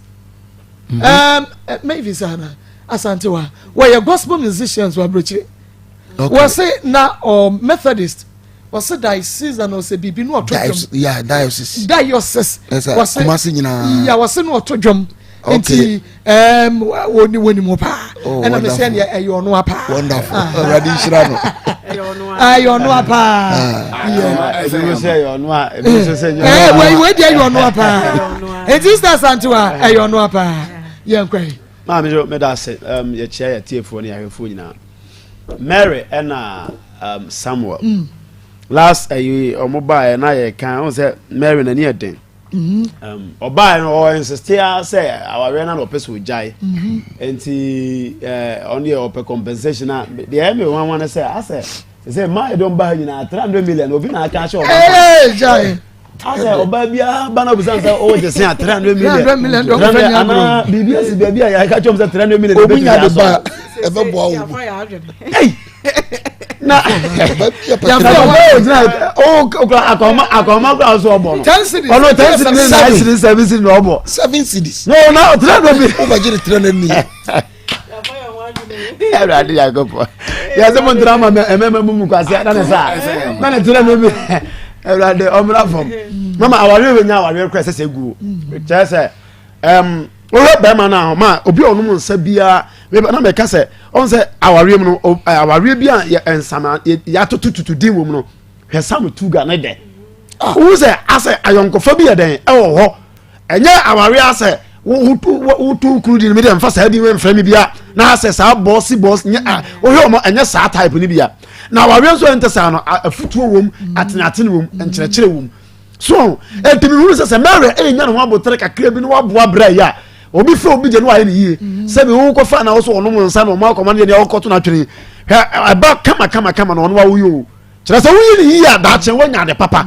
Mavis ana asantewa we gospel musicians wa brochi we say na Methodist was a diocese and also be no diocese was Kumasi nyina ya was no otodwom enti woni mo pa and I'm saying you no apa wonderful already shirano you no apa you say you no we dey you no apa it is that santua you no apa yankwa ma me da say ye chia ya tiefo ne ahwefo nyina Mary and Samuel last omoba na ye kan on say Mary na near den oba no insist say our na no person jai enti on the open compensation na the me one say I say my don buy na 300 million obi na aka show jai I say oba bia ba na busan say o je say 300 million don ana BBS bia ya ka chom say 300 million obi nya de ba e be bo awu hey na akoma kwa so obo no 10 cities ono 10 cities na 7 cities no obo 7 cities no na 300 million o ba je 300 million ya radi ya gopo ya se mon drama mu kwase na ne sa na ne 300 million radi omra fom mama aware we nya aware kwa se gu che se o be ma na ma obi onum nsa bia na me ka se on se aware mu no aware bia ensama ya tututu di wo mu no hwe sam tuga na de wo se ase ayonkofa bia den e wo ho enye aware ase wo tu krudi me de mfa sa bi we mfra mi bia na ase sa boss nya wo hwe mo enye sa type ni bia na aware so entesa no afutuo wom atenatene wom enkyerɛkyerɛ wom so etimi hu se Mary enya no abotre kakra bi no waboa bra ya obi fe obi je no aye ni se bi hu ko fa na wo so ono mo nsa no ma akoma ne wo koto na twere aba kama na ono wa wo yo kyerɛ sɛ woyi ne yie a daakye wonya de papa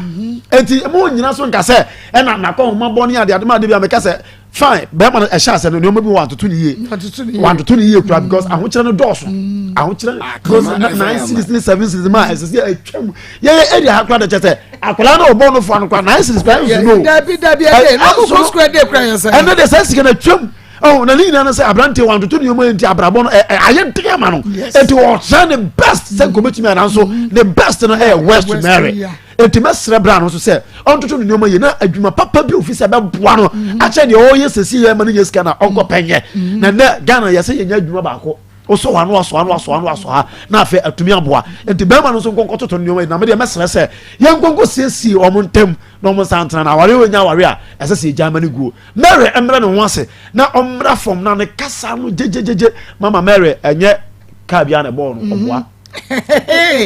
enti mo nyina so nka sɛ ɛna nakɔ homa bɔ ne ade ade ma de bia meka sɛ fine bɛrima no ɛhyɛ asɛ no nneɛma bi wɔ atoto ne yie wantoto ne yie kura because ahokyerɛ no dɔɔso ahokyerɛ because 9 cities ne 7 cities ma ɛsɛ sɛ atwam yɛyɛ area ha kura de kyɛ sɛ akwadaa no ɔbɔ no fo no kura 9 cities kura nso no dabi ɛde na ko square day kura yɛ sɛ ɛno de sɛ sika na twam oh na ni na say abrante wantoto ne yoma enti abrabɔ no ayɛ ntɛma no enti ɔtry the best sɛ kometumi ananso the best no west to marry enti mesre bra no so sɛ ɔntoto ne yoma yɛ na adwuma papa bi ofisi bɛboa no akyɛ de ɔyɛ sesi yɛ ma no yɛ sika na ɔnkɔ pɛnyɛ na na Ghana yɛ sɛ yɛnya adwuma baako oso wano aso ha na afa atumi aboa enti bɛma no so nkonko toto ne yoma na me de mesre sɛ yɛ nkonko siesie ɔmo ntam na ɔmo santana na ware onya ware a ɛsɛ sɛ Germany guo Mary emre no ho ase na ɔmra fom na ne kasa no jejejeje mama Mary enye ka bia na bɔ no ɔboa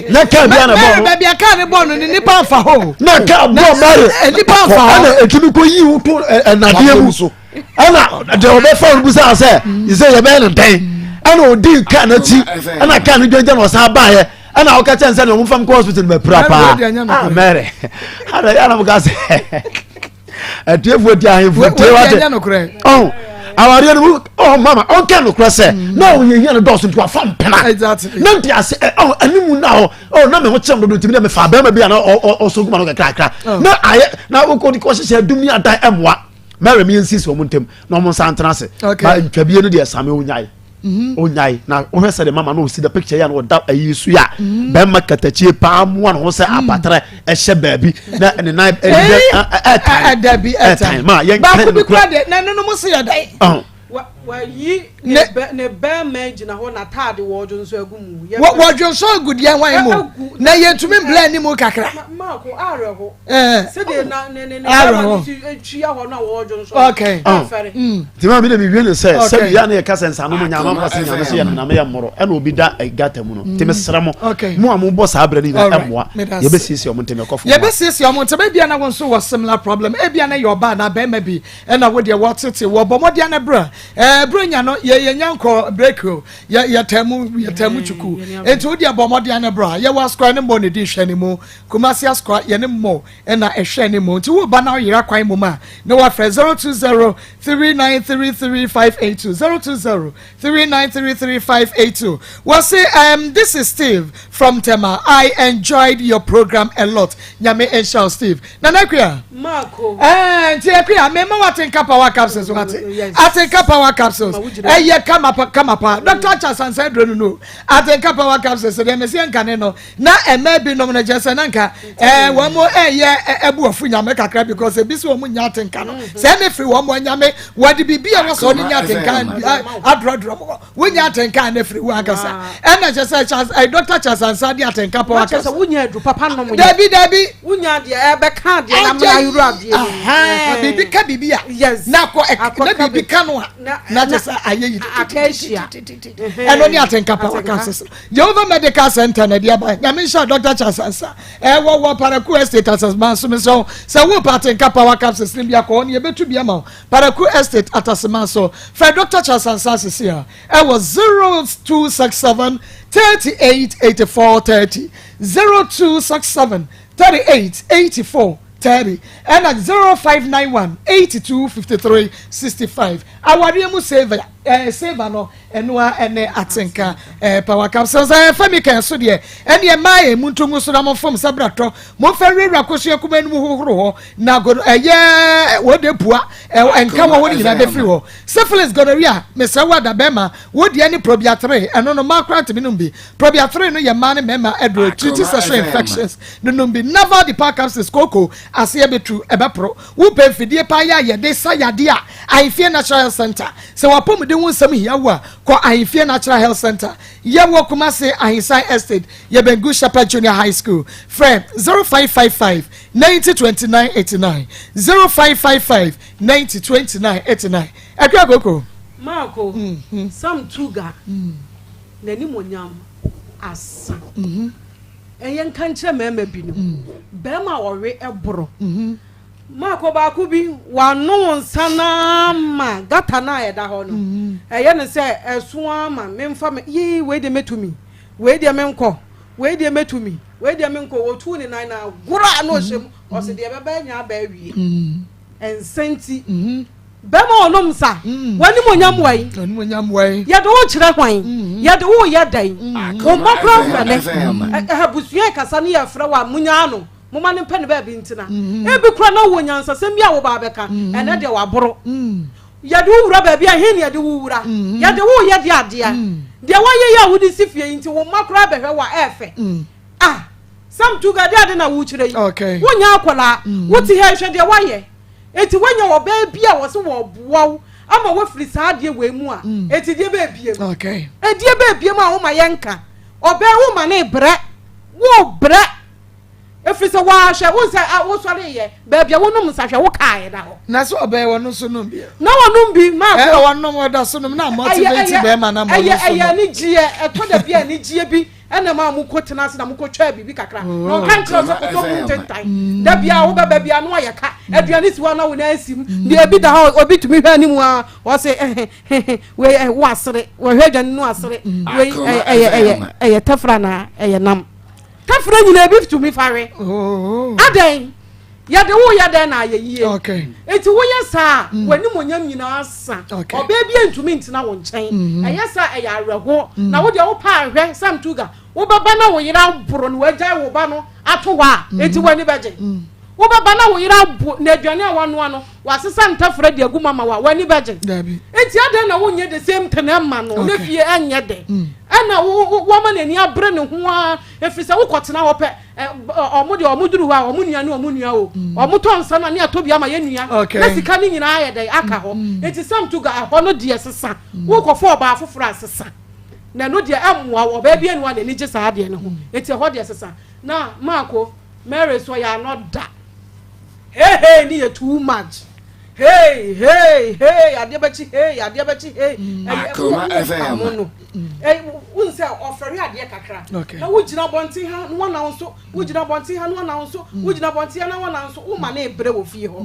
na ka bia na bɔ no ba bia ka ne bɔ no ni nipa fa ho na ka bɔ Mary nipa fa ho na etumi ko yi wo to nadeɛ mu so ana de obefa no busa sɛ yise ye bɛ no den ana odi ka na ti ana ka no dwanja no sa ba ye ana o ka chen se no mo fam ko hospital me prapa Mary ana ya na mo ka se atiefo ti ahefo ti wa oh awari no oh mama on ka no kra se na o ye no dose nto afam pena na nti ase oh animu na oh na me ho chem do ntimi na me fa ba ma bia na o so guma no kakra na aye na o ko di ko hye dumi adan emwa Mary me insist o mo ntem na o mo santana se ba ntwabie no de same onyai onyai na o hwese de mama no see the picture ya no da ayi su ya be ma katachie pa mo na ho se apatre ehye baabi na ne na dabi time ma yen ba ku bi kura de na no mo se ya dai wa yi ne be manage na ho na tade wo jo nso agumu wo jo so agudi an wan mu na yetumi bla ni mu kakra ma ko are ho se de na ne twa ho na wo jo nso okay ti ma bi de bi ne se bia na ye kasa nsa no mo nyama kwase nyama se ye na me ye mmoro e na obi da gata mu no ti me sra mo mo am bo sa abra ni na emwa ye be sisi o mo ntem ekofo ye be sisi o mo ntem bia na won so was similar problem e bia na your ba na ba ma bi e na wo de wo tete wo bo mo dia na bra bronya no ye nyanko break ye temu chuku enti wo dia bomo dia na bra ye was square ne mo ne di hwe ne mo Kumasi square ye ne mo e na ehwe ne mo enti wo ba na yira kwan mo ma na wa frɛ 02039333582 02039333582 we say this is Steve from Tema. I enjoyed your program a lot. Nyame ensure Steve Nanakuya Marco enti akuya me ma watenka power capsules atenka power capsules eye kama pa Dr. Chasan said no atenka power capsules de me se nka ne no na ema bi no na jese na nka wo mo eye ebu afu nyame kakra because e bi se wo mo nya atenka no se ne free wo mo nyame wadi bibia wo so nya atenka adrodro wo nya atenka na free wo akasa na jese Dr. Chasan said atenka power capsules wo nya edu papa no mo dabi wo nya de e be ka de na ma yuru ade bibi ka bibia na ko na bibi ka no na just aye acacia eno ni atenka power capsules Jehovah Medical Center na dia ba nyame sha Dr. Chasansa wo Paraku Estate Atasman so me so wo atenka power capsules ni bia ko ni ebetu bia ma Paraku Estate Atasman so for Dr. Chasansa sisi a was 0267 38 84 30 0267 38 84 30 and at 0591 82 53 65 awari mu save no enua ene atenka power capsules fami kan so de ene mai mu ntomu so na mo fam sabrato mo fa rewra koso kuma nu hohoro ho na go wo de bua enka wo ni na be free ho syphilis gonorrhea mesa wada bema wo de ani probia 3 eno no macrant minum bi probia 3 no ye man mema edro treat sexual infections no bi never the power capsules koko ase betu ebepro wo pe fidie pa ya ye de sayade a Ahifie Natural Center se wapom de wonsam hiawo a ko Ahifie Natural Health Center ye wo Kumasi Ahinsan Estate ye Bengu Shepherd Junior High School friend 0555 902989 0555 902989 ekwa koko Marco some tuga nani monyam asa eyen kanche mema binu bema wore ebro Marco ba bi wano nsana ma gata na eda ho no eye ne se eso ama memfa yi we de metumi we de menko we de metumi we dey me nko otu ni nan na gura no hwem o se de bebe nya ba wie ensenti bema onom sa wani monyam wai ya de wo kire kwan ya de wo ya dan wo makro fane habusua kasa ne ya fra wa munya no moma ne pene ba bi ntina e bi kura na wo nyansa sem bia wo ba beka ene de wa boro ya de wo wura ba bia he ne ya de wo wura ya de wo ya de ade a de wa ye ya wo di sifie nti wo makro ba hwe wa efe sam tu ga de ade na wo kire yi wo nya akola wo ti he hwe de wa ye eti wanya wo ba bia wo se wo boaw ama wo firi saade we mu a eti die ba bia mu edie ba bia mu a wo ma yenka oba wo ma ne bre wo bre efiri se wa hwe wo se wo sore ye ba bia wo num sa hwe wo kae da ho na so oba wo no so num bia na wo num bi ma ko wo num da so num na motivate be ma na mo so aya ni gie eto da bia ni gie bi ena ma mu ko tena se na mu ko twa bibi kakra no kan tro so ko mu tentan da bia wo ba bia no ayeka aduane si wa na wo na asim de ebi da ha obi tumi hwa ni mu a wo se we wo asere wo hwa aduane no asere we tafra na nam tafra nyina ebi tumi fare adan ya de wo ya den na ayeye enti wo yesa wani monyam nyina asa oba bia ntumi ntina wo nchen ayesa ayarego na wo de wo pa hwe sam tuga wo baba na wo yira boro no wagya wo ba no ato wa enti wani beje wo baba na wo yira na aduane awano ano wasesa ntafra de aguma ma wa wani beje enti adan na wo nye the same tena ma no na fie anye de ana wo ma na ni abre ne ho a efisa wo kotena wo pe omudi omuduru wa omunia no omunia o omutonsa na ne atobia ma yenua na sika ni nyina ayede aka ho enti sam tuga ho no de sesa wo kofo oba afoforo asesa na no de amwa wo ba bia no na ni gisa ade ne ho enti ho de sesa na Maako Mary so ya no da hey ni too much hey adebachi hey Akoma FM unse ofere ade kakra na wugina bonti ha no na nso wugina bonti ha no na nso wugina bonti ha na na nso wo ma na ebre wo fie ho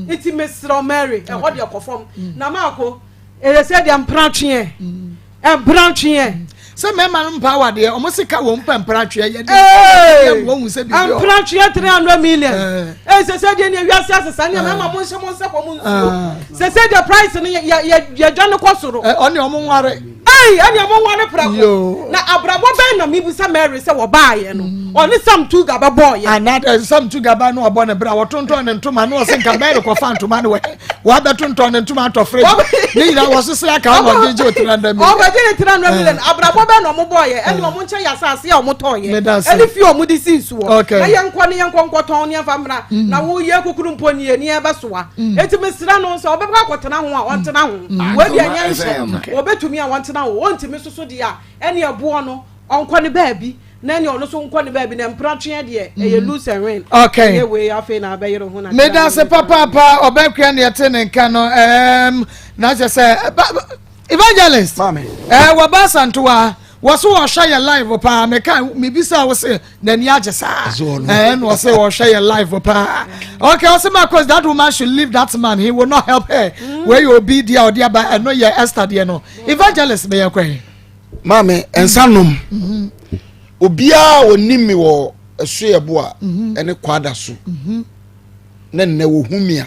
enti mesro Mary e ho de akofom na Maako e se de ampratwe se mema no mpa wade o mo sika wo mpa mpratwe ye de wo hu se bi ampratwe 300 million se de ne wiase asesa ne mema mo nse mo nse ko mo nsu se de price ne ya dwane kosoro oni o mo nware ani amo wane prako na abrabo ben na mibusa Mary se wo baaye no oni sam tuga ba boy another sam tuga ba no obo ne bra wo tonton ne ntoma no se nka Mary ko fa ntoma ne wa ba tonton ne ntoma to fridge ni ina wo sese aka no de je 300 million o ba je 300 million abrabo ben no mo boy eni o mo nche yasase ya o mo toye eni fi o mo di sinsu wo na yenko ton ne fa mra na wo ye kokuru mponi ye ni e be soa eti mesira no so obeba kwotena ho a wontena ho wo bia nyanhye obetumi a wontena ho wontimi soso dia ene ebo no onko ne baabi na ene ono so onko ne baabi na mpratwe de e lose and win okay we afi na abayero ho na meda se papa obekwa ne yete ne nka no na je se evangelist mame wabasantoa waso wo hwa ye live pa me kan me bisa wo se na ni agesa no say wo hwa ye live pa okay also my cause that woman should leave that man, he will not help her where you be there or there by no ye Esther there no evangelist me ye kwen mame ensanom obia onimi wo esuebo a ene kwada so na nne wo humia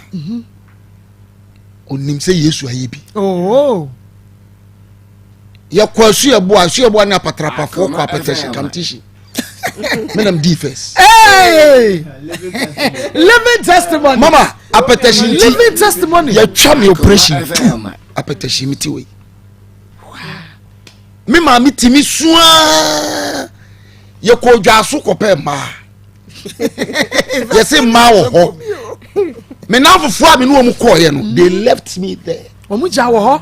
onim se Yesu ayebi ya kwa suebo na patrapafo kwa petition kamtishi menam defense living testimony mama appetition living testimony ya cham operation appetition mitiwe me ma mitimi sua ya ko dwaso kope ma ya se ma wo ho me na fofo a me no mu koye no they left me there omu ja wo ho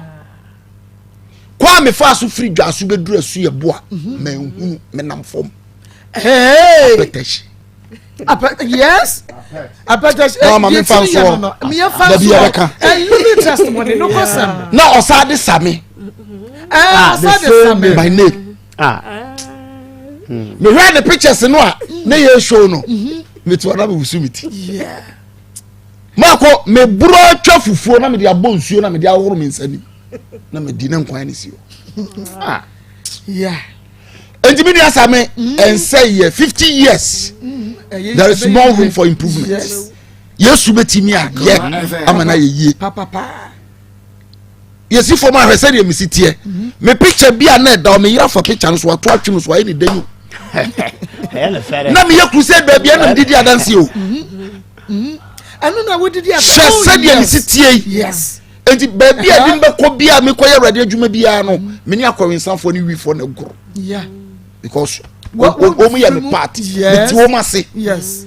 kwa me fa so free dwaso beduru asu ye boa manhunu me nam fom yes appetition no me fa so me fa so living testimony no kosam na osade same osade same my name me read the pictures no a na ye show no me to na me wusumiti yeah Maako me bro twa fufuo na me de abonsuo na me de ahoro me nsani na me di na nkwan ne sio yeah Enti me asame and say ye 50 years. There is more room for improvement. Yes, betimi a ye amana ye papa. Yes, if for my say me sit here. Me picture bi na da me yira for picture so ato atwe so ayi ne danyu. Na me ye crusade ba bia na didi adanse o. Anu na wo didi adanse. She said ye me sit here. Yes. Enti ba bia di mbekọ bia me koye awrade adwuma bia no me ni akọwensanfo ni wi for na gro. Yeah. Because omu ya me part. Ti wo ma se. Yes.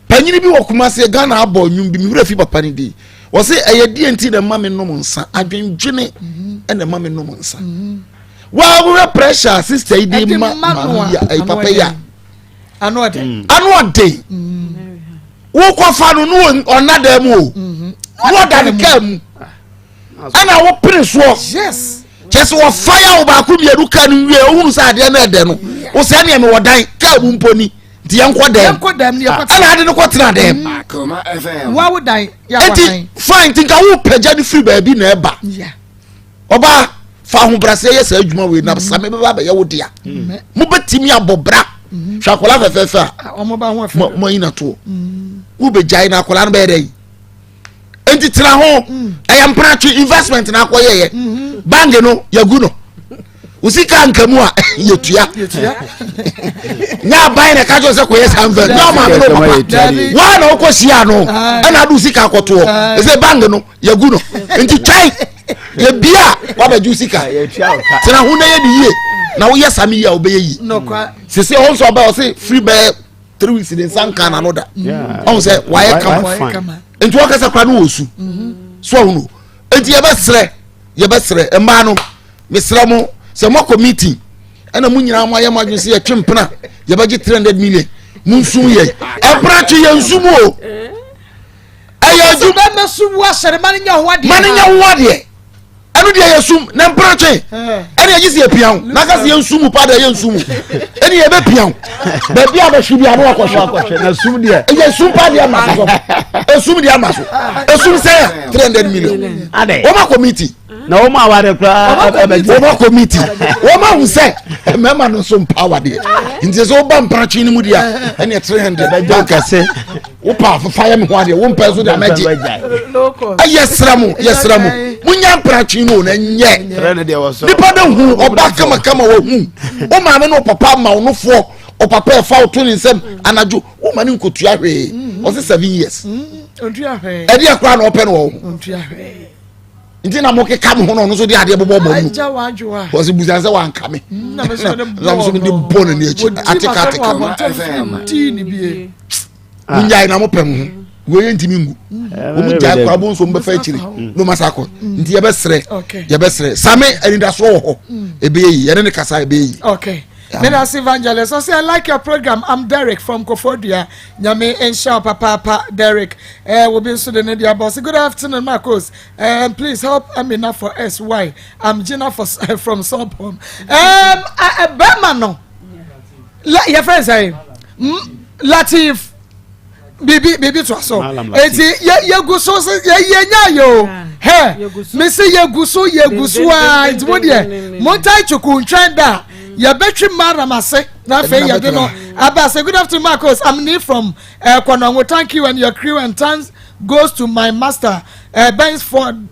Panyini bi wokuma se Ghana abo nwum bi me wura fi papa ni di. Wo se eyedi enti na ma me nom nsa adwendwene na ma me nom nsa. Wa wo pressure sister idi ma ya papa ya. Anu ade. Wo ko fa no no onada mu o. Wo da ne kam. Ana wo pere so. Yes. Just wo fire wo ba ku bi eduka no wie ohun sa ade na ede no. Wo se na me wodan ka bu mponi. Di yanko dem ni yakwa. Ana ade no ko tena dem. Akoma FM. Wa wo dan ya wa dan. Fine tinka wo pagya ni free baby na eba. Yeah. Oba fa ho brase ye sa adwuma we na sa me beba ba ye wo dia. Mo betimi abobra. Shakola fefefe a. Omo ba ho afa. Mo ina to. Wo be jai na akola no be dey. Enti tira ho ayam prachi investment na akoye ye. Bange no yagu no. Usika nkamu a yetua. Nya bai na kajo se koye sanve. No ma me no papa. Wa na okosia no. Na adu sika akoto. Ese bange no yagu no. Enti twai. Ye bia wa ba ju sika. Tira ho na ye ni ye. Na wo yesami ya obeye yi. No kwa. Se on so ba o se free bear 3 weeks in sanka na another. On say why come. Enti wo kasa kwa no osu. So no. Enti ye besre emba no mesra mo se mo committee ana mu nyina mo ayama dwese ye twempena ye bagi 300 million munsu ye abrachi ye nsumu o aya ju ba mesu wa sere maninya ho de anu de ye sum na mprachi ene ye gisi ye pian na kase ye nsumu pa de ye nsumu ene ye be pian ba bia ba hwi bia no akohwe na sum de ye sum pa de amaso esum de amaso esum say 300 million o ma committee na o ma ware kra o committee o ma hu say mema no so power de nti so ba mprachi ni mu dia ene 300 ba joka se o pa fire me ho ade wo mpa so de amaji ayesra mu munya mprachi no na nye nipa de hu oba kama wo hu o ma me no papa ma no fo o papa e fa o to ni nsem anajo o ma ni nkotua hwe o se 7 years ontua hwe e de akra na o pe no wo ontua hwe nti na mo ke kam ho no so de ade bobo mu aja wajwa o se buzanse wan kame na me so de bon ni achi atika ti ni bie munya na mo pem ho wo ye ntimi ngu o mu ja kwa bo nso mbefa akiri no masako nti ye besre same anida so ho ebe yi ye ne kasa ebe yi. Okay. Minister Evangelist, I say I like your program. I'm Derek from Kofodia. Nyame Ensha Papa Derek. We'll be so the media boss. Good afternoon, Maa Akos. Please help Amina for us. Why? I'm Gina from Sobhom. Bemano. Your friends say Latif. Bibi to so. Eti ye guso ye nya yo. He. Me say ye guso a. It's what ye. Montai chuku ntrenda. Ya betri maramase na fe ya de no aba say good afternoon Maa Akos. I'm Nii from Kwanongo. Thank you and your crew, and thanks goes to my master Benford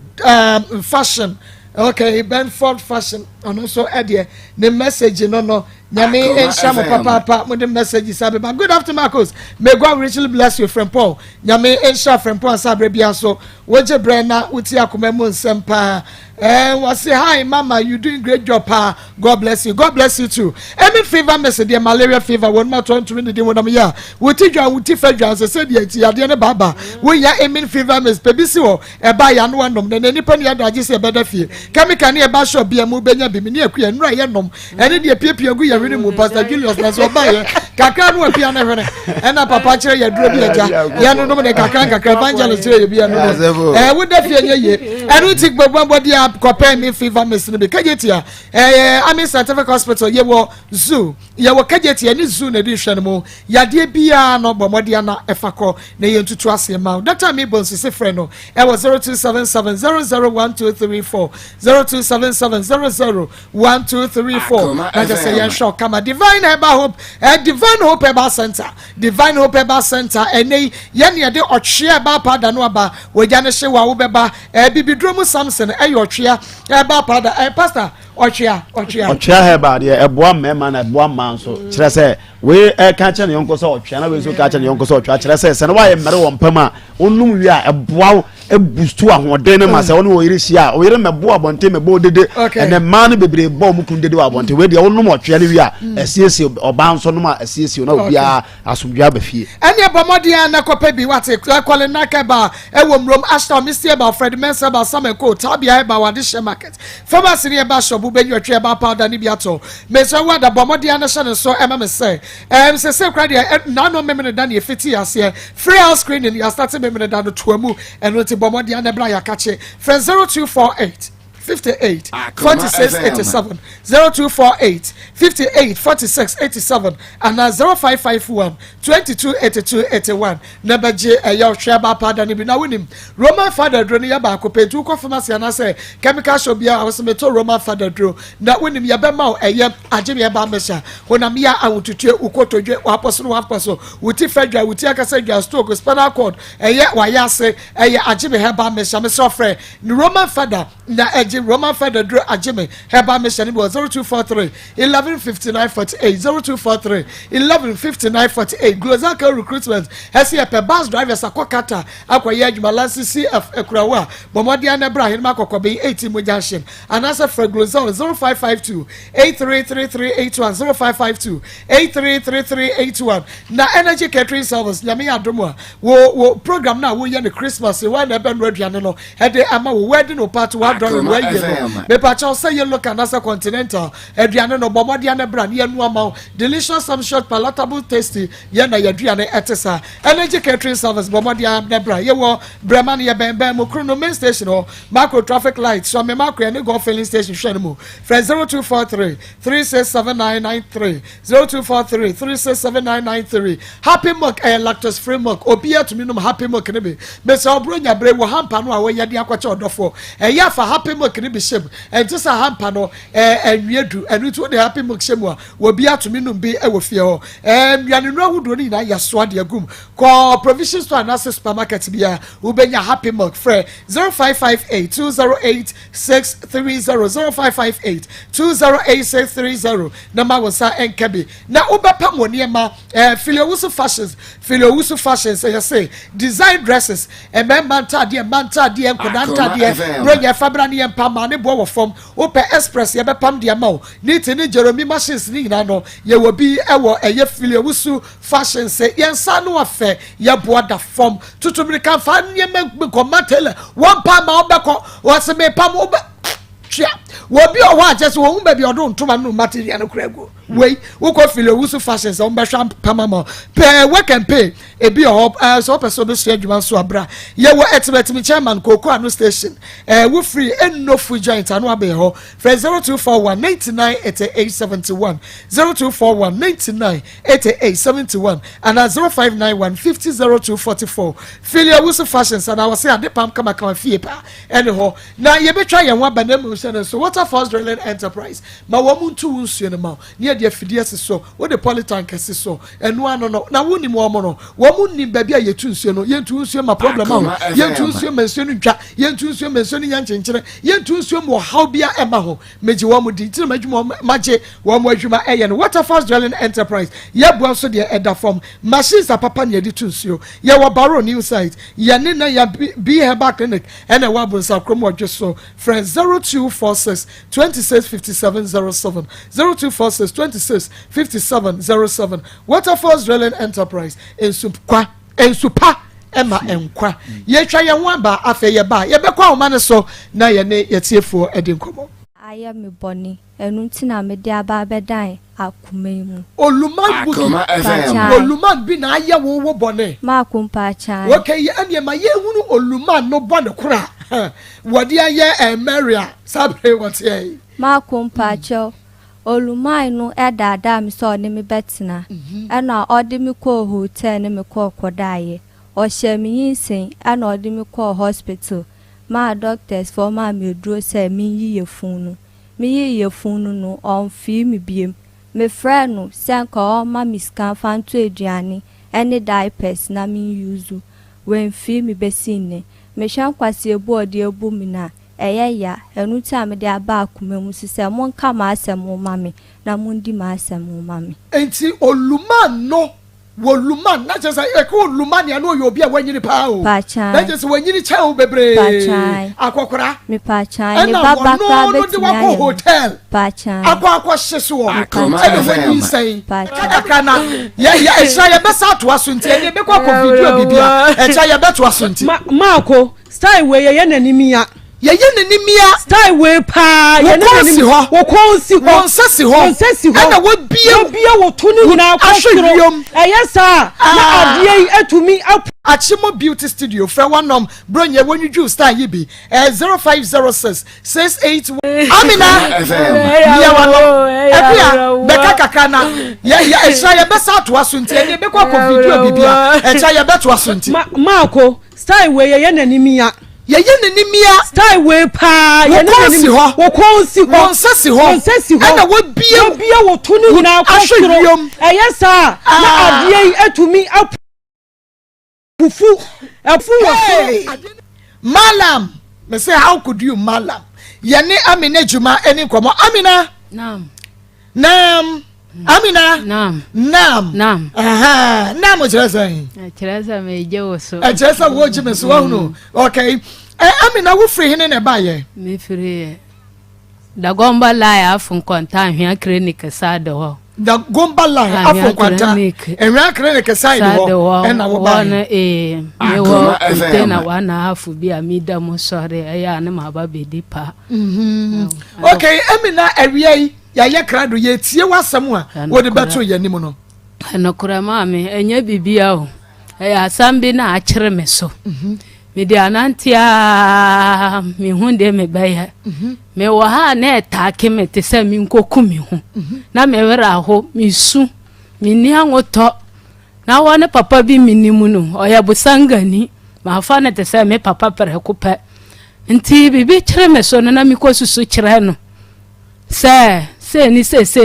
fashion. Okay, Benford fashion and also Eddie the message no nyame ensha mo papa mo the message sabe. But good afternoon Maa Akos. May God richly bless you, friend Paul. Nyame ensha friend Paul sabe bia so woje brena uti akoma mo nsempa. We say hi mama, you doing great job pa. God bless you. God bless you too. Any fever message, the malaria fever one more turn to the day when I'm here. We teach you we teach you said the idea baba. We ya aiming fever mess baby so e buy ya no one then any penny ya just a better feel. Kami kan e ba shop bia mu benya bi me ne akua nra ye nom. Ene de piapia gu ya wini mu Pastor Julius na so buy kakra no apia na hwene. Ena papa kire ya duro bi aja. Ya no no de kakra evangelist kire ya bia no. We da fie nye ye. Enu tik gbogbo body na kope me fever medicine be kajetia Ami Scientific Hospital ye wo zoo ye wo kajetia ni zoo na di hwe no mo yade bia no bomode na efako na ye ntutu ase ma Dr. Mibon se friend no e wo 0277001234 0277001234 na just say shock kama divine herbal center divine hope herbal center ene ye ne de ochia ba pada no aba wagya ne hye wa wo beba bibidromu Samson ochia herbal pada pastor ochia herbal de eboa mema na eboa manso kire se we ka che ne yonko so ochia na we so ka che ne yonko so ochia kire se ne wa ye mere wo mpama onum wi a eboa ebustu ahoden ne ma se wonu oyire hia oyire meboa bonte mebo dede ene ma no bebre bo mu kun dede wa bonte we de onum ochia ne wi a esiesie oba nso no ma esiesie na obi a asomdwa ba fie ene bomodian na kopa bi wate kwale na ka ba ewomrom ashton Mr. ba Fred Mensa ba Sameko tabia ba wade she market pharmacy ne ba shop be nyotwe ba powder ni biato me so wada bomodian na shane so ema me say se kra de na no me dan ye fiti ase free house screening ya start me dan to amu eno ti bomodian na bra ya kache friend 0248 58 46 87 0248 58 46 87 and 0551 22 82 81 nabaje your sheba pada ni bi na wonim Roman father dro ni ya ba akopetu ko pharmacy na say chemical shop bia awsemeto Roman father dro na wonim ya be ma agye me ba mesha wonam ya awututue ukotodwe waposo no waposo wuti fedra wuti akasa dwa stroke spinal cord wa ya se agye me ba mesha me so frɛ ni Roman father na Roman Father Drew Ajime Heba Mission 0243 115948 0243 115948 Glozaka recruitment Hesia per bus drivers akwakata akwaye adwuma license CF ekurawa Bomodia na Ibrahim makokobe 18 mojanshin anasa for Glozaka 0552 833381 0552 833381 na energy catering service nyame adomo wo program na wo ye the Christmas when na ben aduane no hede ama wo wedding no part $100 me pacha say you look anasa continental aduane no bomodia na bra na nu ama delicious some short palatable tasty ye na aduane etesa energy catering service bomodia na bra ye wo brema na ye ben mo krono main station ho macro traffic light so me macro any go filling station hwe mo friend 0243 367993 0243 367993 happy milk lactose free milk obia to minimum happy milk ne be so obronya bre wo hampa no a wo ye de akwacha odofo ya fa happy milk ne be shem and just a hampa no enwiedu enu to the happy milk shem a wo bia to minimum be e wo fie ho nwane no ahudo ni na ya so de agum ko provision store na supermarket bia wo benya happy milk free 0558 208 630 0558 208 630 number was enkabi na obepa money ma Filioso fashions say say design dresses and manta de enkodanta de bro ya fabra ne empama ne bo wo form ope express ye bepam de ma neat ne Jeremy machines ni na no ye wo bi ewo eye Filioso fashion say yensa no afe ye bo da form tutumrika fa ne ko matele one pa ma obeko was me pam obe wo bi o wa just wo hu ba bi odo ntoma no material no krago we wo ko Filioso fashions on be sham pamama pe work and pay e bi o so person be share dwuma so abra ye wo etibet chairman koko anu station wo free enno free joint anu abe ho friend 0241 998871 0241 998871 and 0591 500244 Filioso fashions and I was say ade pam kama fie pa ene ho na ye be try ye wa banam so water force drilling enterprise ma wo muntu nsuo ne ma ne de afidie so wo de polytank kese so enu ano no na wo ni mo no wo mu ni ba bia yetu nsuo no yentu nsuo ma problem ma yentu nsuo ma nsuo no twa yentu nsuo ma nsuo no yanchenchere yentu nsuo mo how bia e ma ho meji wo mu di tiri madwuma maje wo mu adwuma eye no water force drilling enterprise ye bua so de eda form machines apapa ne de tu nsuo ye wo baro new site ye ne na ya be herbal clinic ene wa bonsa kromo odwo friend 0246 265707 0246 265707 Waterfalls Drilling Enterprise in Supqa en Supa Emma enkwa ye twa ye ho aba afa ye ba ye bekwa o mane so na ye ne yetiefo edinkomo aya me boni enu ntina me dia ba bedan Akoma mu oluman bi na aya wo bone ma kumpa cha okay ye ane ma ye hunu oluman no bone kura Wadi aye Maria sabre what ye. Maa Akos olumai no edada mi so ne me betina na odi mi ko hotel ne me ko kodaye o hye mi yinsen na odi mi ko hospital ma doctors for ma me duro say mi yiye funu no on fi mi biem me friend no senka o ma mi scan fan to eduane any diapers na mi use when fi mi besine me hwan kwase ebu odi ebu mi na ya enu ta me de aba akuma mu sise mo nka ma asem mo mame na mo ndi ma asem mo mame enti oluman no woluman na just e ko oluman ya no yo bi a wanyini pa o na just wanyini cha o bebre akokora me pa chan ni baba ka beti na hotel pa chan akwa hyeso o e do fanyi sai aka na ya esha ya besa to asunti e be kwa video bibia esha ya beto asunti Maako style we ye nanimia ye nanimia style we pa ye nanimia wo konsi ho ana wo bia wo tunu na kwasiro eyesa na adie atumi Achimo Beauty Studio fra wanom bronye wonju style yibi 0506 681 Amina ya wano ebia beka kakana ya esha ya besa to asunti e be kwa video bibia esha ya beto asunti Maako style we ye nanimia style we pa ye nanimia wo konsi ho ana wo bia wo tunu na kwasiro eyesa na adie atumi Fufu Malam me say how could you Malam yani Amina Juma eni komo Amina Nam Amina Nam aha Nam Cheresa me jewo so Cheresa wo jime so no okay Amina wo free hene ne baye me free da gomba la ya fun konta hwa clinic sa de ho da gomba line afọ kwanta enwa clinic side ho na wo ba me wo tena wana afu bi amida mo sore aya na ma ba bedi pa okay Amina awie ya ye krado ye tie wasam a wo de beto ye nim no na kura ma me enya bibia o aya sambi na akire me so me di anantia me hunde me baya me wa ha na etake me te se mi nkoku me hu na me wera ho mi su mi ni anwoto na wone papa bi minimu no oya busangani ma fa na te se me papa pere ko pe nti bibi kire me so na mi ko susu kire no se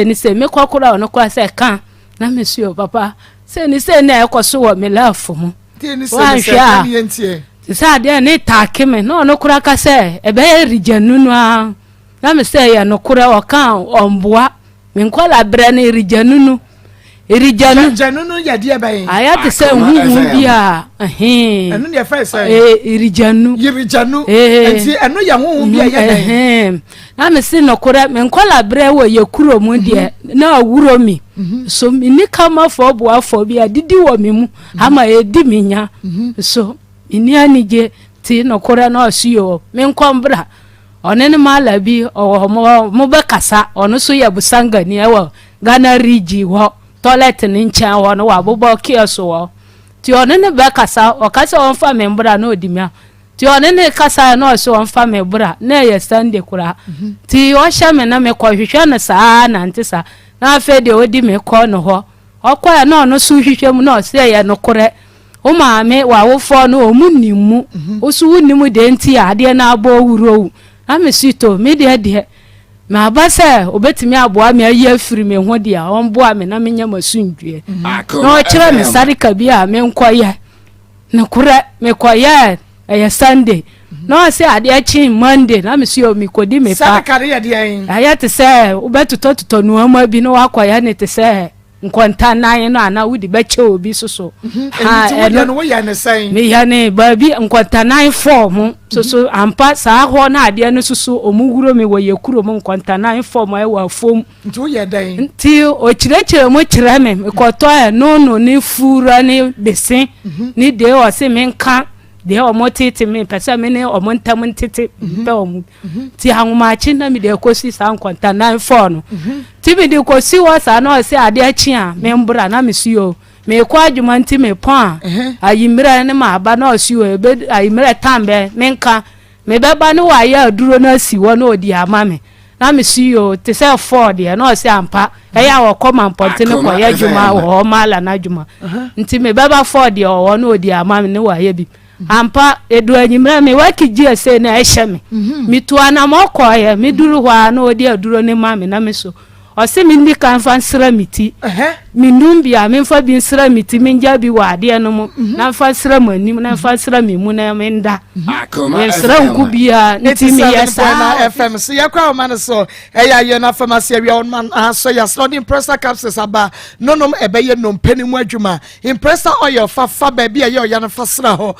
ni me kokora ono kwa se kan na me su papa se ni na ekoso wo me lafo mu se sa de ne take me no no kura ka se ebe rijanu no a na me se ya no kura o kan omboa me nkola bre ne rijanu no janu no ya de ebe aya te se hu bia enu ne fa se rijanu enti enu ya hu bia ya na me se no kura me nkola bre wo ye kuro mu de na awuro mi so mi ni kama fo boa fo bia didi wo mi mu ama e di minya so ini anije ti no kora na asuyo me nkombra one ne mala bi o mo be kasa ono so ya busanga ni ewo Ghana rigi wo toilet ni ncha wo no wa bobo kioso wo ti one ne be kasa o kasa on fa me mbra na odimia ti one ne kasa na so on fa me bra na ye Sunday kura ti o hya me na me ko hwehwe na saa na ntisa na afa de odi me ko no ho okwa na ono so hwehwe mu na o se ye no kore o maame wa wo fo no o munimu o su wunimu de nti ade na abo wuro amesito me de ma ba se obetimi aboa me ayi afiri me ho de a on boa me na menya masundue na o kire me sarika bi a me nkoye na kura me koye ya Sunday no se ade achi Monday na me si o mi kodi me pa sarika re de ayin aya te se obetuto no ama bi no akoya ne te se nkwanta nan no ana wudi beche obi soso no wo ya ne sai me ya ne ba bi nkwanta nan form soso ampa sa ho na ade no soso omuguro me wo yekuro mo nkwanta nan form ai wa fom nti wo ye dan nti o kirekire mo kire me ko to e no ni fura ni desin ni de o se me nka de o motete me pesa me ne o montam ntete pe o mu ti hanuma chi na me de kosi sa nkwanta nan form no ti me de kosi wa sa na o se ade achi a me mbra na me suyo me kwa adwuma nti me pon ayimira ne ma aba na o suyo ebe ayimira tambe me nka me beba no wa ya aduro na si wo na odi ama me na me si yo te say Ford ya na o se ampa e ya wo Akoma mponte ne ko ya djuma wo mala na djuma nti me beba Ford ya wo na odi ama me ne wa ya bi ampa edu anyimra me wa kiji ese na ehye me mi to anamo ko ya me duru hwa na odi aduro ne ma me na me so o se mi ndi kan fa nsra miti mi numbia me fa bi nsra miti me nja bi wa de no mu na fa nsra manim na fa nsra me mu na me nda nsra nku bia nti mi yesa na FM so ya kwa man so eya ye na pharmacy wi on man so ya slot impressor capsules aba nonom ebeye no mpanimu adwuma impressor oil fa ba bia ye ya na fa sra ho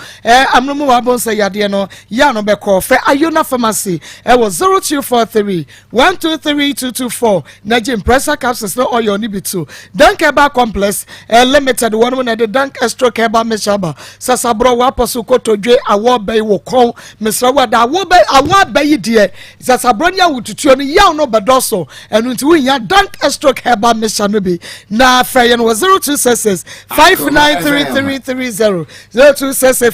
amnomu wa bon say ya de no ya no be call fe ayona pharmacy e was 0243 123224 na impressor capsules no oil ni bitu dank eba complex limited one when the dank extra eba mechaba sasabro wa posu kotodwe awo bay wo kon misra wa da awo bay die sasabro nya wututuo no ya no bedoso enu nti wunya dank extra eba mecha no bi na frey no 0266 593330 0266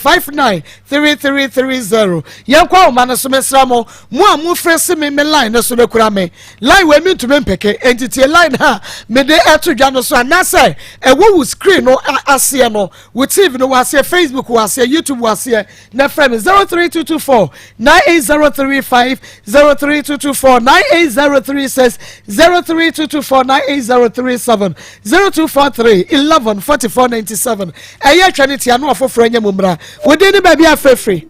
593330 yankwa o man so mesra mo amu frese me line no so be kura me line we mi to me peke entity line ha me de eto dwa no so anase ewo screen no ase no with TV no wase Facebook wase YouTube wase na friend 03224 98035 03224 98036 03224 98037 0243 114497 eye twanity anu afoforo anya mumra wodi ni ba bia frefre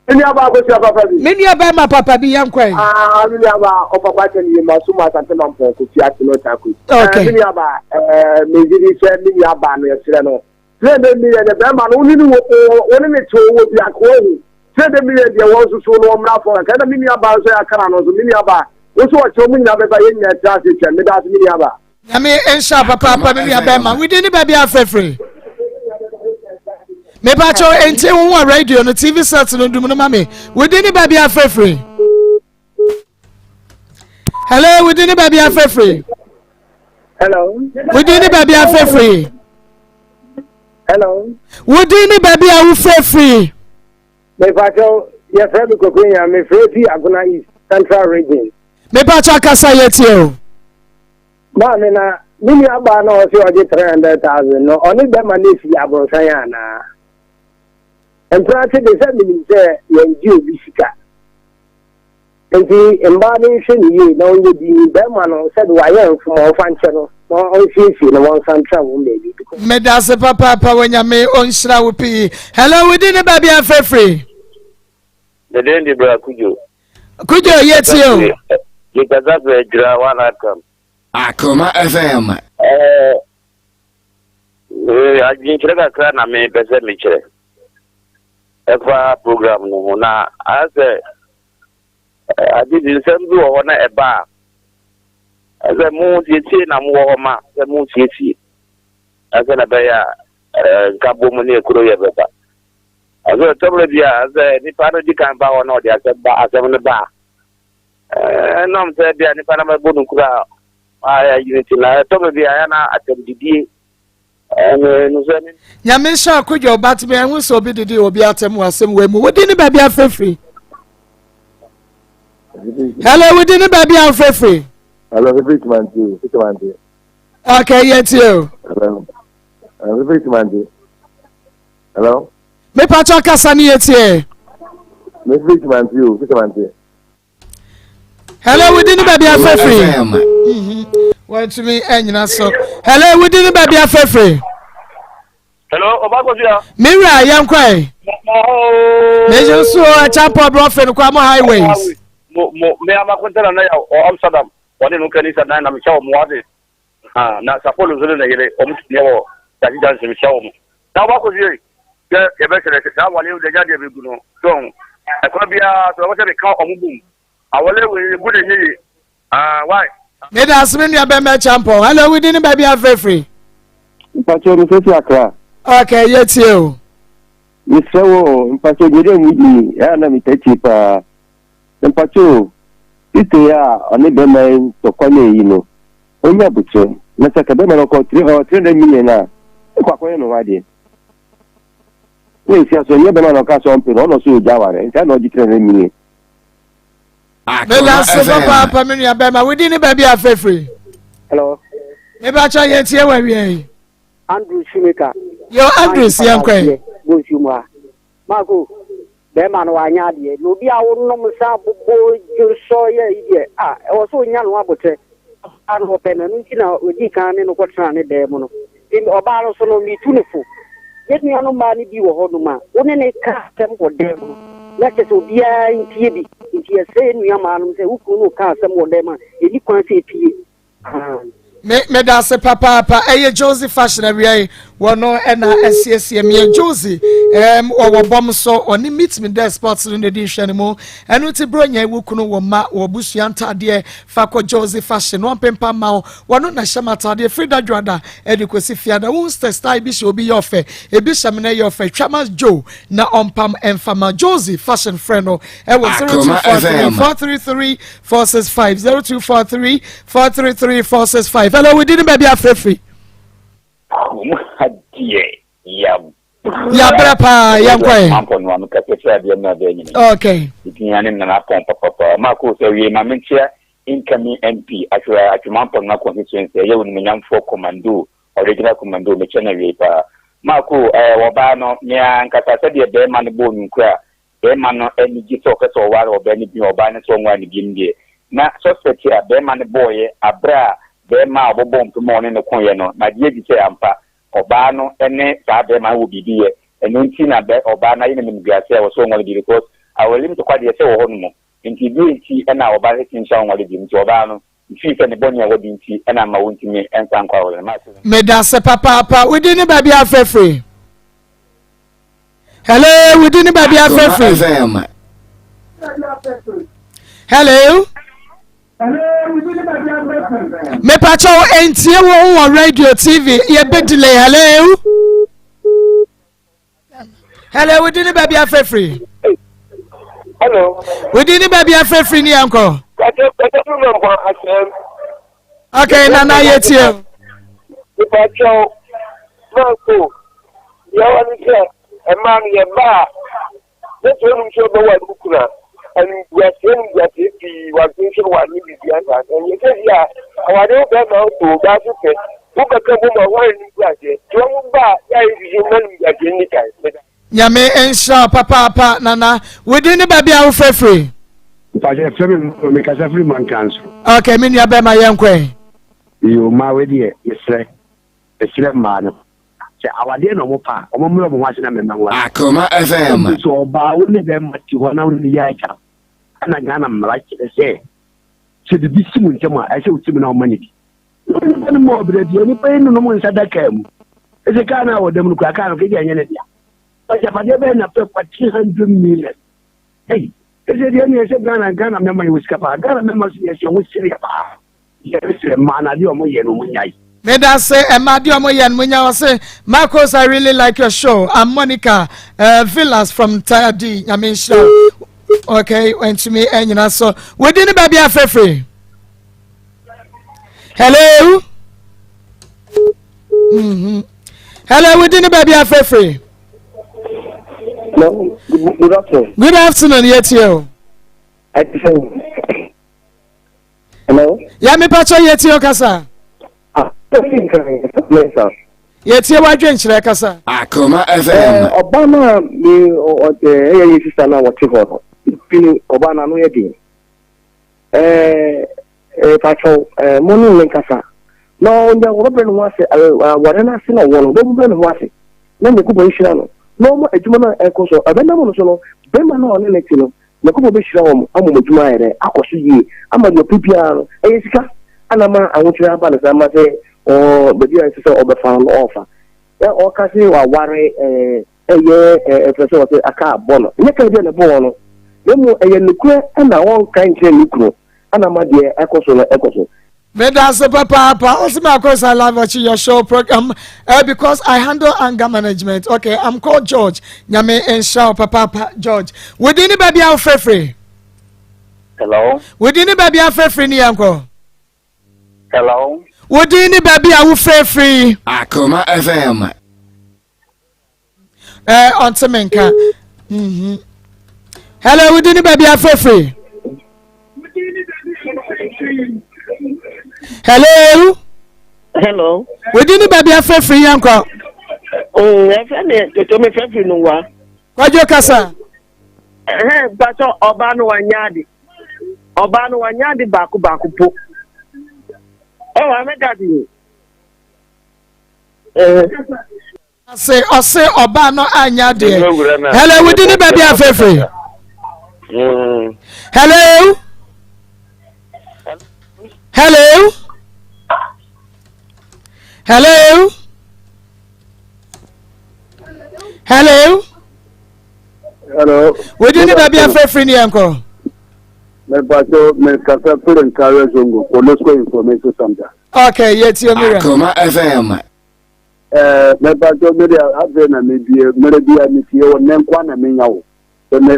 Mini aba go si papa bi. Mini aba ma papa bi yankwan. Mini aba o papa chen ni ma suma sante ma mpo ko ti ati no taku. Mini aba me jiri se mini aba no yesre no. 3 million de be ma no ni wo ni to wo bi akwo. 3 million de wo so no mra fo ka na mini aba so ya kara no so mini aba wo so o che mu nyina be ba ye nya ta se chen me da mini aba. Na me ensha papa mini aba ma we dey ni ba bia frefre. Me pacho enti won radio no TV set no dum no mame we dey ni ba bia frefre. Hello we dey ni ba bia frefre. Hello we dey ni ba bia frefre. Hello we dey ni ba bia wu frefre. Me pacho ye fredi kokunya me fredi aguna East Central region. Me pacho akasa yeti o. Ma me na mini aba na o se o je 300,000 no oni be ma na fi abronsan ya na. And practically, they said, you obi sika. And the embodiment you know, you be them and said, why am from our fan channel? No, on CC, no one sun travel, maybe. Medase papa, when you may on Shrawupi. Hello, we didn't baby and free. The dandy bra, could you? Could you yet you? You got that one outcome. Akoma FM. I didn't check a crown, I may be me check. Ever program no na as I did the same do on a bar as a moon see na mo ma the moon see as a bear cabo money kuroya beba as a trouble dia as a ni pana di kan ba on the as a bar and I'm said dia ni pana bonu kura I unity na trouble dia na atendidi Nyamisha kujo batme anwu so bi didi obi atem wasem we mu wodi ni ba bia frefre. Hello wodi ni ba bia frefre. Hello repeat man too. Okay yet you. Hello. Repeat man too. Hello. Me pacho kasa ni yet here. Repeat man too. Hello wodi ni ba bia frefre. Want to me enyina so. Hello we didn't baby afefre. Hello Obagosia. Mira yankwai. Mejo so a champo brofin kwa mo highways. Me amakwentana na ya Amsterdam. Wani no kanisa na na mchawo muade. Na sapolo zule na yele omutinewo taji dance mchawo mu. Na Obagosia. Ye be sele na wale de jade be guno. So akwa bia so wose be ka omubum. Awale we gude yi. Why? Me da asmin ya be me champo. Hello we didn't baby afefre. Mpacho mi sesi akra. Okay, yet you. Misewo mpacho gede mudi ya na mitachi pa. Mpacho ite ya oni be me to kwale yi no. Onya bucho. Na saka be me no ko 300 million na. Kwa kwa no wade. we see so you be man ka so mpe no so jaware nta no jitre na mi me da so papa me nua be ma we di ni ba bia free. Hello. Me ba cha ye tie wa wi Andrew Shimeka. Yo Andrew Siankwe. Go Shuma. Mako. Be man wa nya de. No bia wo no msa bobo jo so ye ide. Ah, e wo so nya no abote. An ho pe na nti na odi kan ne no kwatra ne de mo no. Im oba no so no mi tunefo. Yet me anu ma ni bi wo ho no ma. Wo ne ne ka tem wo de mo. Na ke so bia ntie bi. Ntie se nu ya ma no se wo ku no ka sem wo de ma. E ni kwan se pie. Me da se papa eye Josie fashion awia wono na asiesie me Josie wo bom so oni meet me there sports in the edition mo enu ti bronya wukunu wo ma wo busua ntade fa ko Josie fashion one pempa ma wono na shama tade Frida Dwada edikosi fiada wo style bi she obi yofe ebi shamene yofe Chamas Joe na ompam enfama Josie fashion friend no e wo 0243 433 0243 433 465. Hello, we didn't baby free. Ya brapa ya kwai. Okay. Ikinyane na papa. Mako so we mamentia incoming MP atwampo na constituency ye woni menyamfo commando original commando me channel pa. Mako woba no nya nkata se de be man bo nkura. Be man no eni gito ka so ware oba ni bi oba ne so nwa ni bi ndie. Na suspect ya be man boye abra be ma obobom to mo ne ne konye no na die di se ampa oba no ene sa be ma wo bibiye eno nti na be oba na yene mimigrase wo so ngole di because awelim to kwade se wo ho no nti bi nti ena oba he tinsha ngole di nti oba no nti se ne bonya wo di nti ena ma wo ntimi ensan kwa wo ma me da se papa we di ni ba bia free. Hello, we di ni ba bia free. Hello. Me pacho entie wo on radio TV ye be delay. Hello. Hello, we didn't baby free. Hello. We didn't baby free ni uncle. Okay, nana yet you. Me pacho Marco. Ya wani ke e man ye ba. Let's show the one kura. And we are saying that if we were thinking what we did, and you said, yeah, I don't know to that's okay. Who can come over and you don't buy any kind. Yame ensha papa nana we didn't baby free. Free man cancel. Okay, me ya be my young quay. You my way dear, yes, sir. It's man. Our dear no pa, or more watching them. Akoma FM. So about only them what you want out in the yaka. And I got like to say. So the big simon jama, I should see no money. No more, but the only pain no one said that came. It's a kind of them look like I can't get any. But if I never enough for 200 million. Hey, is it the only Ghana memory with Kappa? Ghana memory is your Syria. Yes, man, I do more yen. Me da say Emadio Moyan Munya say Maa Akos, I really like your show. I'm Monica Villas from Tayadi. I mean show. Okay, went to me and you know so we didn't baby free. Hello. Hello, we didn't baby free. No, good afternoon. Good afternoon, yet you. Hello. Yeah, me pacho yet you kasa. Yet you are drinking like kasa. Akoma FM. Obama me or the sister now what you Obama no yedi. Pacho money kasa. No, the Robin was what I see no one, Robin was it. No, the Kubo Shano. No more a Jumana Ecoso, a Benamo Sono, Bemano on Electino, the Kubo Sham, Amutumare, Akoshi, Amado PPR, Eska, Anama, I want to have a Samate or the dear sister of the found offer. Or Cassie or Wari a year a person of a car bonnet. You can get a bono. No more a nuclear and a one kind of nuclear. Anama dear Ecoso Ecoso. That's papa. Also, Maa Akos, I love watching your show program because I handle anger management. Okay, I'm called George. Nyame and show papa George. We didn't baby out free. Hello. We didn't baby out free ni uncle. Hello. We didn't baby out free. Akoma FM. on Semenka. Hello, we didn't baby free. Hello. Hello. We didn't baby free, uncle. I to me free no wa. What you kasa? But Obano wanyadi baku po. Oh, I'm a daddy. Say Obano anyadi. Hello, we didn't baby free. Hello. Hello. Hello. Hello. Hello. We didn't baby free, uncle. Me pato me kasa pure nkare zongo konosko information center. Okay, yet you mirror. Akoma FM. Me pato me dia ave na me bia me fie wo nenkwa na me nyawo. Me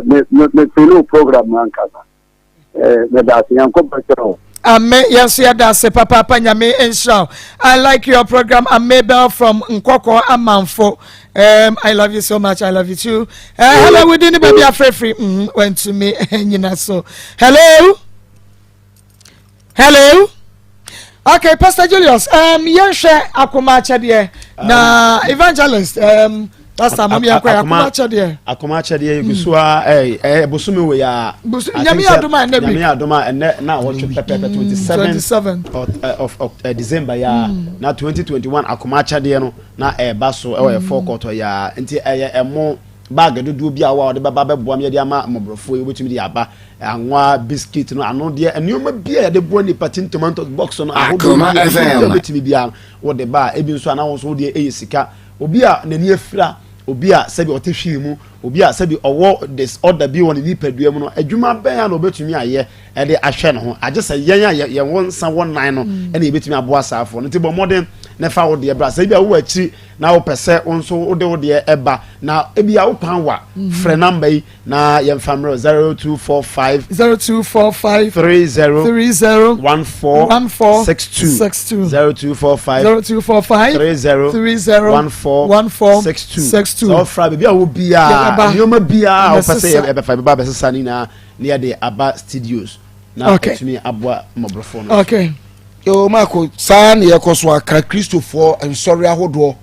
feel program ankasa. Me da se yanko pato. Ame yes ya da se papa nyame enshaw. I like your program. I'm Mabel from Nkoko Amanfo. I love you so much. I love you too. Hello, we didn't baby free. Went to me you know so. Hello. Hello. Okay, Pastor Julius. You share Akoma chadie na evangelist. Last time I'm Akoma chadie you so bosumi we ya nyame adoma and now what you pepper 27 of December ya na 2021 Akoma chadie no na baso e forecourt ya nti mo bag do bia wa de baba beboa me de ama mobrofo e betumi de aba anwa biscuit no ano de enioma bia de bo ni patin tomato box no Akoma FM betumi bia wo de ba ebi nso ana wo so de eyesika obi a nani afira obi a sebi otehwe mu obi a sebi owo this order bi won ni padua mu no adwuma ben ya no betumi aye e de ahwe no ho agese yen won sa won nan no e na betumi abo asafo no ti bo modern na fa wo de bra sebi a wo achi na wo pese onso wo de eba na ebi a wo pan wa frɛ number yi na yem family 0245 30 1462 0245 30 so fra bia wo bia nyoma bia wo pese e be fa baba be sesa ni na near the Aba Studios na etumi aboa mobrofo no. Okay. Yo Marco san ye koso aka Christopher ensori ahodo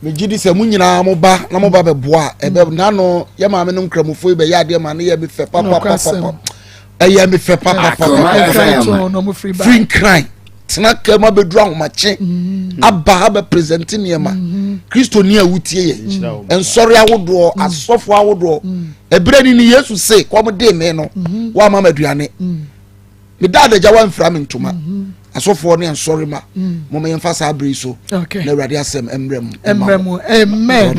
me gidi se munyina mo ba na mo ba be boa e be na no ye ma me no nkramofo e be ya de ma na ye me fe papa e ye me fe papa no mo free cry tena kema be dru ahomache aba be presenting ne ma Christo ni awutie ye ensori ahodo asofo ahodo ebre ni Yesu say kom de me no wa ma maduane me dad ja wan fra me ntoma asofo ne ensori ma mo me yemfa sa abre so na awurade asem emrem amen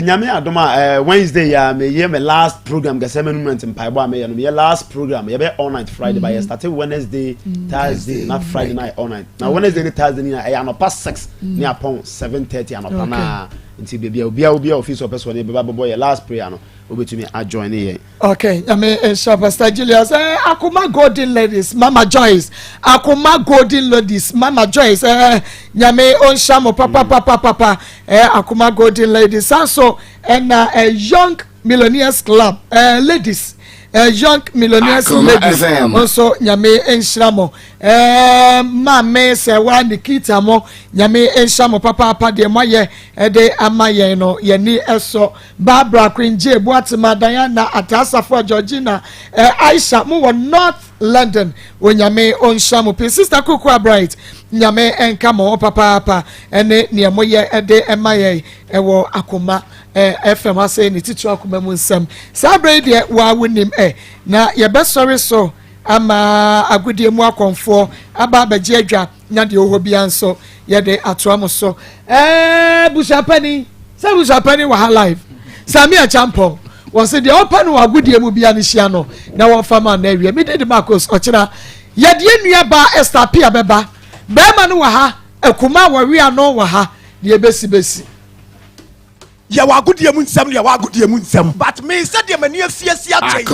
nyame adoma Wednesday ya me ye me last program gase monument in Paibo me ye last program ye be all night Friday but started Wednesday Thursday not Friday night all night now Wednesday and Thursday ni na no past 6 ni upon 7:30 anopa na nti bebia obi office of person be babo ye last prayer no obetumi a join here. Okay, I mean Pastor Julius Akoma Golden Ladies Mama Joyce Akoma Golden Ladies Mama Joyce nyame onshamo papa Akoma Golden Ladies also and a young millionaires club ladies young millionaires ladies also nyame enshamo mame se wa Nikita mo nyame enshamo papa de moye de amaye no ye ni eso Barbara Queen J Boatima Diana Atasafo Georgina Aisha mo North London nyame onshamo pe sister Kokwa Bright nyame enka mo papa ene ne moye de amaye ewo Akoma FM ase ni titu Akoma mu nsam sabre de wa wonim na ye be sorry so ama agudie mu akonfo aba abaje adwa nya de oho bia nso ye de atoamo so bushapani wa ha live Samia Champo was the open wa agudie mu bia ni hia no na won fama na awie me de Maa Akos ochira ye de nua ba Esther Pia beba be ma no wa ha akuma wa wi ano wa ha de besi ya wa agudie mu nsam but me said de mani afiesia